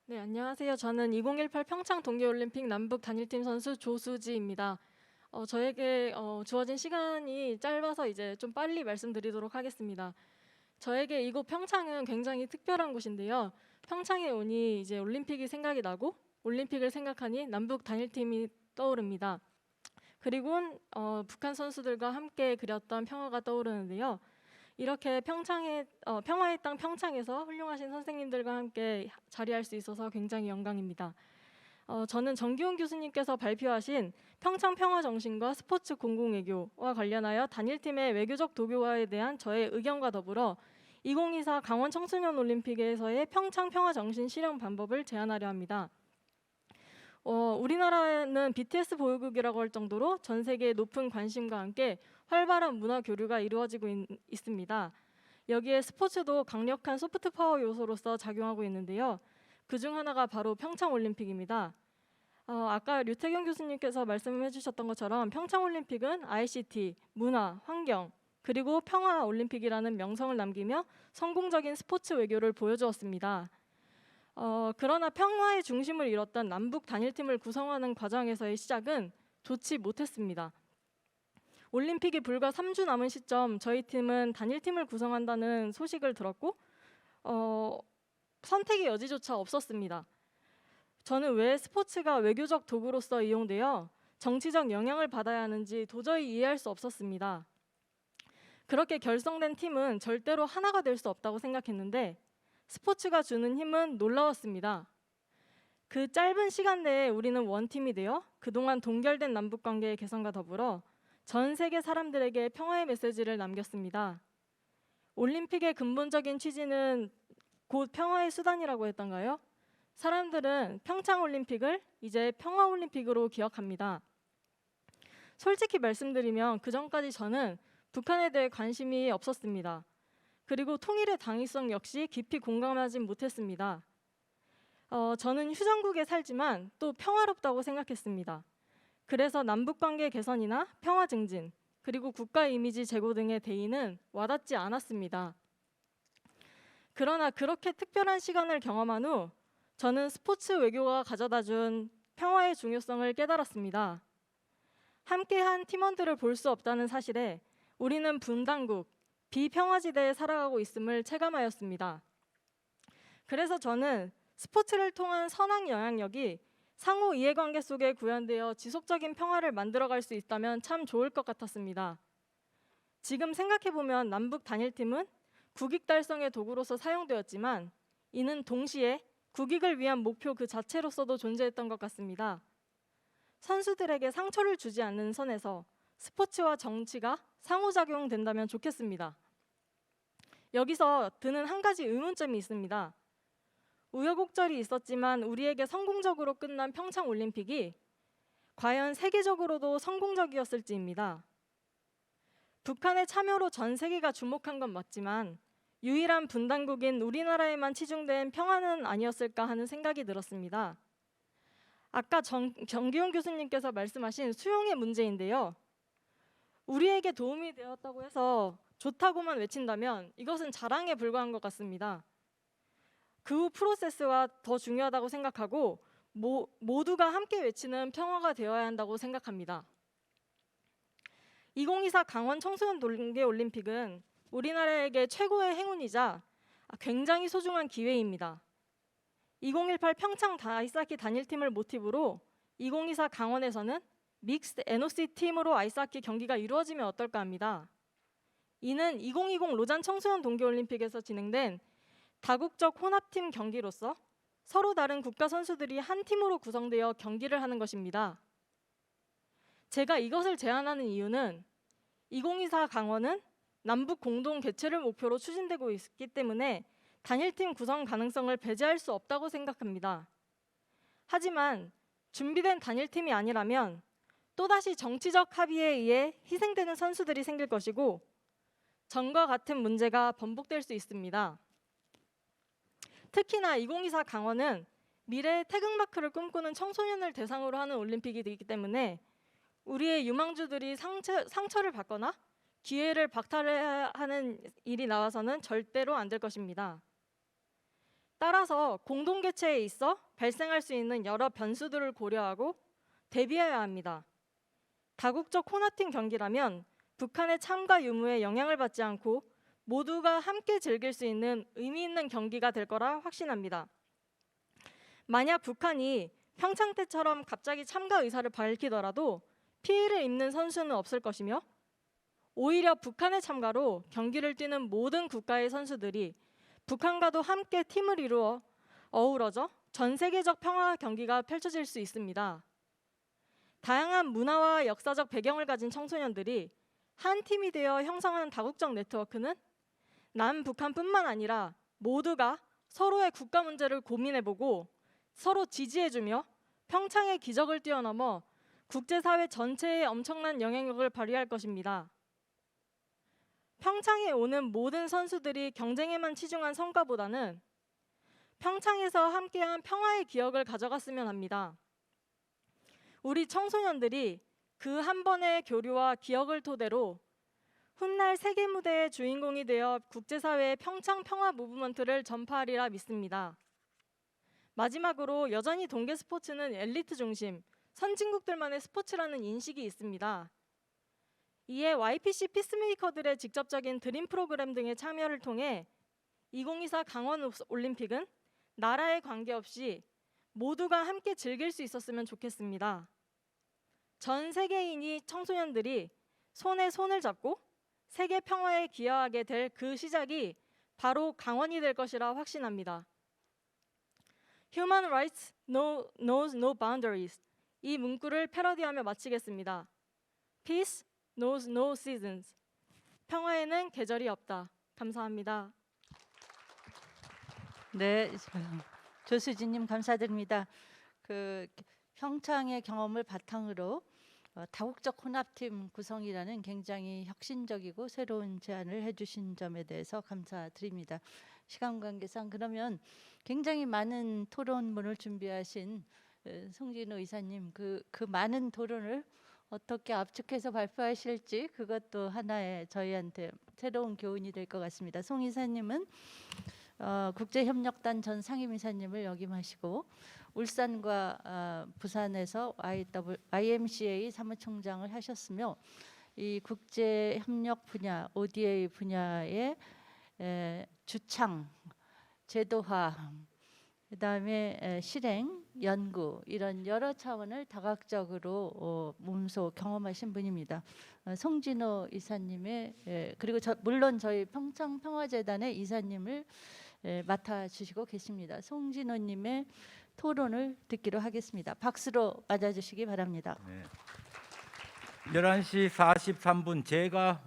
네, 안녕하세요. 저는 2018 평창 동계올림픽 남북 단일팀 선수 조수지입니다. 저에게 주어진 시간이 짧아서 이제 좀 빨리 말씀드리도록 하겠습니다. 저에게 이곳 평창은 굉장히 특별한 곳인데요. 평창에 오니 이제 올림픽이 생각이 나고 올림픽을 생각하니 남북 단일팀이 떠오릅니다. 그리고 북한 선수들과 함께 그렸던 평화가 떠오르는데요. 이렇게 평화의 땅 평창에서 훌륭하신 선생님들과 함께 자리할 수 있어서 굉장히 영광입니다. 저는 정기훈 교수님께서 발표하신 평창 평화 정신과 스포츠 공공외교와 관련하여 단일팀의 외교적 도교화에 대한 저의 의견과 더불어 2024 강원 청소년 올림픽에서의 평창 평화 정신 실현 방법을 제안하려 합니다. 우리나라는 BTS 보유국이라고 할 정도로 전 세계의 높은 관심과 함께 활발한 문화 교류가 이루어지고 있습니다. 여기에 스포츠도 강력한 소프트 파워 요소로서 작용하고 있는데요. 그중 하나가 바로 평창올림픽입니다. 아까 류태경 교수님께서 말씀해 주셨던 것처럼 평창올림픽은 ICT, 문화, 환경, 그리고 평화올림픽이라는 명성을 남기며 성공적인 스포츠 외교를 보여주었습니다. 그러나 평화의 중심을 이뤘던 남북 단일팀을 구성하는 과정에서의 시작은 좋지 못했습니다. 올림픽이 불과 3주 남은 시점 저희 팀은 단일팀을 구성한다는 소식을 들었고 선택의 여지조차 없었습니다. 저는 왜 스포츠가 외교적 도구로서 이용되어 정치적 영향을 받아야 하는지 도저히 이해할 수 없었습니다. 그렇게 결성된 팀은 절대로 하나가 될 수 없다고 생각했는데 스포츠가 주는 힘은 놀라웠습니다. 그 짧은 시간 내에 우리는 원팀이 되어 그동안 동결된 남북관계의 개선과 더불어 전 세계 사람들에게 평화의 메시지를 남겼습니다. 올림픽의 근본적인 취지는 곧 평화의 수단이라고 했던가요? 사람들은 평창올림픽을 이제 평화올림픽으로 기억합니다. 솔직히 말씀드리면 그전까지 저는 북한에 대해 관심이 없었습니다. 그리고 통일의 당위성 역시 깊이 공감하지 못했습니다. 저는 휴전국에 살지만 또 평화롭다고 생각했습니다. 그래서 남북관계 개선이나 평화 증진, 그리고 국가 이미지 제고 등의 대의는 와닿지 않았습니다. 그러나 그렇게 특별한 시간을 경험한 후 저는 스포츠 외교가 가져다준 평화의 중요성을 깨달았습니다. 함께한 팀원들을 볼 수 없다는 사실에 우리는 분단국, 비평화지대에 살아가고 있음을 체감하였습니다. 그래서 저는 스포츠를 통한 선한 영향력이 상호 이해관계 속에 구현되어 지속적인 평화를 만들어갈 수 있다면 참 좋을 것 같았습니다. 지금 생각해보면 남북 단일팀은 국익 달성의 도구로서 사용되었지만 이는 동시에 국익을 위한 목표 그 자체로서도 존재했던 것 같습니다. 선수들에게 상처를 주지 않는 선에서 스포츠와 정치가 상호작용된다면 좋겠습니다. 여기서 드는 한 가지 의문점이 있습니다. 우여곡절이 있었지만 우리에게 성공적으로 끝난 평창올림픽이 과연 세계적으로도 성공적이었을지입니다. 북한의 참여로 전 세계가 주목한 건 맞지만 유일한 분단국인 우리나라에만 치중된 평화는 아니었을까 하는 생각이 들었습니다. 아까 정기용 교수님께서 말씀하신 수용의 문제인데요. 우리에게 도움이 되었다고 해서 좋다고만 외친다면 이것은 자랑에 불과한 것 같습니다. 그 후 프로세스가 더 중요하다고 생각하고 모두가 함께 외치는 평화가 되어야 한다고 생각합니다. 2024 강원 청소년 동계올림픽은 우리나라에게 최고의 행운이자 굉장히 소중한 기회입니다. 2018 평창 아이스하키 단일팀을 모티브로 2024 강원에서는 믹스드 NOC 팀으로 아이스하키 경기가 이루어지면 어떨까 합니다. 이는 2020 로잔 청소년 동계올림픽에서 진행된 다국적 혼합팀 경기로서 서로 다른 국가 선수들이 한 팀으로 구성되어 경기를 하는 것입니다. 제가 이것을 제안하는 이유는 2024 강원은 남북 공동 개최를 목표로 추진되고 있기 때문에 단일팀 구성 가능성을 배제할 수 없다고 생각합니다. 하지만 준비된 단일팀이 아니라면 또다시 정치적 합의에 의해 희생되는 선수들이 생길 것이고 전과 같은 문제가 번복될 수 있습니다. 특히나 2024 강원은 미래의 태극마크를 꿈꾸는 청소년을 대상으로 하는 올림픽이 되기 때문에 우리의 유망주들이 상처를 받거나 기회를 박탈하는 일이 나와서는 절대로 안 될 것입니다. 따라서 공동 개최에 있어 발생할 수 있는 여러 변수들을 고려하고 대비해야 합니다. 다국적 혼합팀 경기라면 북한의 참가 유무에 영향을 받지 않고 모두가 함께 즐길 수 있는 의미 있는 경기가 될 거라 확신합니다. 만약 북한이 평창 때처럼 갑자기 참가 의사를 밝히더라도 피해를 입는 선수는 없을 것이며 오히려 북한의 참가로 경기를 뛰는 모든 국가의 선수들이 북한과도 함께 팀을 이루어 어우러져 전 세계적 평화 경기가 펼쳐질 수 있습니다. 다양한 문화와 역사적 배경을 가진 청소년들이 한 팀이 되어 형성하는 다국적 네트워크는 남북한뿐만 아니라 모두가 서로의 국가 문제를 고민해보고 서로 지지해주며 평창의 기적을 뛰어넘어 국제사회 전체에 엄청난 영향력을 발휘할 것입니다. 평창에 오는 모든 선수들이 경쟁에만 치중한 성과보다는 평창에서 함께한 평화의 기억을 가져갔으면 합니다. 우리 청소년들이 그 한 번의 교류와 기억을 토대로 훗날 세계 무대의 주인공이 되어 국제사회의 평창 평화 무브먼트를 전파하리라 믿습니다. 마지막으로 여전히 동계 스포츠는 엘리트 중심, 선진국들만의 스포츠라는 인식이 있습니다. 이에 YPC 피스메이커들의 직접적인 드림 프로그램 등의 참여를 통해 2024 강원 올림픽은 나라에 관계없이 모두가 함께 즐길 수 있었으면 좋겠습니다. 전 세계인이 청소년들이 손에 손을 잡고 세계 평화에 기여하게 될 그 시작이 바로 강원이 될 것이라 확신합니다. Human rights knows no boundaries. 이 문구를 패러디하며 마치겠습니다. Peace knows no seasons. 평화에는 계절이 없다. 감사합니다. 네, 조수진님 감사드립니다. 그 평창의 경험을 바탕으로 다국적 혼합팀 구성이라는 굉장히 혁신적이고 새로운 제안을 해주신 점에 대해서 감사드립니다. 시간 관계상 그러면 굉장히 많은 토론문을 준비하신 송진호 이사님 그 많은 토론을 어떻게 압축해서 발표하실지 그것도 하나의 저희한테 새로운 교훈이 될 것 같습니다. 송 이사님은 국제협력단 전 상임이사님을 역임하시고 울산과 부산에서 IMCA 사무총장을 하셨으며 이 국제협력 분야, ODA 분야의 주창, 제도화, 그다음에 실행, 연구 이런 여러 차원을 다각적으로 몸소 경험하신 분입니다. 송진호 이사님의 그리고 물론 저희 평창평화재단의 이사님을 맡아주시고 계십니다. 송진호님의 토론을 듣기로 하겠습니다. 박수로 맞아주시기 바랍니다. 네. 11시 43분 제가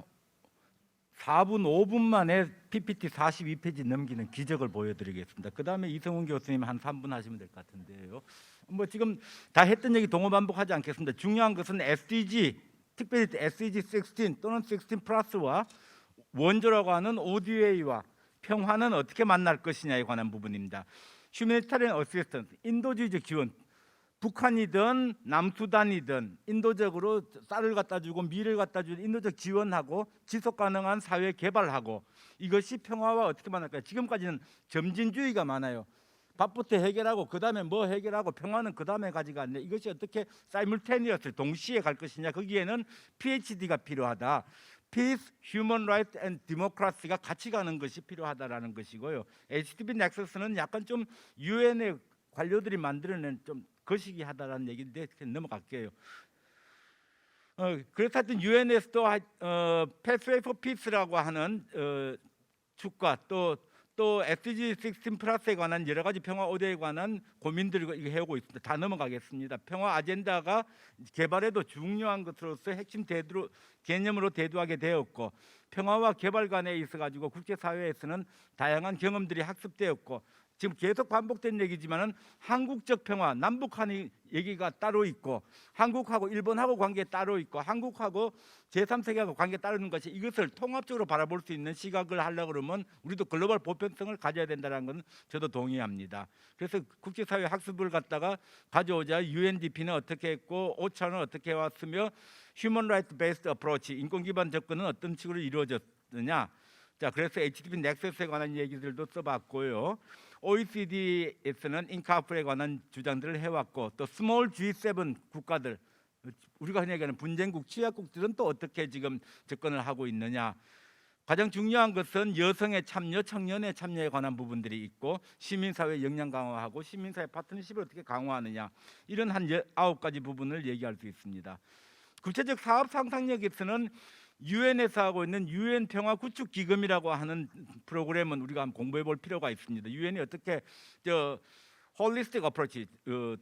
4분 5분 만에 PPT 42페이지 넘기는 기적을 보여드리겠습니다. 그 다음에 이성훈 교수님 한 3분 하시면 될 것 같은데요. 뭐 지금 다 했던 얘기 동호 반복하지 않겠습니다. 중요한 것은 SDG, 특별히 SDG 16 또는 16 플러스와 원조라고 하는 ODA와 평화는 어떻게 만날 것이냐에 관한 부분입니다. 휴머니타리언 어시스턴스, 인도주의적 지원, 북한이든 남수단이든 인도적으로 쌀을 갖다 주고 밀을 갖다 주는 인도적 지원하고 지속 가능한 사회 개발하고 이것이 평화와 어떻게 만날까요? 지금까지는 점진주의가 많아요. 밥부터 해결하고 그다음에 뭐 해결하고 평화는 그다음에 가져가는데 이것이 어떻게 사이물테니어스 동시에 갈 것이냐 거기에는 PhD가 필요하다. Peace, Human Rights and Democracy가 같이 가는 것이 필요하다라는 것이고요. HTB 넥서스는 약간 좀 유엔의 관료들이 만들어낸 좀 거시기하다라는 얘기인데 넘어갈게요. 그래서 하여튼 유엔에서도 Pathway for Peace라고 하는 축과 또 SDG 16 플러스에 관한 여러 가지 평화 ODA에 관한 고민들을 해오고 있습니다. 다 넘어가겠습니다. 평화 아젠다가 개발에도 중요한 것으로서 핵심 개념으로 대두하게 되었고 평화와 개발 간에 있어 가지고 국제사회에서는 다양한 경험들이 학습되었고 지금 계속 반복된 얘기지만은 한국적 평화, 남북한의 얘기가 따로 있고 한국하고 일본하고 관계 따로 있고 한국하고 제3세계하고 관계 따르는 것이 이것을 통합적으로 바라볼 수 있는 시각을 하려고 그러면 우리도 글로벌 보편성을 가져야 된다는 건 저도 동의합니다. 그래서 국제사회 학습을 갖다가 가져오자 UNDP는 어떻게 했고 오차는 어떻게 해왔으며 Human Rights Based Approach, 인권 기반 접근은 어떤 식으로 이루어졌느냐. 자, 그래서 HTP 넥서스에 관한 얘기들도 써봤고요. OECD에서는 인카프에 관한 주장들을 해왔고 또 스몰 G7 국가들 우리가 흔히 얘기하는 분쟁국 취약국들은 또 어떻게 지금 접근을 하고 있느냐. 가장 중요한 것은 여성의 참여, 청년의 참여에 관한 부분들이 있고 시민사회 역량 강화하고 시민사회 파트너십을 어떻게 강화하느냐 이런 한 9가지 부분을 얘기할 수 있습니다. 구체적 사업 상상력에서는 유엔에서 하고 있는 유엔 평화 구축 기금이라고 하는 프로그램은 우리가 한번 공부해 볼 필요가 있습니다. 유엔이 어떻게 홀리스틱 어프로치,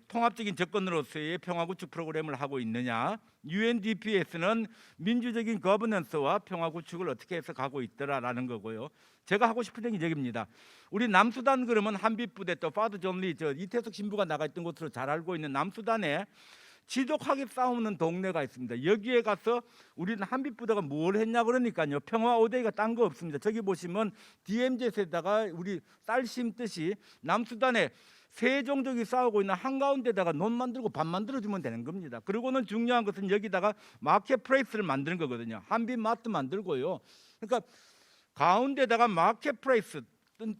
통합적인 접근으로서의 평화 구축 프로그램을 하고 있느냐. UNDP에서는 민주적인 거버넌스와 평화 구축을 어떻게 해서 가고 있더라라는 거고요. 제가 하고 싶은 얘기 여기입니다. 우리 남수단 그러면 한빛부대 또 파드 존리 이태석 신부가 나가 있던 곳으로 잘 알고 있는 남수단에 지독하게 싸우는 동네가 있습니다. 여기에 가서 우리는 한빛부대가 뭘 했냐 그러니까요. 평화 오데이가 딴 거 없습니다. 저기 보시면 DMZ에다가 우리 쌀 심듯이 남수단에 세 종족이 싸우고 있는 한가운데다가 논 만들고 밥 만들어주면 되는 겁니다. 그리고는 중요한 것은 여기다가 마켓 플레이스를 만드는 거거든요. 한빛 마트 만들고요. 그러니까 가운데다가 마켓 플레이스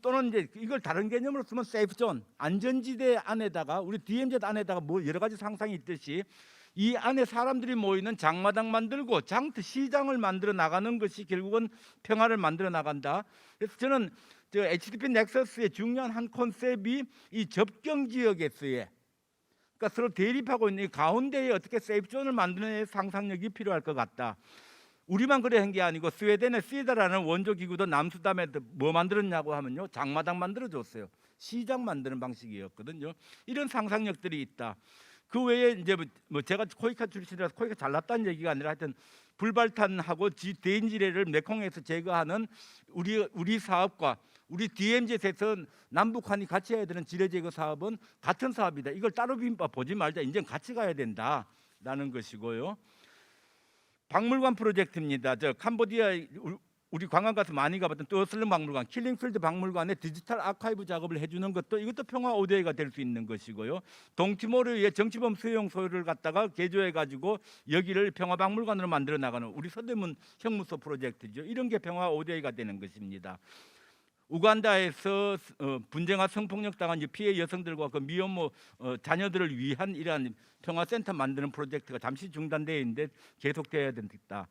또는 이제 이걸 다른 개념으로 쓰면 세이프존, 안전지대 안에다가 우리 DMZ 안에다가 뭐 여러 가지 상상이 있듯이 이 안에 사람들이 모이는 장마당 만들고 장터 시장을 만들어 나가는 것이 결국은 평화를 만들어 나간다. 그래서 저는 저 HDP 넥서스의 중요한 한 컨셉이 이 접경 지역에서의, 그러니까 서로 대립하고 있는 이 가운데에 어떻게 세이프존을 만드는 상상력이 필요할 것 같다. 우리만 그래 한 게 아니고 스웨덴의 시다라는 원조 기구도 남수담에 뭐 만들었냐고 하면요, 장마당 만들어줬어요. 시장 만드는 방식이었거든요. 이런 상상력들이 있다. 그 외에 이제 뭐 제가 코이카 출신이라서 코이카 잘났다는 얘기가 아니라 하여튼 불발탄하고 대인지뢰를 메콩에서 제거하는 우리 사업과 우리 DMZ에서 남북한이 같이 해야 되는 지뢰 제거 사업은 같은 사업이다. 이걸 따로 비빔밥 보지 말자. 이제 같이 가야 된다라는 것이고요. 박물관 프로젝트입니다. 저 캄보디아 우리 관광 가서 많이 가봤던 또슬름 박물관, 킬링필드 박물관에 디지털 아카이브 작업을 해주는 것도 이것도 평화 오데이가 될 수 있는 것이고요. 동티모르의 정치범 수용 소유를 갖다가 개조해가지고 여기를 평화 박물관으로 만들어 나가는 우리 서대문 형무소 프로젝트죠. 이런 게 평화 오데이가 되는 것입니다. 우간다에서 분쟁과 성폭력 당한 피해 여성들과 그 미혼모 자녀들을 위한 이러한 평화센터 만드는 프로젝트가 잠시 중단되어 있는데 계속돼야 된다.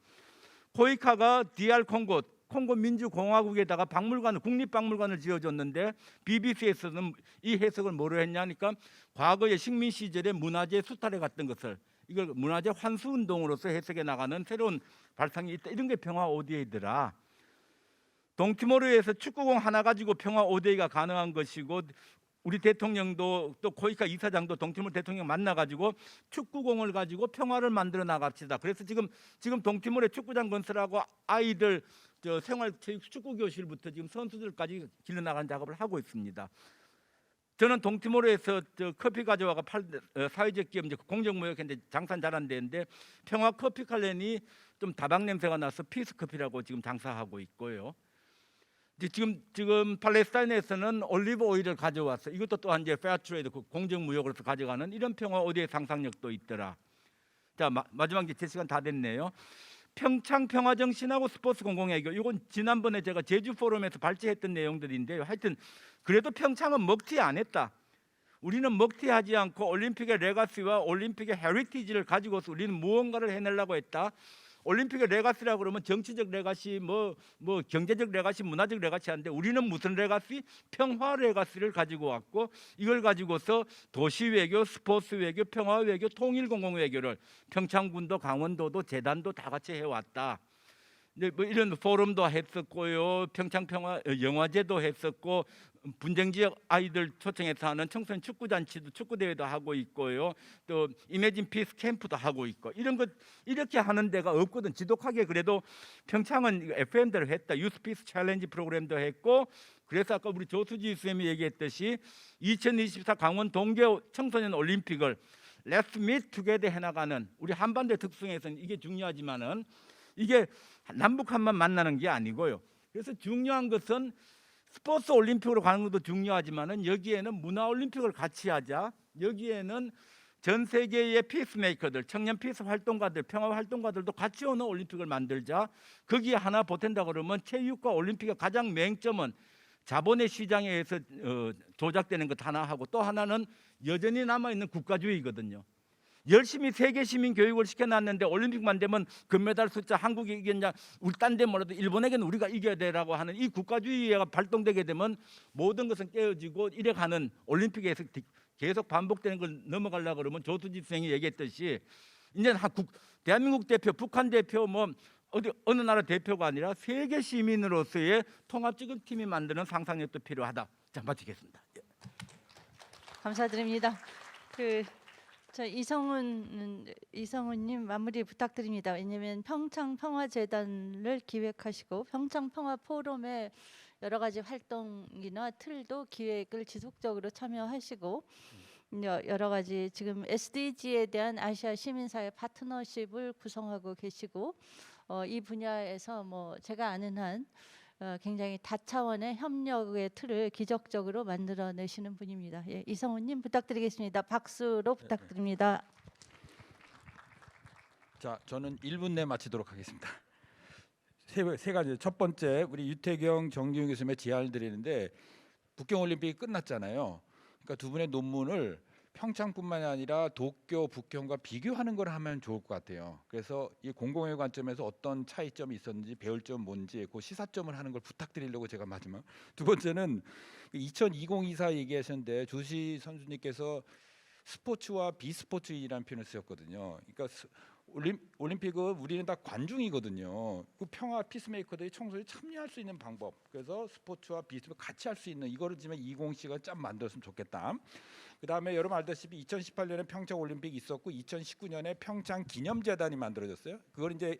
코이카가 DR 콩고 민주공화국에다가 박물관, 국립박물관을 지어줬는데 BBC에서는 이 해석을 뭐로 했냐니까 과거의 식민 시절에 문화재 수탈해 갔던 것을 이걸 문화재 환수 운동으로서 해석해 나가는 새로운 발상이 있다. 이런 게 평화 오데이더라. 동티모르에서 축구공 하나 가지고 평화 오데이가 가능한 것이고 우리 대통령도 또 코이카 이사장도 동티모르 대통령 만나가지고 축구공을 가지고 평화를 만들어 나갑시다. 그래서 지금 동티모르에 축구장 건설하고 아이들 저 생활체육 축구 교실부터 지금 선수들까지 길러 나가는 작업을 하고 있습니다. 저는 동티모르에서 저 커피 가져와가 사회적 기업 이제 공정무역했는데 장사 잘한 데인데 평화 커피 칼렌이 좀 다방 냄새가 나서 피스 커피라고 지금 장사하고 있고요. 지금 팔레스타인에서는 올리브 오일을 가져왔어. 이것도 또한 이제 페어트레이드 공정무역으로서 가져가는 이런 평화 오데이 상상력도 있더라. 자 마지막 이제 제 시간 다 됐네요. 평창 평화정신하고 스포츠 공공외교, 이건 지난번에 제가 제주 포럼에서 발제했던 내용들인데요. 하여튼 그래도 평창은 먹튀 안 했다. 우리는 먹튀하지 않고 올림픽의 레가시와 올림픽의 헤리티지를 가지고서 우리는 무언가를 해내려고 했다. 올림픽의 레가시라고 그러면 정치적 레가시, 뭐 경제적 레가시, 문화적 레가시 하는데 우리는 무슨 레가시? 평화 레가시를 가지고 왔고 이걸 가지고서 도시 외교, 스포츠 외교, 평화 외교, 통일 공공 외교를 평창군도 강원도도 재단도 다 같이 해왔다. 뭐 이런 포럼도 했었고요, 평창 평화 영화제도 했었고 분쟁 지역 아이들 초청해서 하는 청소년 축구 잔치도 축구 대회도 하고 있고요. 또 이매진 피스 캠프도 하고 있고 이런 것 이렇게 하는 데가 없거든. 지독하게 그래도 평창은 FM대로 했다. 유스 피스 챌린지 프로그램도 했고 그래서 아까 우리 조수지 선생님이 얘기했듯이 2024 강원 동계 청소년 올림픽을 Let's Meet Together 해나가는 우리 한반도의 특성에서는 이게 중요하지만은 이게 남북한만 만나는 게 아니고요. 그래서 중요한 것은 스포츠 올림픽으로 가는 것도 중요하지만은 여기에는 문화 올림픽을 같이 하자. 여기에는 전 세계의 피스메이커들, 청년 피스 활동가들, 평화 활동가들도 같이 오는 올림픽을 만들자. 거기에 하나 보탠다 그러면 체육과 올림픽의 가장 맹점은 자본의 시장에 의해서 조작되는 것 하나 하고 또 하나는 여전히 남아 있는 국가주의거든요. 열심히 세계 시민 교육을 시켜놨는데 올림픽만 되면 금메달 숫자 한국이 이겼냐, 우리 딴 데 몰라도 일본에게는 우리가 이겨야 되라고 하는 이 국가주의가 발동되게 되면 모든 것은 깨어지고 이래 가는 올림픽에서 계속 반복되는 걸 넘어가려고 그러면 조수지 선생이 얘기했듯이 이제 대한민국 대표, 북한 대표 뭐 어느 나라 대표가 아니라 세계 시민으로서의 통합적인 팀이 만드는 상상력도 필요하다. 자 마치겠습니다. 감사드립니다. 저 이성훈님 마무리 부탁드립니다. 왜냐하면 평창 평화재단을 기획하시고 평창 평화 포럼의 여러 가지 활동이나 틀도 기획을 지속적으로 참여하시고 여러 가지 지금 SDG에 대한 아시아 시민사회 파트너십을 구성하고 계시고 이 분야에서 뭐 제가 아는 한 굉장히 다차원의 협력의 틀을 기적적으로 만들어내시는 분입니다. 예, 이성훈님 부탁드리겠습니다. 박수로 부탁드립니다. 자, 저는 1분 내 마치도록 하겠습니다. 세 가지. 첫 번째, 우리 유태경, 정기용 교수님의 제안을 드리는데 북경 올림픽이 끝났잖아요. 그러니까 두 분의 논문을 평창뿐만이 아니라 도쿄, 북경과 비교하는 걸 하면 좋을 것 같아요. 그래서 이 공공의 관점에서 어떤 차이점이 있었는지 배울 점 뭔지 그 시사점을 하는 걸 부탁드리려고 제가 마지막. 두 번째는 2024 얘기하셨는데 조시 선수님께서 스포츠와 비스포츠이라는 표현을 쓰셨거든요. 그러니까 올림픽은 우리는 다 관중이거든요. 그 평화 피스메이커들이 청소에 참여할 수 있는 방법. 그래서 스포츠와 비스포츠 같이 할 수 있는 이거를 지금 20시가 좀 만들었으면 좋겠다. 그다음에 여러분 알다시피 2018년에 평창 올림픽이 있었고 2019년에 평창 기념재단이 만들어졌어요. 그걸 이제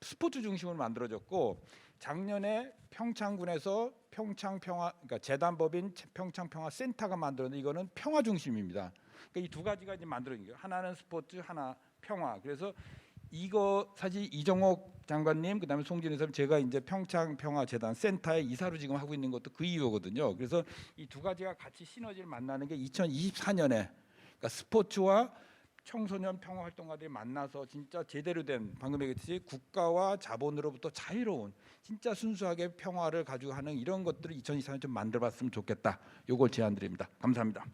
스포츠 중심으로 만들어졌고 작년에 평창군에서 평창 평화 그러니까 재단법인 평창 평화 센터가 만들었는데 이거는 평화 중심입니다. 그러니까 이 두 가지가 이제 만들어진 거예요. 하나는 스포츠, 하나 평화. 그래서 이거 사실 이정옥 장관님 그다음에 송진희 선생님 제가 이제 평창 평화 재단 센터의 이사로 지금 하고 있는 것도 그 이유거든요. 그래서 이 두 가지가 같이 시너지를 만나는 게 2024년에 그러니까 스포츠와 청소년 평화 활동가들이 만나서 진짜 제대로 된 방금 얘기했듯이 국가와 자본으로부터 자유로운 진짜 순수하게 평화를 가지고 하는 이런 것들을 2024년에 좀 만들어봤으면 좋겠다. 요걸 제안드립니다. 감사합니다.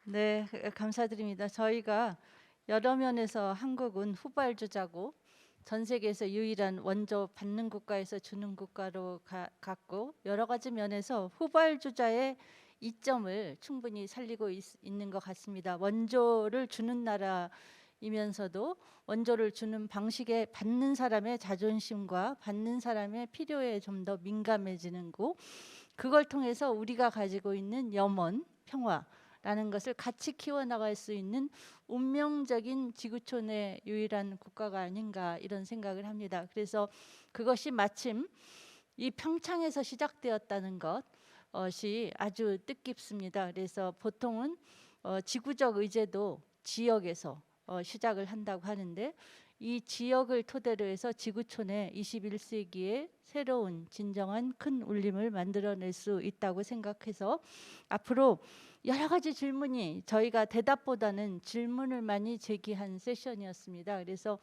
네, 감사드립니다. 저희가 여러 면에서 한국은 후발주자고 전 세계에서 유일한 원조 받는 국가에서 주는 국가로 갔고 여러 가지 면에서 후발주자의 이점을 충분히 살리고 있는 것 같습니다. 원조를 주는 나라이면서도 원조를 주는 방식에 받는 사람의 자존심과 받는 사람의 필요에 좀 더 민감해지는 거 그걸 통해서 우리가 가지고 있는 염원, 평화라는 것을 같이 키워나갈 수 있는 운명적인 지구촌의 유일한 국가가 아닌가 이런 생각을 합니다. 그래서 그것이 마침 이 평창에서 시작되었다는 것이 아주 뜻깊습니다. 그래서 보통은 지구적 의제도 지역에서 시작을 한다고 하는데 이 지역을 토대로 해서 지구촌의 21세기의 새로운 진정한 큰 울림을 만들어낼 수 있다고 생각해서 앞으로 여러 가지 질문이 저희가 대답보다는 질문을 많이 제기한 세션이었습니다. 그래서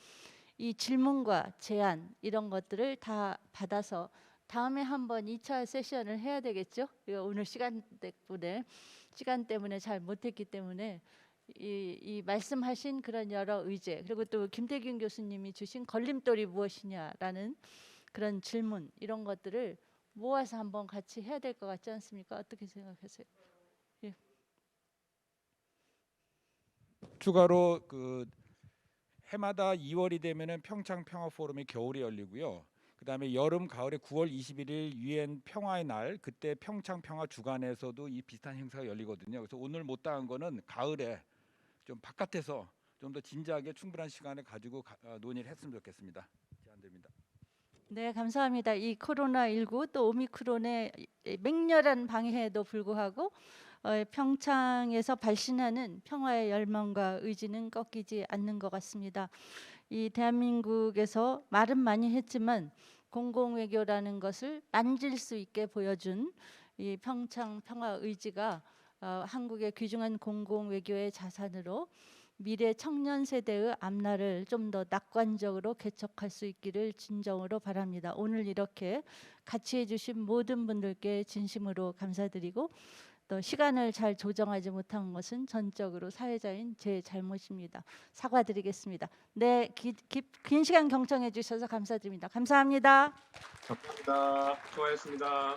이 질문과 제안 이런 것들을 다 받아서 다음에 한번 2차 세션을 해야 되겠죠. 오늘 시간 때문에 잘 못했기 때문에 이 말씀하신 그런 여러 의제 그리고 또 김태균 교수님이 주신 걸림돌이 무엇이냐라는 그런 질문 이런 것들을 모아서 한번 같이 해야 될 것 같지 않습니까? 어떻게 생각하세요? 예. 추가로 그 해마다 2월이 되면은 평창 평화 포럼이 겨울에 열리고요. 그다음에 여름 가을에 9월 21일 유엔 평화의 날 그때 평창 평화 주간에서도 이 비슷한 행사가 열리거든요. 그래서 오늘 못다한 거는 가을에 좀 바깥에서 좀 더 진지하게 충분한 시간을 가지고 논의를 했으면 좋겠습니다. 제안드립니다. 네, 감사합니다. 이 코로나19 또 오미크론의 맹렬한 방해에도 불구하고 평창에서 발신하는 평화의 열망과 의지는 꺾이지 않는 것 같습니다. 이 대한민국에서 말은 많이 했지만 공공외교라는 것을 만질 수 있게 보여준 이 평창 평화 의지가 한국의 귀중한 공공외교의 자산으로 미래 청년 세대의 앞날을 좀 더 낙관적으로 개척할 수 있기를 진정으로 바랍니다. 오늘 이렇게 같이 해주신 모든 분들께 진심으로 감사드리고 또 시간을 잘 조정하지 못한 것은 전적으로 사회자인 제 잘못입니다. 사과드리겠습니다. 네, 긴 시간 경청해 주셔서 감사드립니다. 감사합니다. 감사합니다. 수고하셨습니다.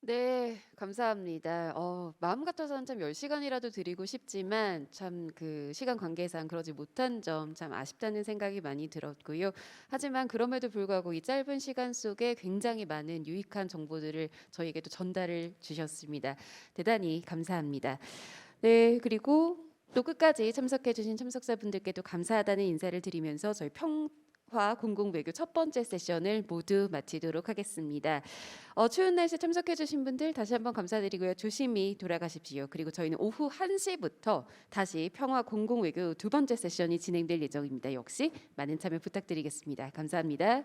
네, 감사합니다. 마음 같아서는 참 10시간이라도 드리고 싶지만 참 그 시간 관계상 그러지 못한 점 참 아쉽다는 생각이 많이 들었고요. 하지만 그럼에도 불구하고 이 짧은 시간 속에 굉장히 많은 유익한 정보들을 저희에게도 전달을 주셨습니다. 대단히 감사합니다. 네, 그리고 또 끝까지 참석해 주신 참석자분들께도 감사하다는 인사를 드리면서 저희 평화 공공외교 첫 번째 세션을 모두 마치도록 하겠습니다. 추운 날씨에 참석해주신 분들 다시 한번 감사드리고요. 조심히 돌아가십시오. 그리고 저희는 오후 1시부터 다시 평화 공공외교 두 번째 세션이 진행될 예정입니다. 역시 많은 참여 부탁드리겠습니다. 감사합니다.